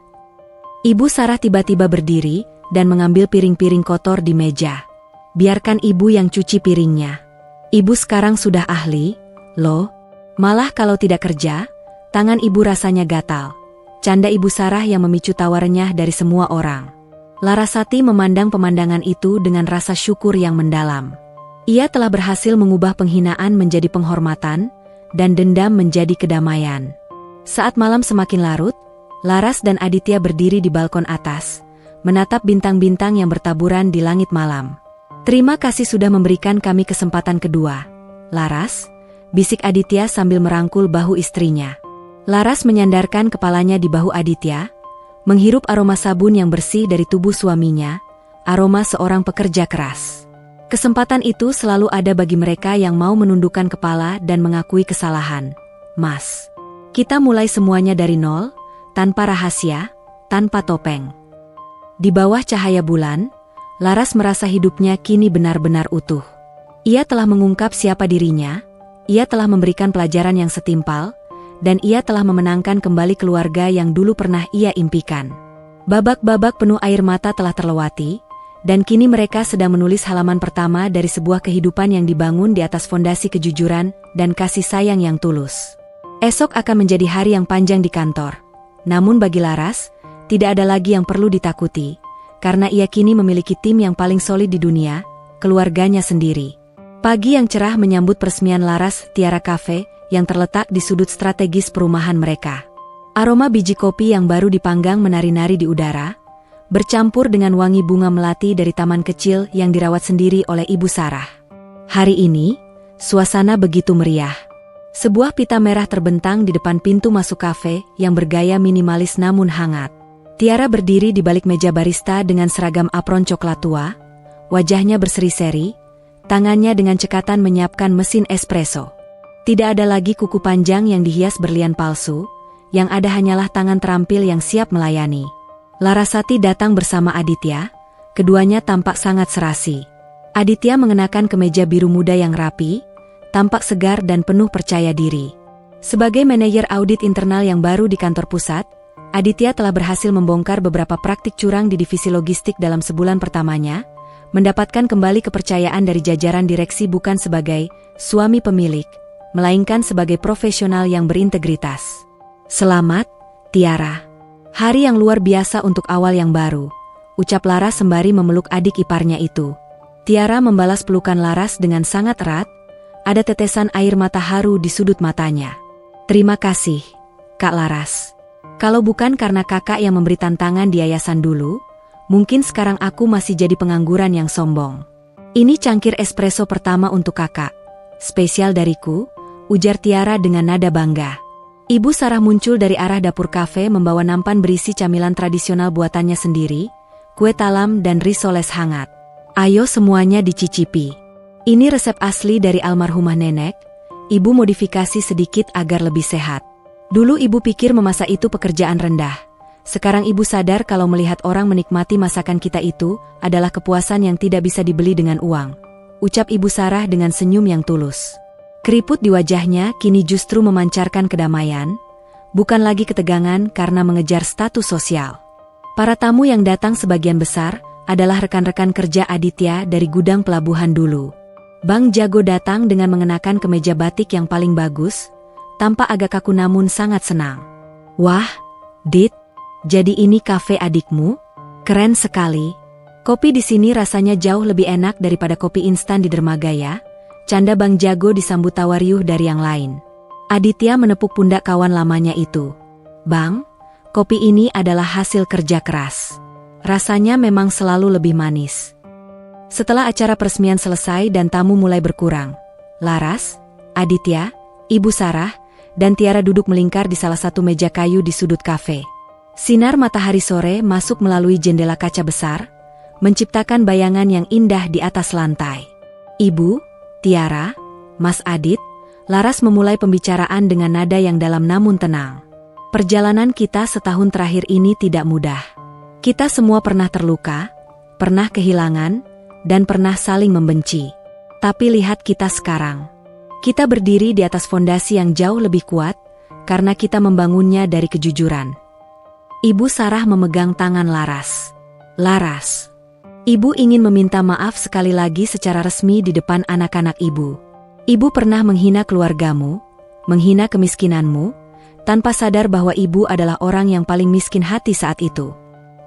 Ibu Sarah tiba-tiba berdiri dan mengambil piring-piring kotor di meja. Biarkan ibu yang cuci piringnya. Ibu sekarang sudah ahli, loh. Malah kalau tidak kerja, tangan ibu rasanya gatal. Canda Ibu Sarah yang memicu tawarnya dari semua orang. Larasati memandang pemandangan itu dengan rasa syukur yang mendalam. Ia telah berhasil mengubah penghinaan menjadi penghormatan, dan dendam menjadi kedamaian. Saat malam semakin larut, Laras dan Aditya berdiri di balkon atas, menatap bintang-bintang yang bertaburan di langit malam. Terima kasih sudah memberikan kami kesempatan kedua, Laras, bisik Aditya sambil merangkul bahu istrinya. Laras menyandarkan kepalanya di bahu Aditya, menghirup aroma sabun yang bersih dari tubuh suaminya, aroma seorang pekerja keras. Kesempatan itu selalu ada bagi mereka yang mau menundukkan kepala dan mengakui kesalahan. Mas, kita mulai semuanya dari nol, tanpa rahasia, tanpa topeng. Di bawah cahaya bulan, Laras merasa hidupnya kini benar-benar utuh. Ia telah mengungkap siapa dirinya, ia telah memberikan pelajaran yang setimpal, dan ia telah memenangkan kembali keluarga yang dulu pernah ia impikan. Babak-babak penuh air mata telah terlewati, dan kini mereka sedang menulis halaman pertama dari sebuah kehidupan yang dibangun di atas fondasi kejujuran dan kasih sayang yang tulus. Esok akan menjadi hari yang panjang di kantor. Namun bagi Laras, tidak ada lagi yang perlu ditakuti, karena ia kini memiliki tim yang paling solid di dunia, keluarganya sendiri. Pagi yang cerah menyambut peresmian Laras Tiara Cafe yang terletak di sudut strategis perumahan mereka. Aroma biji kopi yang baru dipanggang menari-nari di udara, bercampur dengan wangi bunga melati dari taman kecil yang dirawat sendiri oleh Ibu Sarah. Hari ini, suasana begitu meriah. Sebuah pita merah terbentang di depan pintu masuk kafe yang bergaya minimalis namun hangat. Tiara berdiri di balik meja barista dengan seragam apron coklat tua, wajahnya berseri-seri, tangannya dengan cekatan menyiapkan mesin espresso. Tidak ada lagi kuku panjang yang dihias berlian palsu, yang ada hanyalah tangan terampil yang siap melayani. Larasati datang bersama Aditya, keduanya tampak sangat serasi. Aditya mengenakan kemeja biru muda yang rapi, tampak segar dan penuh percaya diri. Sebagai manajer audit internal yang baru di kantor pusat, Aditya telah berhasil membongkar beberapa praktik curang di divisi logistik dalam sebulan pertamanya, mendapatkan kembali kepercayaan dari jajaran direksi bukan sebagai suami pemilik, melainkan sebagai profesional yang berintegritas. Selamat, Tiara. Hari yang luar biasa untuk awal yang baru, ucap Laras sembari memeluk adik iparnya itu. Tiara membalas pelukan Laras dengan sangat erat, ada tetesan air mata haru di sudut matanya. Terima kasih, Kak Laras. Kalau bukan karena kakak yang memberi tantangan di yayasan dulu, mungkin sekarang aku masih jadi pengangguran yang sombong. Ini cangkir espresso pertama untuk kakak. Spesial dariku, ujar Tiara dengan nada bangga. Ibu Sarah muncul dari arah dapur kafe membawa nampan berisi camilan tradisional buatannya sendiri, kue talam dan risoles hangat. Ayo semuanya dicicipi. Ini resep asli dari almarhumah nenek, ibu modifikasi sedikit agar lebih sehat. Dulu ibu pikir memasak itu pekerjaan rendah. Sekarang ibu sadar kalau melihat orang menikmati masakan kita itu adalah kepuasan yang tidak bisa dibeli dengan uang. Ucap Ibu Sarah dengan senyum yang tulus. Keriput di wajahnya kini justru memancarkan kedamaian, bukan lagi ketegangan karena mengejar status sosial. Para tamu yang datang sebagian besar adalah rekan-rekan kerja Aditya dari gudang pelabuhan dulu. Bang Jago datang dengan mengenakan kemeja batik yang paling bagus, tampak agak kaku namun sangat senang. Wah, Dit, jadi ini kafe adikmu? Keren sekali. Kopi di sini rasanya jauh lebih enak daripada kopi instan di dermaga ya. Canda Bang Jago disambut tawa riuh dari yang lain. Aditya menepuk pundak kawan lamanya itu. Bang, kopi ini adalah hasil kerja keras. Rasanya memang selalu lebih manis. Setelah acara peresmian selesai dan tamu mulai berkurang, Laras, Aditya, Ibu Sarah, dan Tiara duduk melingkar di salah satu meja kayu di sudut kafe. Sinar matahari sore masuk melalui jendela kaca besar, menciptakan bayangan yang indah di atas lantai. Ibu, Tiara, Mas Adit, Laras memulai pembicaraan dengan nada yang dalam namun tenang. Perjalanan kita setahun terakhir ini tidak mudah. Kita semua pernah terluka, pernah kehilangan, dan pernah saling membenci. Tapi lihat kita sekarang. Kita berdiri di atas fondasi yang jauh lebih kuat, karena kita membangunnya dari kejujuran. Ibu Sarah memegang tangan Laras. Laras. Ibu ingin meminta maaf sekali lagi secara resmi di depan anak-anak ibu. Ibu pernah menghina keluargamu, menghina kemiskinanmu, tanpa sadar bahwa ibu adalah orang yang paling miskin hati saat itu.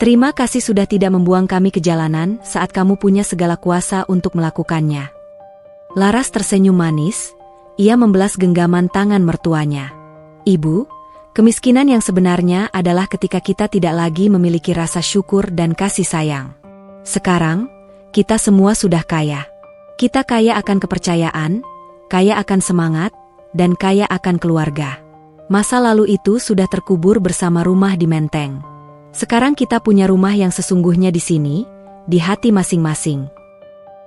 Terima kasih sudah tidak membuang kami ke jalanan saat kamu punya segala kuasa untuk melakukannya. Laras tersenyum manis, ia membelas genggaman tangan mertuanya. Ibu, kemiskinan yang sebenarnya adalah ketika kita tidak lagi memiliki rasa syukur dan kasih sayang. Sekarang, kita semua sudah kaya. Kita kaya akan kepercayaan, kaya akan semangat, dan kaya akan keluarga. Masa lalu itu sudah terkubur bersama rumah di Menteng. Sekarang kita punya rumah yang sesungguhnya di sini, di hati masing-masing.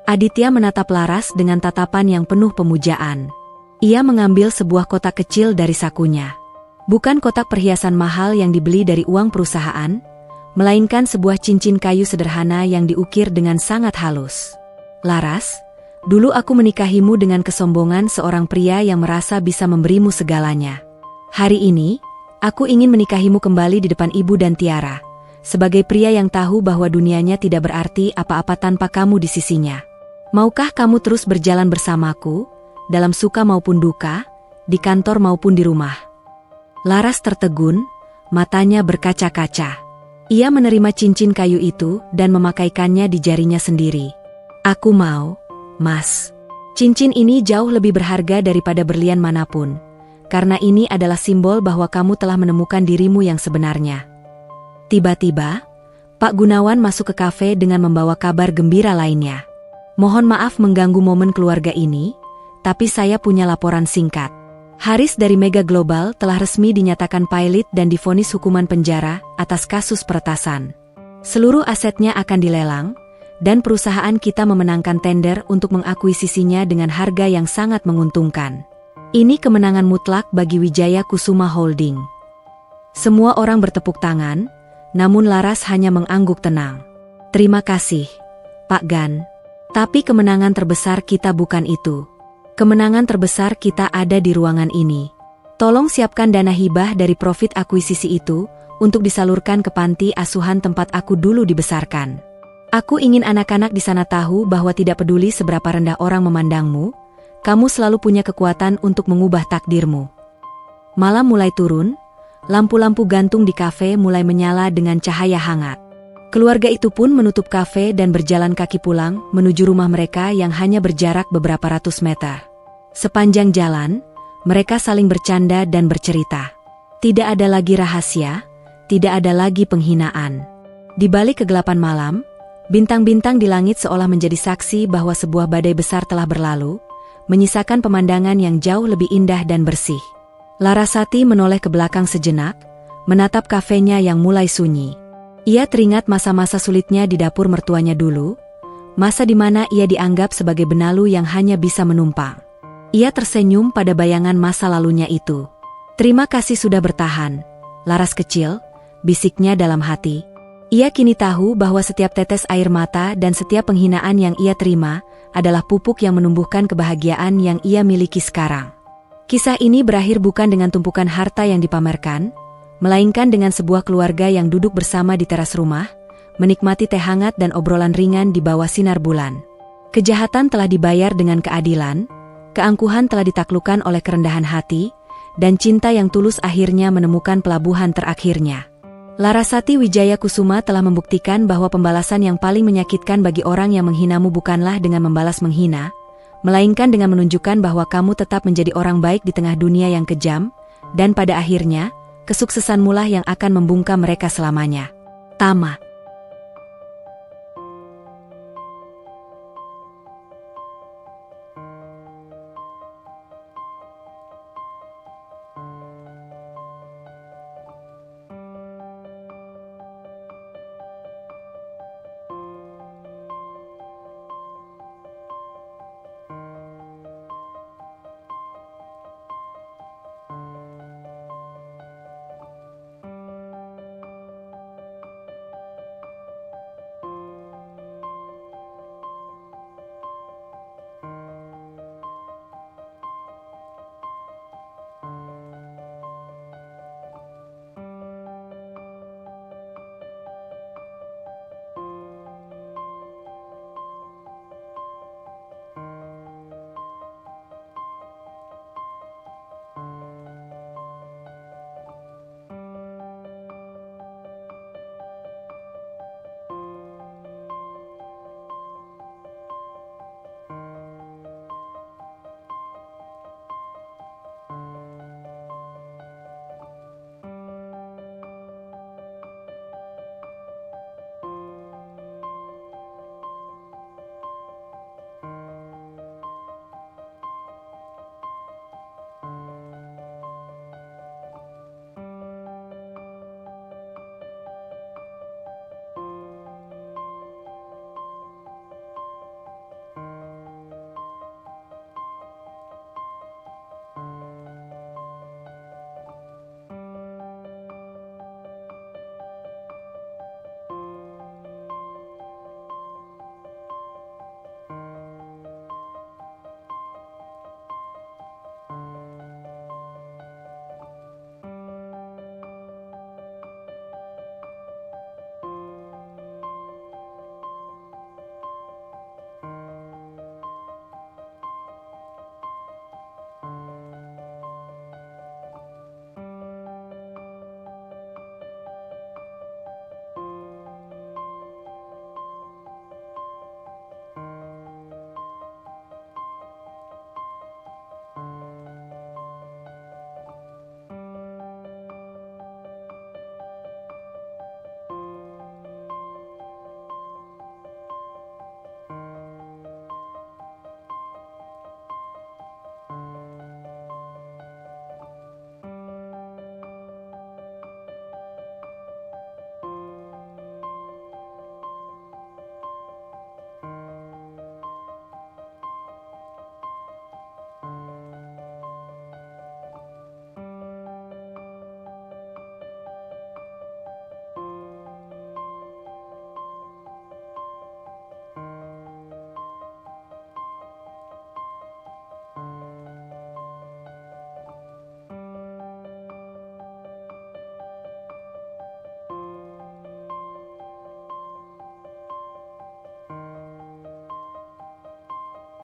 Aditya menatap Laras dengan tatapan yang penuh pemujaan. Ia mengambil sebuah kotak kecil dari sakunya. Bukan kotak perhiasan mahal yang dibeli dari uang perusahaan, melainkan sebuah cincin kayu sederhana yang diukir dengan sangat halus. Laras, dulu aku menikahimu dengan kesombongan seorang pria yang merasa bisa memberimu segalanya. Hari ini, aku ingin menikahimu kembali di depan ibu dan Tiara, sebagai pria yang tahu bahwa dunianya tidak berarti apa-apa tanpa kamu di sisinya. Maukah kamu terus berjalan bersamaku, dalam suka maupun duka, di kantor maupun di rumah? Laras tertegun, matanya berkaca-kaca. Ia menerima cincin kayu itu dan memakaikannya di jarinya sendiri. Aku mau, Mas. Cincin ini jauh lebih berharga daripada berlian manapun, karena ini adalah simbol bahwa kamu telah menemukan dirimu yang sebenarnya. Tiba-tiba, Pak Gunawan masuk ke kafe dengan membawa kabar gembira lainnya. Mohon maaf mengganggu momen keluarga ini, tapi saya punya laporan singkat. Haris dari Mega Global telah resmi dinyatakan pilot dan divonis hukuman penjara atas kasus peretasan. Seluruh asetnya akan dilelang, dan perusahaan kita memenangkan tender untuk mengakuisisinya dengan harga yang sangat menguntungkan. Ini kemenangan mutlak bagi Wijaya Kusuma Holding. Semua orang bertepuk tangan, namun Laras hanya mengangguk tenang. Terima kasih, Pak Gan. Tapi kemenangan terbesar kita bukan itu. Kemenangan terbesar kita ada di ruangan ini. Tolong siapkan dana hibah dari profit akuisisi itu untuk disalurkan ke panti asuhan tempat aku dulu dibesarkan. Aku ingin anak-anak di sana tahu bahwa tidak peduli seberapa rendah orang memandangmu, kamu selalu punya kekuatan untuk mengubah takdirmu. Malam mulai turun, lampu-lampu gantung di kafe mulai menyala dengan cahaya hangat. Keluarga itu pun menutup kafe dan berjalan kaki pulang menuju rumah mereka yang hanya berjarak beberapa ratus meter. Sepanjang jalan, mereka saling bercanda dan bercerita. Tidak ada lagi rahasia, tidak ada lagi penghinaan. Di balik kegelapan malam, bintang-bintang di langit seolah menjadi saksi bahwa sebuah badai besar telah berlalu, menyisakan pemandangan yang jauh lebih indah dan bersih. Larasati menoleh ke belakang sejenak, menatap kafenya yang mulai sunyi. Ia teringat masa-masa sulitnya di dapur mertuanya dulu, masa di mana ia dianggap sebagai benalu yang hanya bisa menumpang. Ia tersenyum pada bayangan masa lalunya itu. Terima kasih sudah bertahan, Laras kecil, bisiknya dalam hati. Ia kini tahu bahwa setiap tetes air mata dan setiap penghinaan yang ia terima adalah pupuk yang menumbuhkan kebahagiaan yang ia miliki sekarang. Kisah ini berakhir bukan dengan tumpukan harta yang dipamerkan, melainkan dengan sebuah keluarga yang duduk bersama di teras rumah, menikmati teh hangat dan obrolan ringan di bawah sinar bulan. Kejahatan telah dibayar dengan keadilan, keangkuhan telah ditaklukkan oleh kerendahan hati, dan cinta yang tulus akhirnya menemukan pelabuhan terakhirnya. Larasati Wijaya Kusuma telah membuktikan bahwa pembalasan yang paling menyakitkan bagi orang yang menghinamu bukanlah dengan membalas menghina, melainkan dengan menunjukkan bahwa kamu tetap menjadi orang baik di tengah dunia yang kejam, dan pada akhirnya, kesuksesanmulah yang akan membungkam mereka selamanya. Tamat.